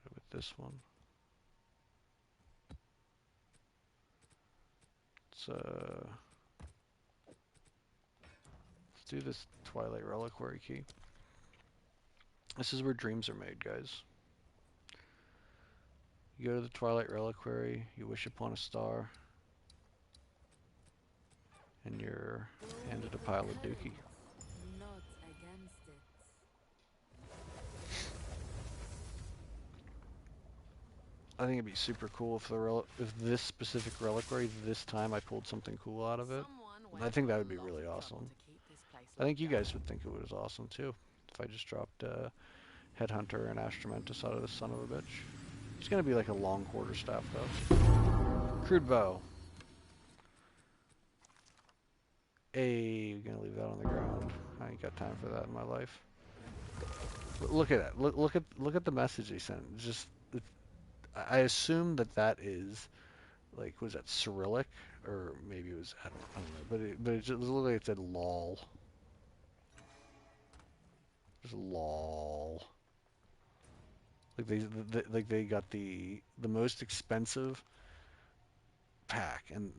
Put it with this one. Let's do this Twilight Reliquary key. This is where dreams are made, guys. You go to the Twilight Reliquary, you wish upon a star, and you're handed a pile of dookie. Not against it. I think it'd be super cool if this specific reliquary this time I pulled something cool out of it. I think that would be really awesome. I think you guys would think it was awesome too if I just dropped Headhunter and Astromentus out of this son of a bitch. It's gonna be like a long quarterstaff though. Crude bow. Hey, you're gonna leave that on the ground. I ain't got time for that in my life. Look at that. Look at the message they sent. It's just, I assume that is like, was that Cyrillic or maybe it was, I don't know, but it just looked like it said lol. Just lol. Like they got the most expensive pack, and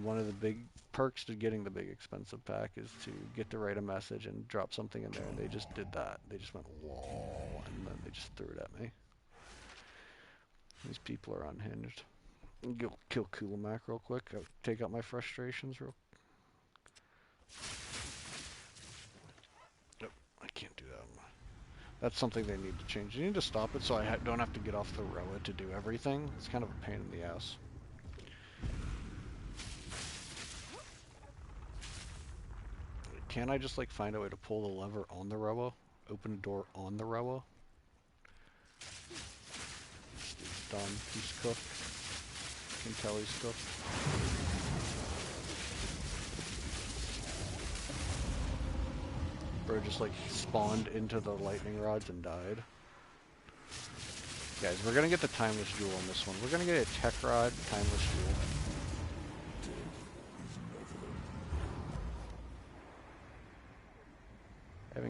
one of the big perks to getting the big expensive pack is to get to write a message and drop something in there, and they just did that. They just went lol, and then they just threw it at me. These people are unhinged. Go kill Kulamac real quick. I'll take out my frustrations real. Nope, I can't do that. That's something they need to change. You need to stop it so I don't have to get off the Roa to do everything. It's kind of a pain in the ass. Can't I just like find a way to pull the lever on the Roa? Open a door on the Roa? He's done. He's cooked. I can tell he's cooked. Bro just like spawned into the lightning rods and died. Guys, we're gonna get the Timeless Jewel on this one. We're gonna get a Tech Rod Timeless Jewel.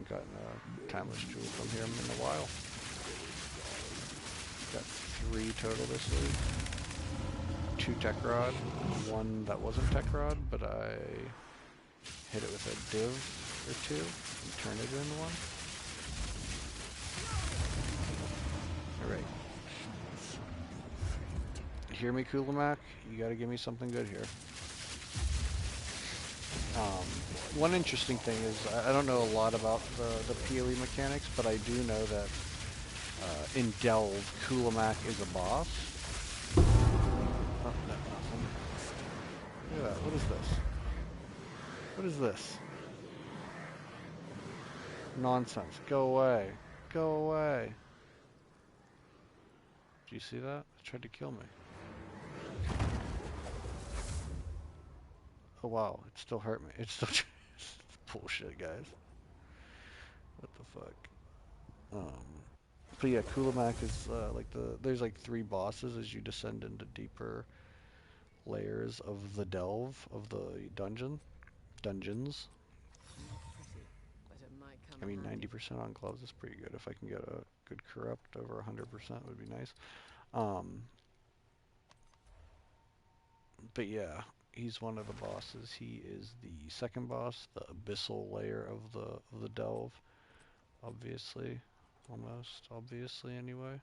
haven't gotten a timeless jewel from him in a while. Got 3 total this week. 2 tech rod, 1 that wasn't tech rod, but I hit it with a div or 2 and turned it into one. Alright. Hear me, Kulamak? You gotta give me something good here. One interesting thing is, I don't know a lot about the PoE mechanics, but I do know that in Delve, Kulamak is a boss. Oh, no, nothing. Look at that. What is this? What is this? Nonsense. Go away. Go away. Do you see that? It tried to kill me. Oh wow, it still hurt me. It's still bullshit, guys. What the fuck? But yeah, Kulamak is like there's like 3 bosses as you descend into deeper layers of the delve of the dungeons. Not pretty, but it might come I mean, in handy. 90% on gloves is pretty good. If I can get a good corrupt over 100% would be nice. But yeah, he's one of the bosses. He is the second boss, the abyssal layer of the delve, obviously, almost obviously anyway.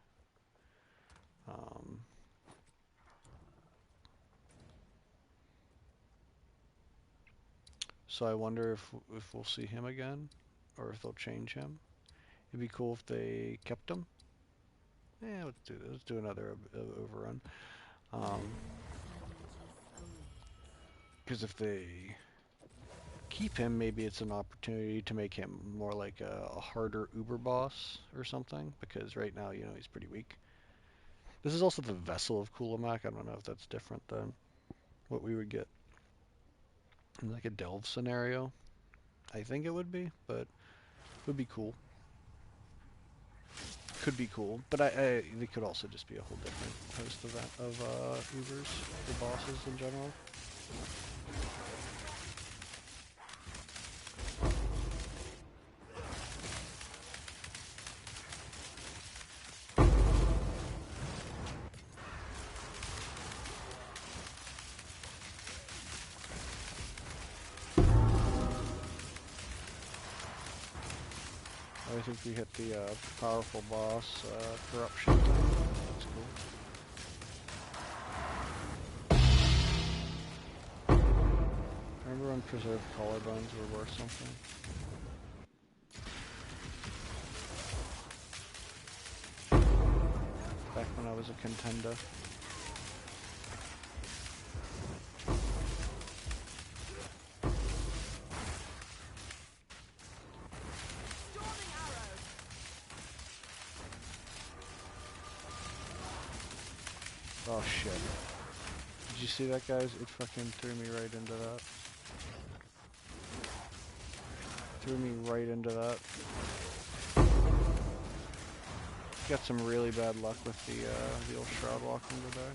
So I wonder if we'll see him again, or if they'll change him. It'd be cool if they kept him. Yeah, let's do another overrun. Because if they keep him, maybe it's an opportunity to make him more like a harder Uber boss or something. Because right now, you know, he's pretty weak. This is also the vessel of Kulamak. I don't know if that's different than what we would get in like a delve scenario. I think it would be, but it would be cool. Could be cool, but they could also just be a whole different host of Ubers, or bosses in general. I think we hit the powerful boss corruption thing. That's cool. Remember when preserved collarbones were worth something? Back when I was a contender. Oh shit. Did you see that, guys? It fucking threw me right into that. Threw me right into that. Got some really bad luck with the old shroud walking today.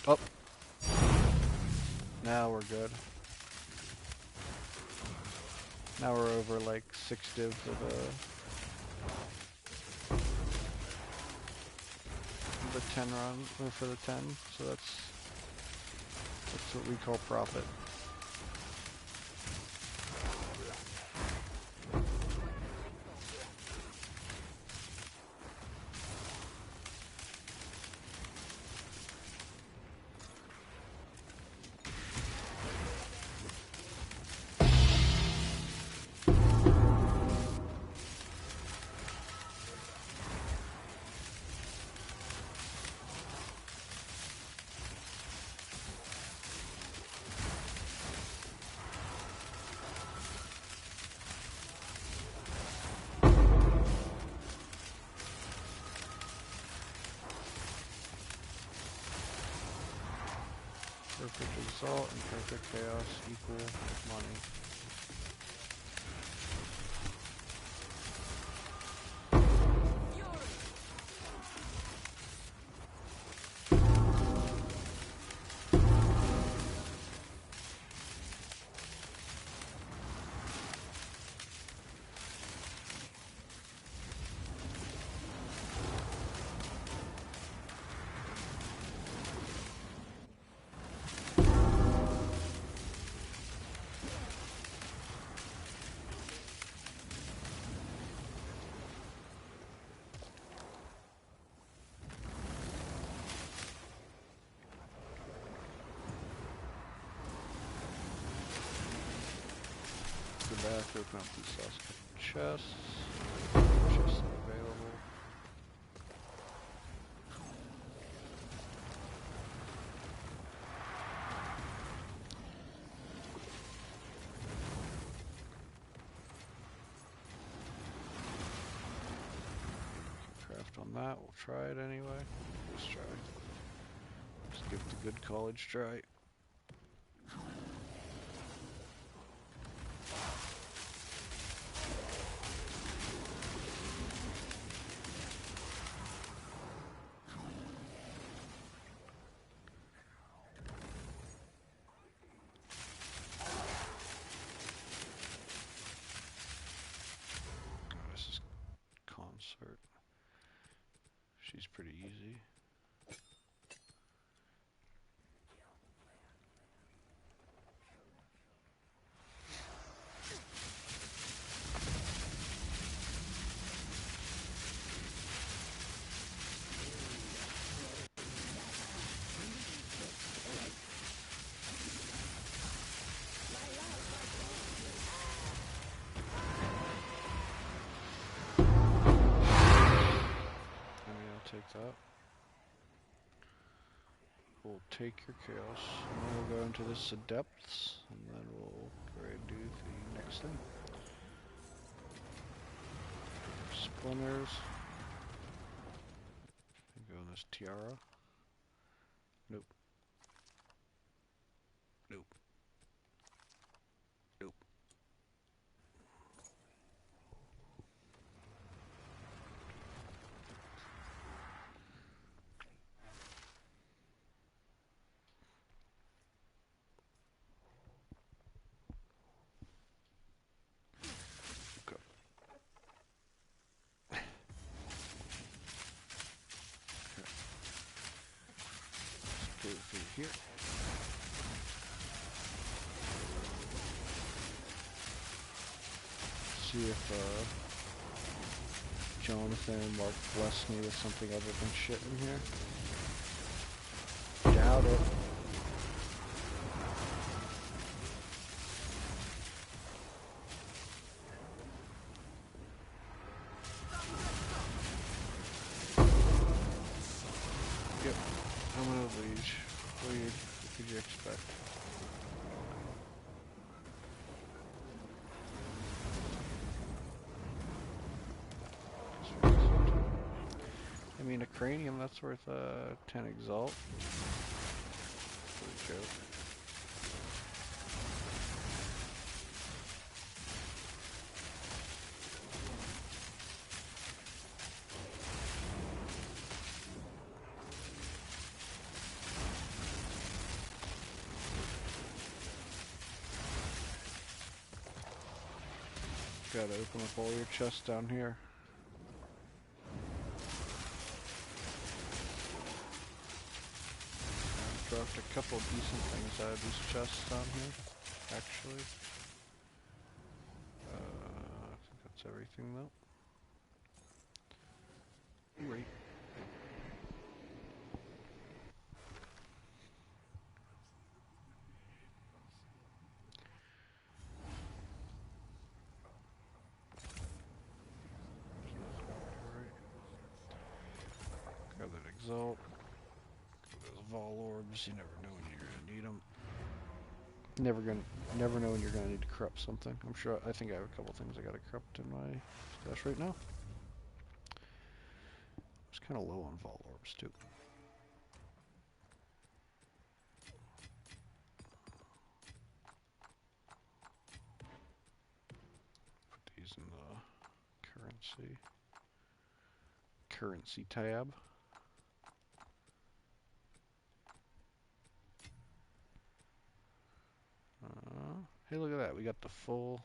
Oh. Now we're good. Now we're over like 6 div for the 10 run, or for the 10, so that's what we call profit. Perfect Exalt and Perfect Chaos equal money. Let's open up these last couple chests. Chests available. Craft on that. We'll try it anyway. Let's try. Let's give it the good college try. This is concert. She's pretty easy. Take that. We'll take your chaos, and then we'll go into this depths, and then we'll go ahead and do the next thing. Splinters. Go in this tiara. Nope. Nope. Nope. Okay. Let's go through here. See if Jonathan and Mark bless me with something other than shit in here. Doubt it. Yep, I'm gonna leech. What could you expect? I mean, a cranium, that's worth 10 exalt. What a joke. Gotta open up all your chests down here. I've dropped a couple decent things out of these chests down here, actually. I think that's everything though. Great. Grab that exalt. Grab those vol orbs. You never know when you're gonna need them. Never know when you're gonna need to corrupt something. I think I have a couple things I gotta corrupt in my stash right now. It's kind of low on vol orbs too. Put these in the currency tab. Hey, look at that. We got the full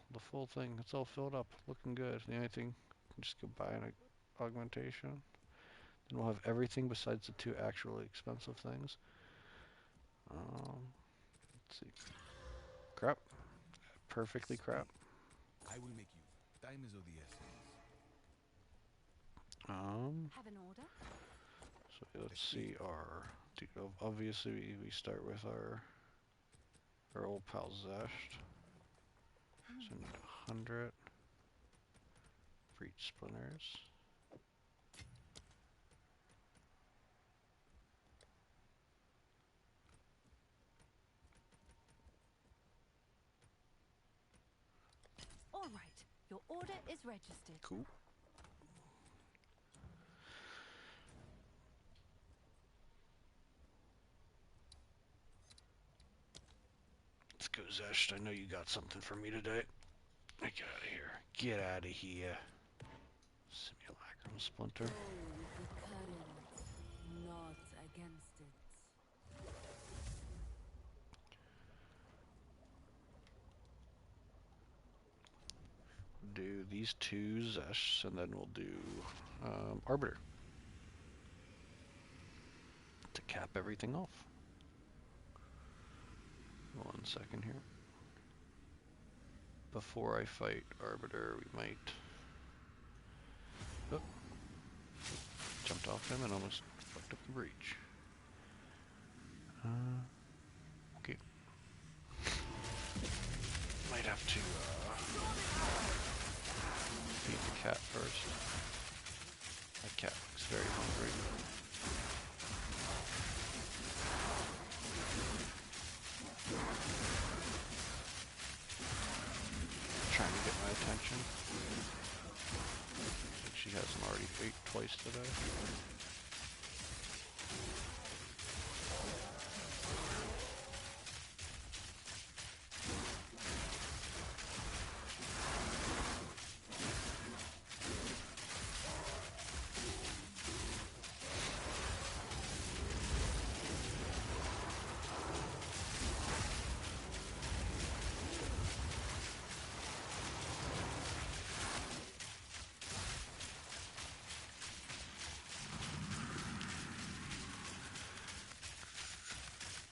thing. It's all filled up, looking good. The only thing, just go buy an augmentation. Then we'll have everything besides the two actually expensive things. Let's see. Crap. Perfectly crap. I will make you. Time is of the essence. Have an order? So let's see our. Obviously, we start with our old pal Zesht. So 100. Breach splinters. All right, your order is registered. Cool. Let's go, Zesht. I know you got something for me today. Get out of here. Get out of here. Simulacrum splinter. Go with the current, not against it. Do these two Zesh, and then we'll do Arbiter to cap everything off. 1 second here. Before I fight Arbiter, we might... Oh. Jumped off him and almost fucked up the breach. Okay. Might have to feed the cat first. That cat looks very hungry. Trying to get my attention. Like she hasn't already ate twice today.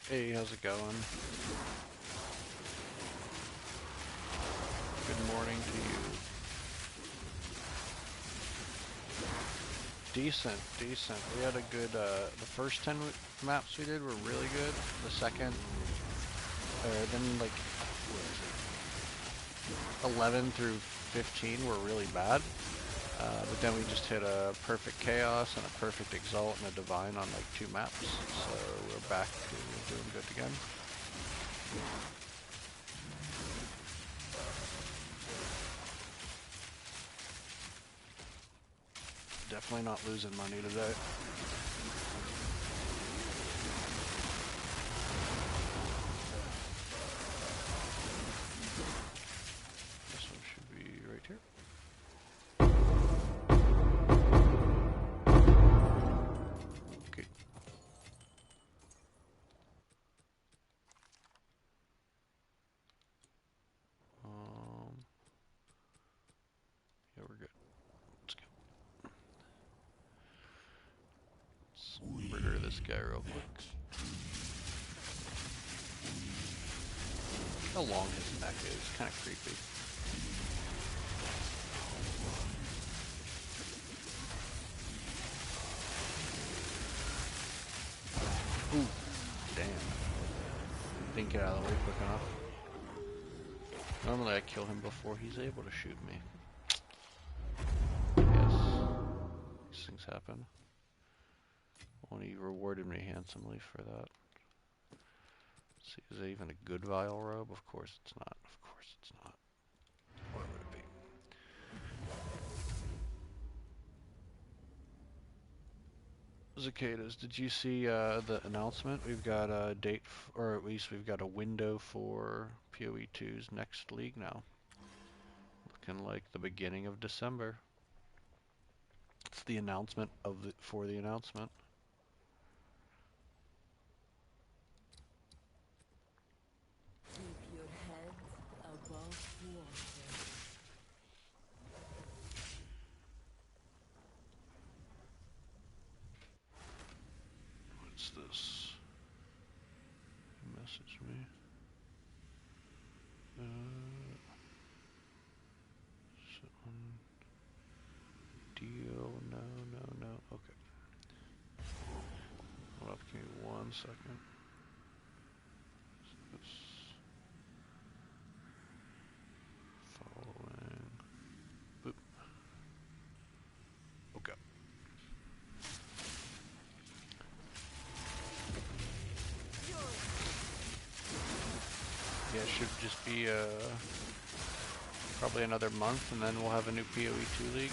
Hey, how's it going? Good morning to you. Decent, decent. We had a good, the first 10 maps we did were really good. The second, then like, what is it? 11 through 15 were really bad. But then we just hit a perfect chaos and a perfect exalt and a divine on like 2 maps. So we're back to doing good again. Definitely not losing money today. This one should be right here. Okay. Yeah, we're good. Let's go. Let's murder this guy real quick. How long his neck is, kind of creepy. Ooh, damn. Didn't get out of the way quick enough. Normally I kill him before he's able to shoot me. Yes. These things happen. Well, he rewarded me handsomely for that. Let's see, is it even a good vial robe? Of course it's not. Of course it's not. Why would it be? Cicadas, did you see the announcement? We've got a date, or at least we've got a window for PoE 2's next league now. Looking like the beginning of December. It's the announcement of for the announcement. Keep your head above water. What's this? Message me. Deal, no. Okay. Hold up, give me 1 second. This following. should just be probably another month, and then we'll have a new PoE 2 league.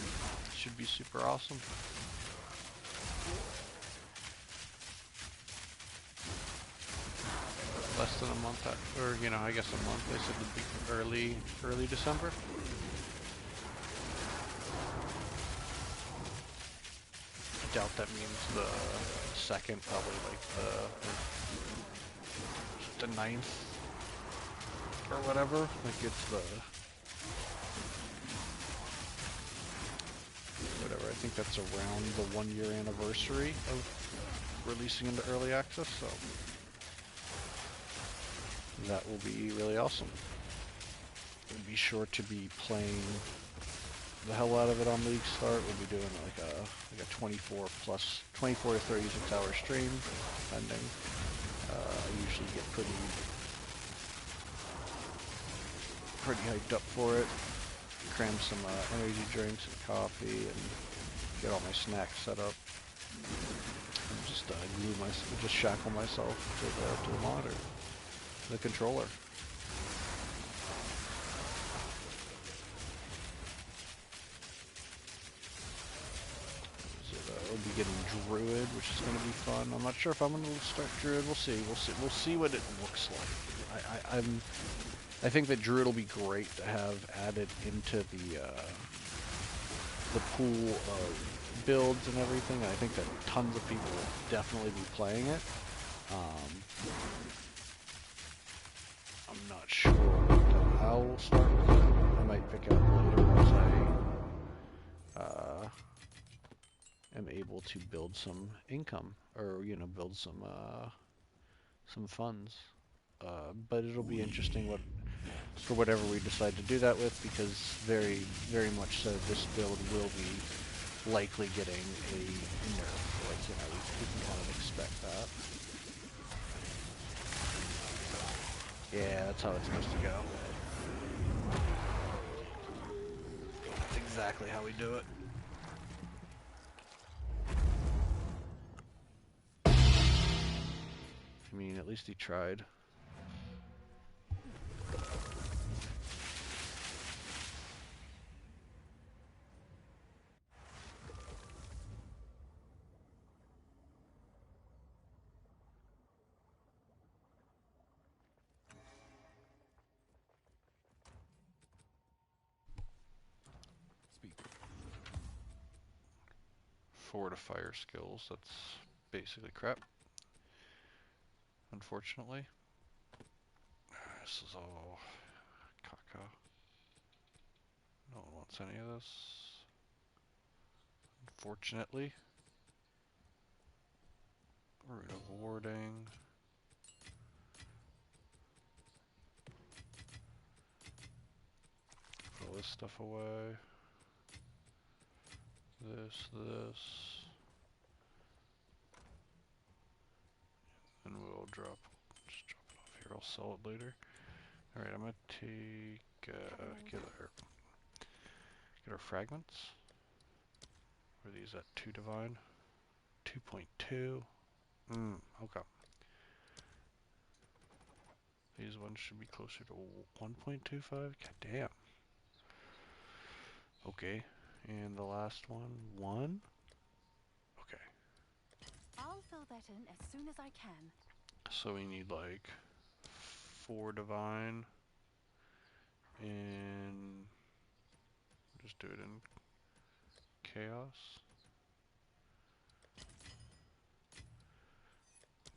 Should be super awesome. Less than a month, or you know, I guess a month. They said it'd be early December. I doubt that means the second, probably like the 9th or whatever. Like it's the whatever. I think that's around the 1-year anniversary of releasing into early access. So that will be really awesome. We'll be sure to be playing the hell out of it on League Start. We'll be doing like a 24 to 36 hour stream, depending. I usually get pretty hyped up for it. Cram some energy drinks and coffee, and get all my snacks set up. And just just shackle myself to the monitor, the controller. We'll be getting Druid, which is going to be fun. I'm not sure if I'm going to start Druid. We'll see. We'll see what it looks like. I think that Druid will be great to have added into the pool of builds and everything. And I think that tons of people will definitely be playing it. I'm not sure how we'll start with it. I might pick it up later once I am able to build some income, or you know, build some funds. But it'll be interesting for whatever we decide to do that with, because very much so this build will be likely getting a nerf. Like, you know, we can kind of expect that. Yeah, that's how it's supposed to go. That's exactly how we do it. I mean, at least he tried. Speak. Fortifier skills, that's basically crap. Unfortunately. This is all caca. No one wants any of this. Unfortunately. Root of warding. Put all this stuff away. This. And we'll just drop it off here. I'll sell it later. Alright, I'm gonna take, get our fragments. Are these at 2 divine? 2.2. Okay. These ones should be closer to 1.25. God damn. Okay. And the last one, 1? Okay. I'll fill that in as soon as I can. So we need like 4 divine. And just do it in chaos.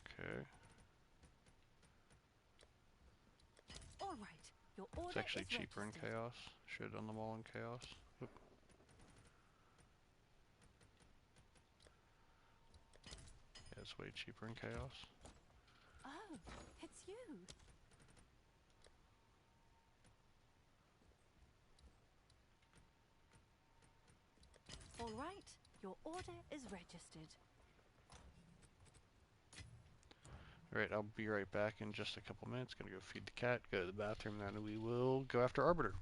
Okay. All right, your order It's actually is cheaper in registered. chaos. Should have done them all in chaos. Oop. Yeah, it's way cheaper in chaos. Oh, it's you. All right, your order is registered. Alright, I'll be right back in just a couple minutes. Gonna go feed the cat, go to the bathroom, then we will go after Arbiter.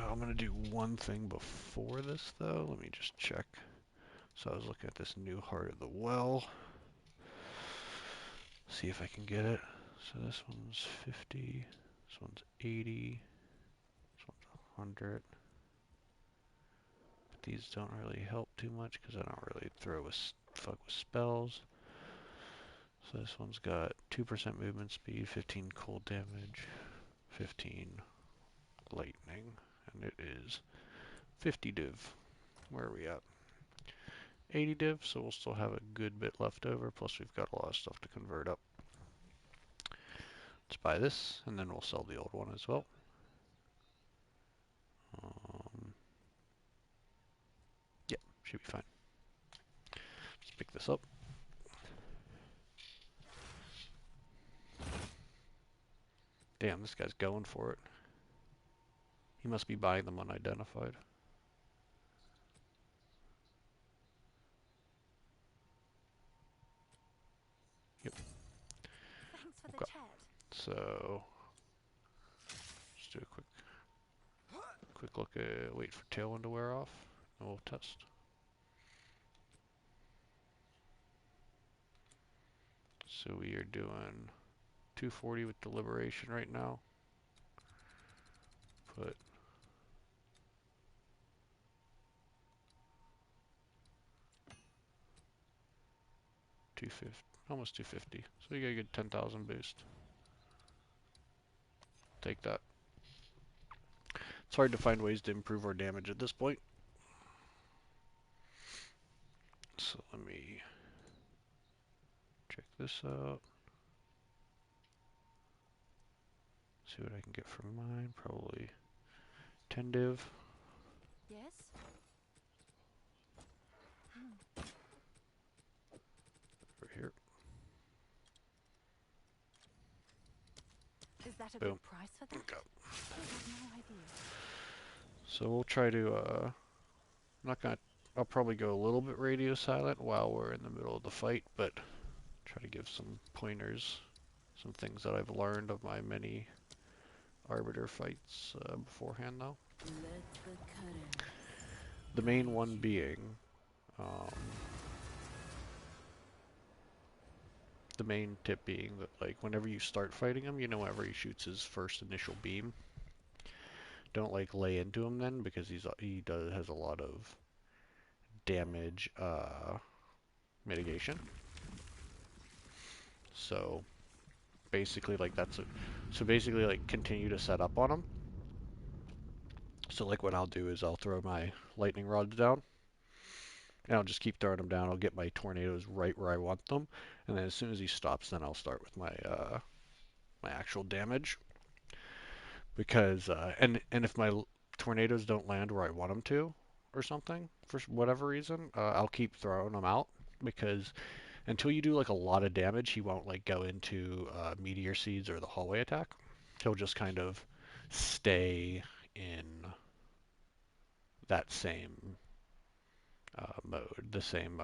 I'm gonna do one thing before this though. Let me just check. So I was looking at this new Heart of the Well. See if I can get it. So this one's 50. This one's 80. This one's 100. But these don't really help too much because I don't really fuck with spells. So this one's got 2% movement speed, 15 cold damage, 15 lightning, and it is 50 div. Where are we at? 80 div, so we'll still have a good bit left over, plus we've got a lot of stuff to convert up. Let's buy this, and then we'll sell the old one as well. Yeah, should be fine. Let's pick this up. Damn, this guy's going for it. He must be buying them unidentified. Yep. Thanks for the Okay. chat. So, just do a quick look at, wait for Tailwind to wear off, and we'll test. So we are doing 240 with Deliberation right now. Put 250, almost 250. So we got a good 10,000 boost. Take that. It's hard to find ways to improve our damage at this point. So let me check this out. See what I can get from mine. Probably 10 div. Yes? Over here. Is that a Boom. good price for that? Go. I have no idea. So we'll try to, I'm not gonna, I'll probably go a little bit radio silent while we're in the middle of the fight, but try to give some pointers, some things that I've learned of my many Arbiter fights beforehand though. The main one being, the main tip being that like whenever you start fighting him, you know whenever he shoots his first initial beam, don't like lay into him then because has a lot of damage mitigation. So basically like so basically like continue to set up on him. So like what I'll do is I'll throw my lightning rods down and I'll just keep throwing them down. I'll get my tornadoes right where I want them, and then as soon as he stops, then I'll start with my my actual damage. Because and if my tornadoes don't land where I want them to, or something for whatever reason, I'll keep throwing them out because until you do like a lot of damage, he won't like go into meteor seeds or the hallway attack. He'll just kind of stay in that same mode, the same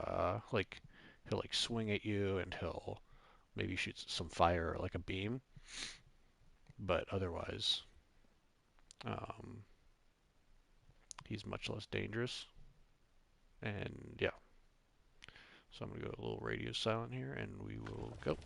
like he'll like swing at you and he'll maybe shoot some fire or like a beam, but otherwise um, he's much less dangerous. And yeah, so I'm gonna go a little radio silent here and we will go.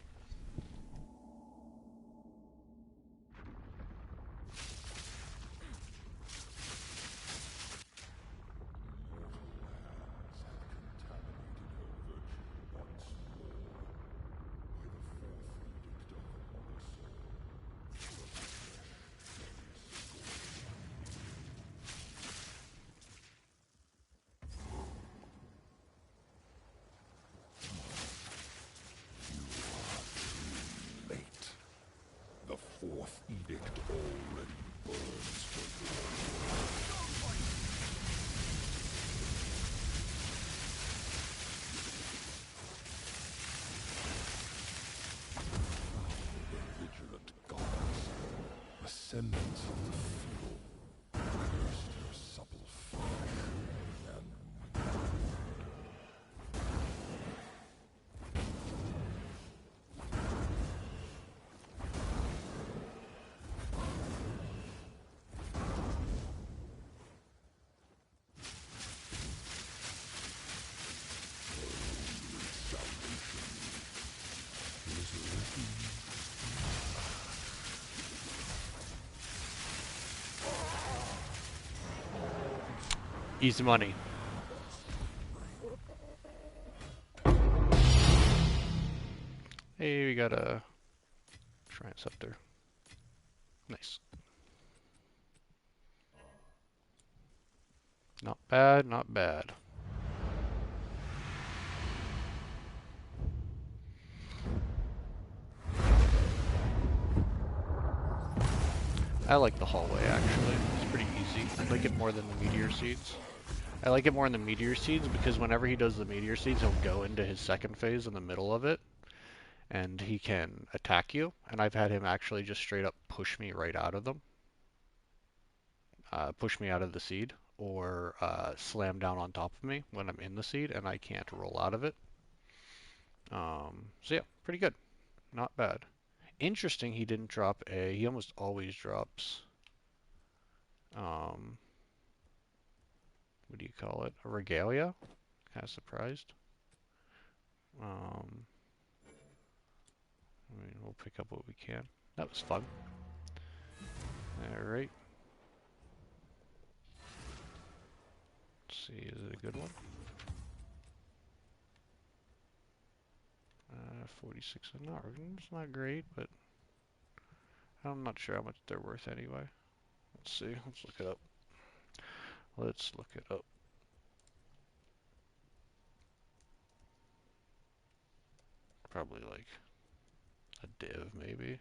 Easy money. Hey, we got a Shrine Scepter. Nice. Not bad, not bad. I like the hallway actually. It's pretty easy. I like it more than the meteor seeds. I like it more in the meteor seeds because whenever he does the meteor seeds, he'll go into his second phase in the middle of it, and he can attack you. And I've had him actually just straight up push me right out of them, push me out of the seed, or slam down on top of me when I'm in the seed and I can't roll out of it. So yeah, pretty good. Not bad. Interesting, he didn't drop a. He almost always drops. Um, what do you call it? A regalia. Kind of surprised. Um, I mean, we'll pick up what we can. That was fun. All right. Let's see, is it a good one? 46. Not, it's not great, but I'm not sure how much they're worth anyway. Let's see. Let's look it up. Let's look it up. Probably like a div, maybe.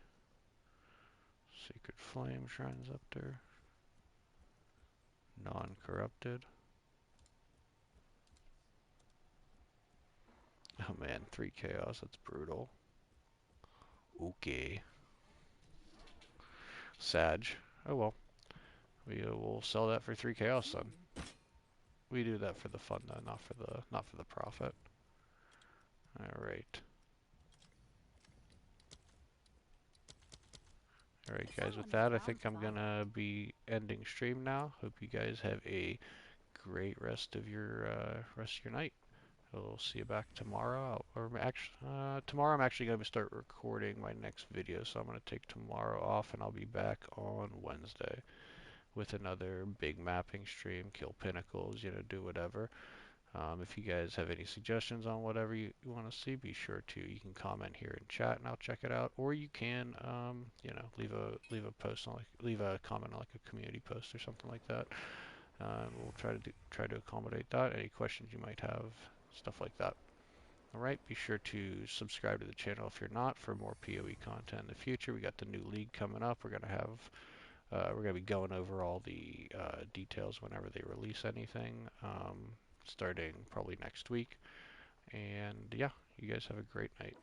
Sacred Flame Shrines up there. Non-corrupted. Oh man, 3 chaos. That's brutal. Okay. Sag. Oh well. We will sell that for 3 chaos then. We do that for the fun though, not for the profit. All right. Alright guys, with Someone's that I found think I'm fire. gonna be ending stream now. Hope you guys have a great rest of your night. We'll see you back tomorrow. Or actually, tomorrow I'm actually gonna start recording my next video, so I'm gonna take tomorrow off and I'll be back on Wednesday with another big mapping stream, kill pinnacles, do whatever. If you guys have any suggestions on whatever you want to see, be sure to, you can comment here in chat and I'll check it out, or you can leave a post on leave a comment on like a community post or something like that. We'll try to accommodate that. Any questions you might have, stuff like that. All right, be sure to subscribe to the channel if you're not for more PoE content in the future. We got the new league coming up. We're gonna be going over all the details whenever they release anything, starting probably next week. And yeah, you guys have a great night.